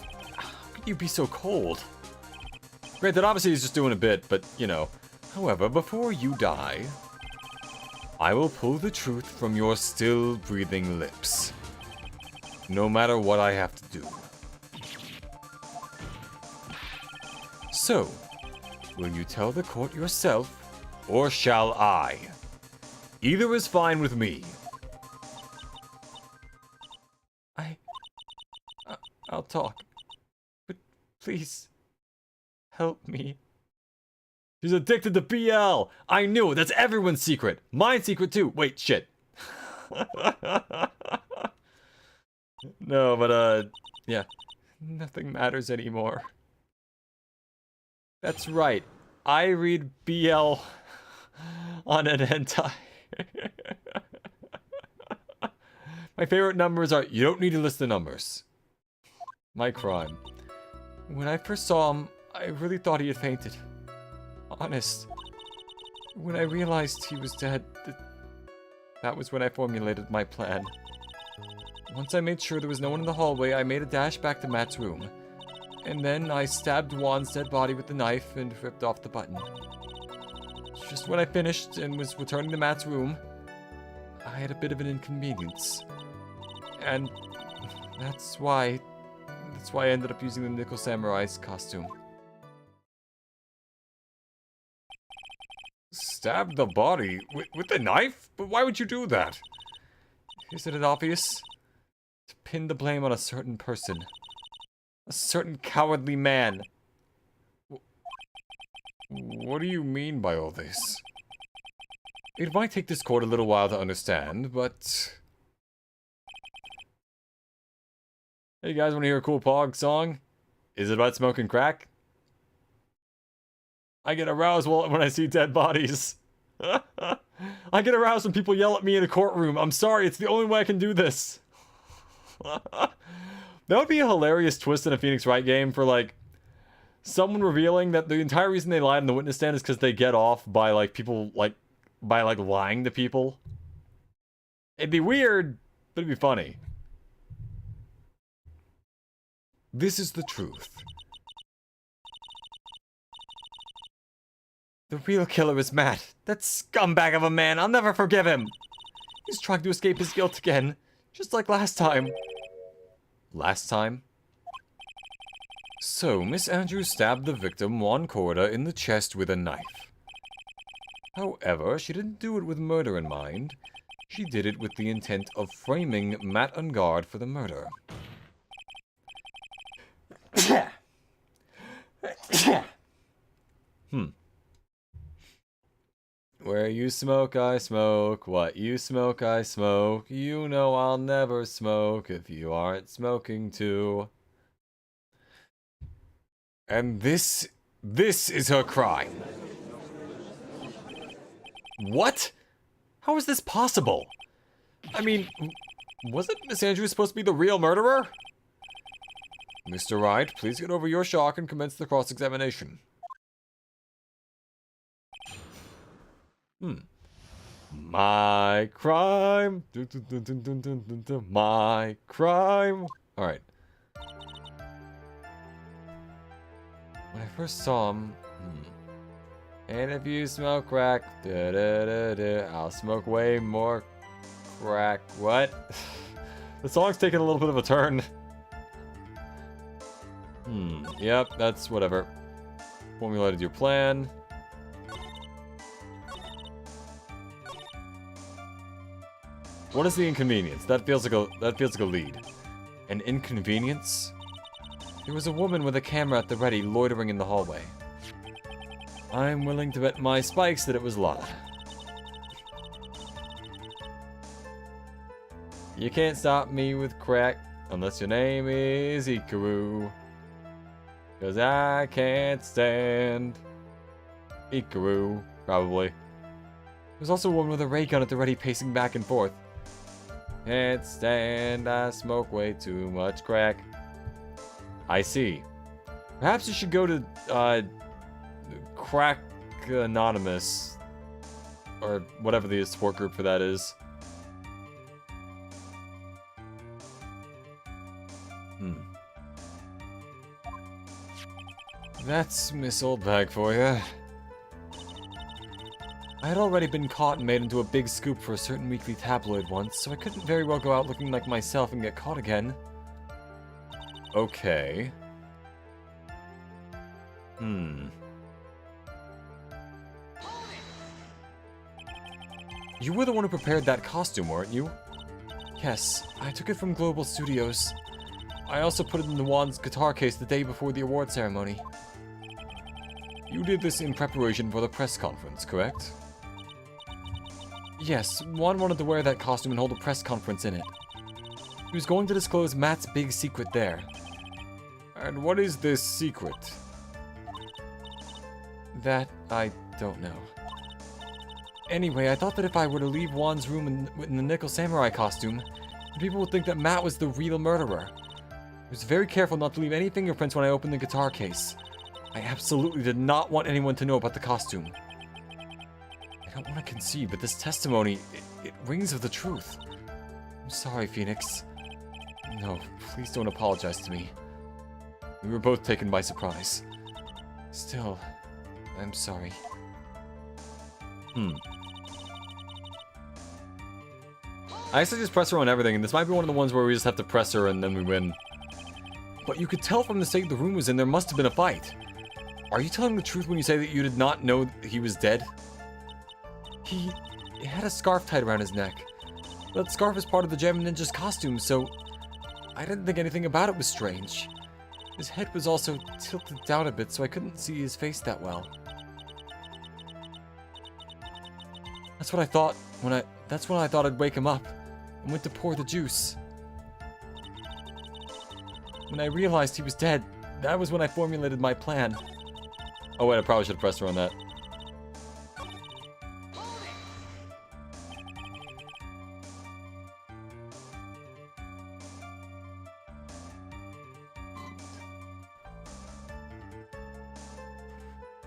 A: would you be so cold? Granted, obviously he's just doing a bit, but, you know. However, before you die, I will pull the truth from your still breathing lips. No matter what I have to do. So, will you tell the court yourself, or shall I? Either is fine with me. I'll talk. But please, help me. She's addicted to BL! I knew it! That's everyone's secret! Mine's secret too! Wait, shit. No, but, yeah. Nothing matters anymore. That's right. I read BL on an hentai. My favorite numbers are... You don't need to list the numbers. My crime. When I first saw him, I really thought he had fainted. Honest. When I realized he was dead, that was when I formulated my plan. Once I made sure there was no one in the hallway, I made a dash back to Matt's room. And then I stabbed Juan's dead body with the knife and ripped off the button. Just when I finished and was returning to Matt's room, I had a bit of an inconvenience. And that's why I ended up using the Nickel Samurai's costume. Stabbed the body? With the knife? But why would you do that? Isn't it obvious? To pin the blame on a certain person. A certain cowardly man. What do you mean by all this? It might take this court a little while to understand, but... Hey, you guys want to hear a cool Pog song? Is it about smoking crack? I get aroused when I see dead bodies. I get aroused when people yell at me in a courtroom. I'm sorry, it's the only way I can do this. That would be a hilarious twist in a Phoenix Wright game for, like, someone revealing that the entire reason they lied on the witness stand is because they get off by, like, people, by lying to people. It'd be weird, but it'd be funny. This is the truth. The real killer is Matt. That scumbag of a man. I'll never forgive him. He's trying to escape his guilt again. Just like last time. Last time? So, Miss Andrews stabbed the victim, Juan Corda, in the chest with a knife. However, she didn't do it with murder in mind. She did it with the intent of framing Matt on guard for the murder. Where you smoke, I smoke. What you smoke, I smoke. You know I'll never smoke if you aren't smoking too. And this is her crime. What? How is this possible? I mean, wasn't Miss Andrews supposed to be the real murderer? Mr. Wright, please get over your shock and commence the cross-examination. My crime. My crime. Alright. When I first saw him... And if you smoke crack... I'll smoke way more crack. What? The song's taking a little bit of a turn. Yep, that's whatever. Formulated your plan. What is the inconvenience? That feels like a lead. An inconvenience? There was a woman with a camera at the ready loitering in the hallway. I'm willing to bet my spikes that it was Lana. You can't stop me with crack unless your name is Ikaru. 'Cause I can't stand Ikaru, probably. There's also a woman with a ray gun at the ready pacing back and forth. Can't stand, I smoke way too much crack. I see. Perhaps you should go to, Crack Anonymous. Or whatever the support group for that is. That's Miss Oldbag for you. I had already been caught and made into a big scoop for a certain weekly tabloid once, so I couldn't very well go out looking like myself and get caught again. Okay. You were the one who prepared that costume, weren't you? Yes, I took it from Global Studios. I also put it in the Juan's guitar case the day before the award ceremony. You did this in preparation for the press conference, correct? Yes, Juan wanted to wear that costume and hold a press conference in it. He was going to disclose Matt's big secret there. And what is this secret? That I don't know. Anyway, I thought that if I were to leave Juan's room in the Nickel Samurai costume, people would think that Matt was the real murderer. I was very careful not to leave any fingerprints when I opened the guitar case. I absolutely did not want anyone to know about the costume. I don't want to concede, but this testimony, it rings with the truth. I'm sorry, Phoenix. No, please don't apologize to me. We were both taken by surprise. Still, I'm sorry. I actually just press her on everything, and this might be one of the ones where we just have to press her and then we win. But you could tell from the state the room was in, there must have been a fight. Are you telling the truth when you say that you did not know he was dead? He had a scarf tied around his neck. That scarf is part of the Gem Ninja's costume, so I didn't think anything about it was strange. His head was also tilted down a bit, so I couldn't see his face that well. That's when I thought I'd wake him up and went to pour the juice. When I realized he was dead, that was when I formulated my plan. Oh wait, I probably should have pressed her on that.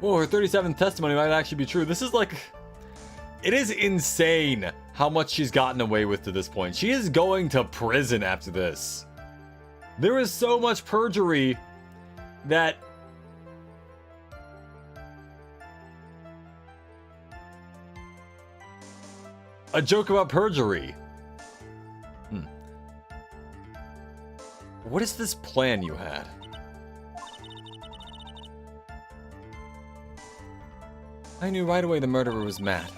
A: Whoa, her 37th testimony might actually be true. This is like... It is insane how much she's gotten away with to this point. She is going to prison after this. There is so much perjury that... A joke about perjury. What is this plan you had? I knew right away the murderer was Matt.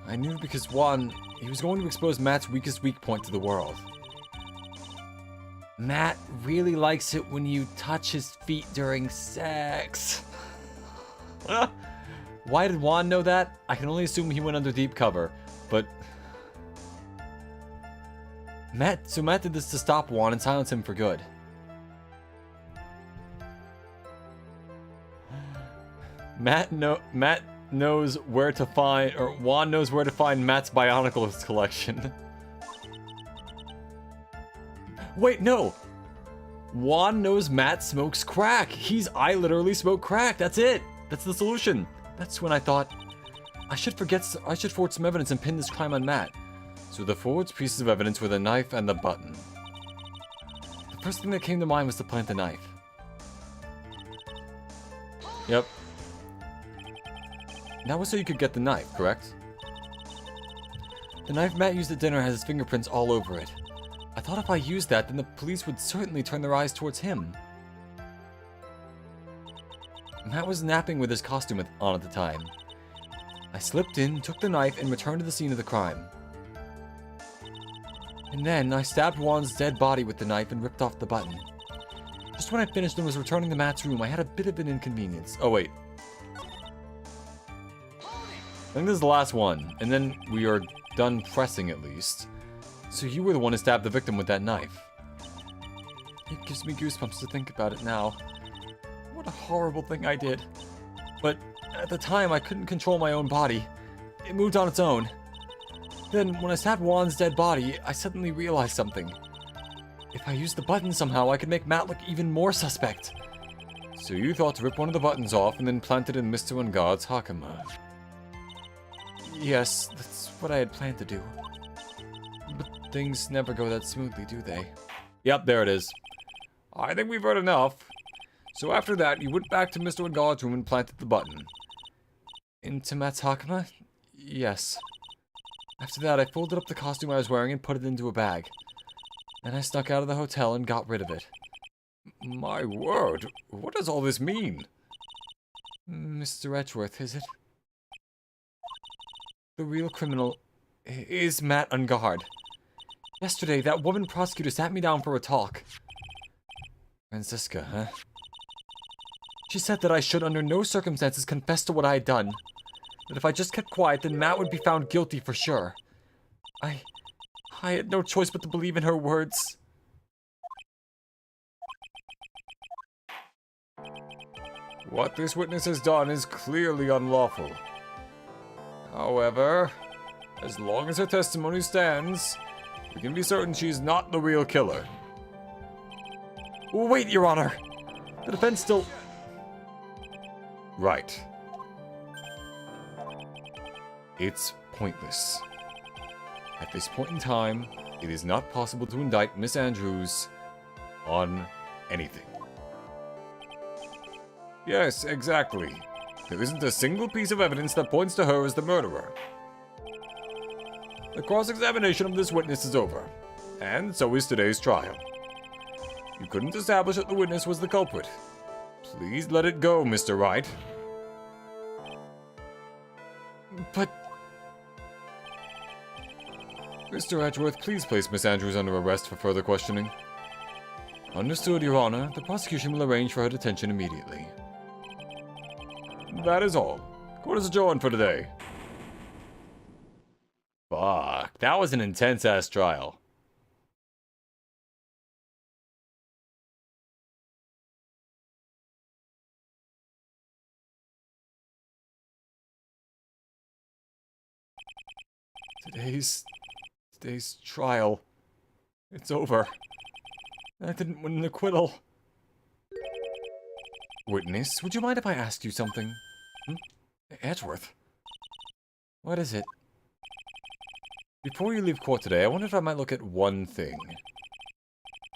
A: I knew because Juan, he was going to expose Matt's weakest weak point to the world. Matt really likes it when you touch his feet during sex. Why did Juan know that? I can only assume he went under deep cover, but... Matt did this to stop Juan and silence him for good. Juan knows where to find Matt's Bionicles collection. Wait, no! Juan knows Matt smokes crack. I literally smoke crack. That's it. That's the solution. That's when I thought, I should forge some evidence and pin this crime on Matt. So the forged pieces of evidence were the knife and the button. The first thing that came to mind was to plant the knife. Yep. That was so you could get the knife, correct? The knife Matt used at dinner has his fingerprints all over it. I thought if I used that, then the police would certainly turn their eyes towards him. Matt was napping with his costume on at the time. I slipped in, took the knife, and returned to the scene of the crime. And then, I stabbed Juan's dead body with the knife and ripped off the button. Just when I finished and was returning to Matt's room, I had a bit of an inconvenience. Oh, wait. I think this is the last one, and then we are done pressing at least. So you were the one who stabbed the victim with that knife. It gives me goosebumps to think about it now. What a horrible thing I did. But at the time, I couldn't control my own body. It moved on its own. Then, when I stabbed Juan's dead body, I suddenly realized something. If I used the button somehow, I could make Matt look even more suspect. So you thought to rip one of the buttons off and then plant it in Mr. Guarde's Hakama. Yes, that's what I had planned to do. But things never go that smoothly, do they? Yep, there it is. I think we've heard enough. So after that, you went back to Mr. Guarde's room and planted the button. Into Matakama? Yes. After that, I folded up the costume I was wearing and put it into a bag. Then I snuck out of the hotel and got rid of it. My word, what does all this mean? Mr. Edgeworth, is it? The real criminal is Matt Ungard. Yesterday, that woman prosecutor sat me down for a talk. Francisca, huh? She said that I should under no circumstances confess to what I had done. That if I just kept quiet, then Matt would be found guilty for sure. I had no choice but to believe in her words. What this witness has done is clearly unlawful. However, as long as her testimony stands, we can be certain she's not the real killer. Wait, Your Honor! The defense still... Right. It's pointless. At this point in time, it is not possible to indict Miss Andrews on anything. Yes, exactly. There isn't a single piece of evidence that points to her as the murderer. The cross-examination of this witness is over, and so is today's trial. You couldn't establish that the witness was the culprit. Please let it go, Mr. Wright. But... Mr. Edgeworth, please place Miss Andrews under arrest for further questioning. Understood, Your Honor. The prosecution will arrange for her detention immediately. That is all. Court is adjourned for today. Fuck, that was an intense-ass trial. Today's trial. It's over. I didn't win an acquittal. Witness, would you mind if I asked you something? Edgeworth? What is it? Before you leave court today, I wonder if I might look at one thing.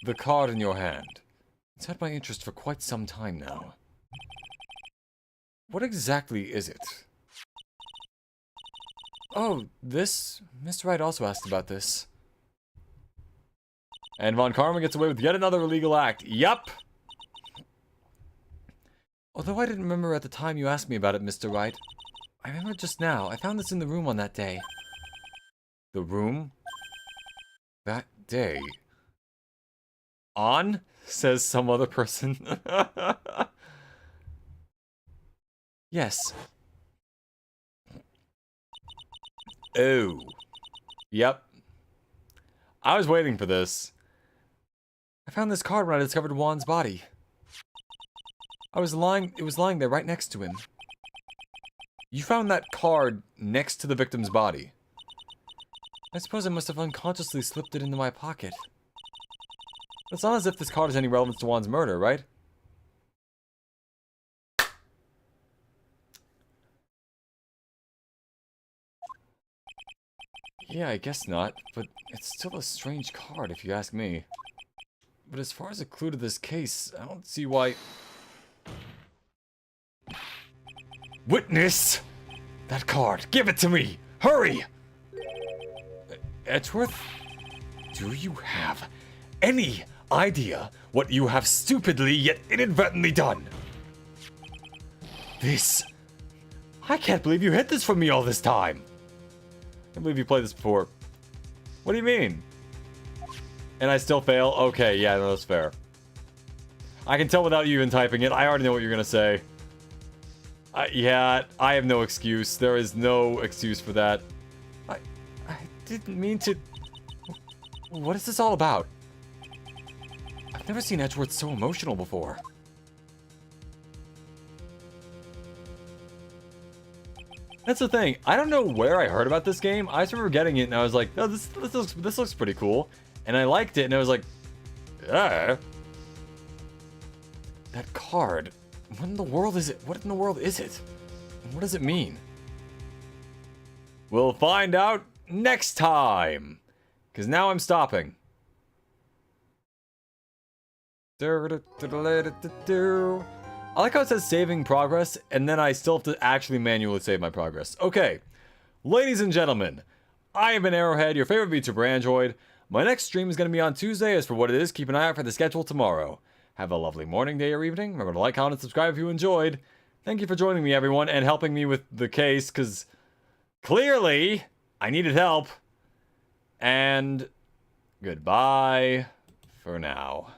A: The card in your hand. It's had my interest for quite some time now. What exactly is it? Oh, this? Mr. Wright also asked about this. And Von Karma gets away with yet another illegal act. Yup! Although I didn't remember at the time you asked me about it, Mr. Wright. I remember just now. I found this in the room on that day. The room? That day? On? Says some other person. Yes. Oh. Yep. I was waiting for this. I found this card when I discovered Juan's body. It was lying there right next to him. You found that card next to the victim's body. I suppose I must have unconsciously slipped it into my pocket. It's not as if this card has any relevance to Juan's murder, right? Yeah, I guess not, but it's still a strange card if you ask me. But as far as a clue to this case, I don't see why... Witness! That card, give it to me! Hurry! Edgeworth? Do you have any idea what you have stupidly yet inadvertently done? This... I can't believe you hid this from me all this time! I can't believe you played this before. What do you mean? And I still fail? Okay, yeah, no, that's fair. I can tell without you even typing it. I already know what you're gonna say. Yeah, I have no excuse. There is no excuse for that. I didn't mean to... What is this all about? I've never seen Edgeworth so emotional before. That's the thing. I don't know where I heard about this game. I just remember getting it and I was like, oh, this looks pretty cool. And I liked it and I was like, yeah. That card. What in the world is it? What in the world is it? And what does it mean? We'll find out next time. Because now I'm stopping. I like how it says saving progress, and then I still have to actually manually save my progress. Okay, ladies and gentlemen, I have been Arrowhead, your favorite VTuber Android. My next stream is going to be on Tuesday. As for what it is, keep an eye out for the schedule tomorrow. Have a lovely morning, day, or evening. Remember to like, comment, and subscribe if you enjoyed. Thank you for joining me, everyone, and helping me with the case, because clearly I needed help. And goodbye for now.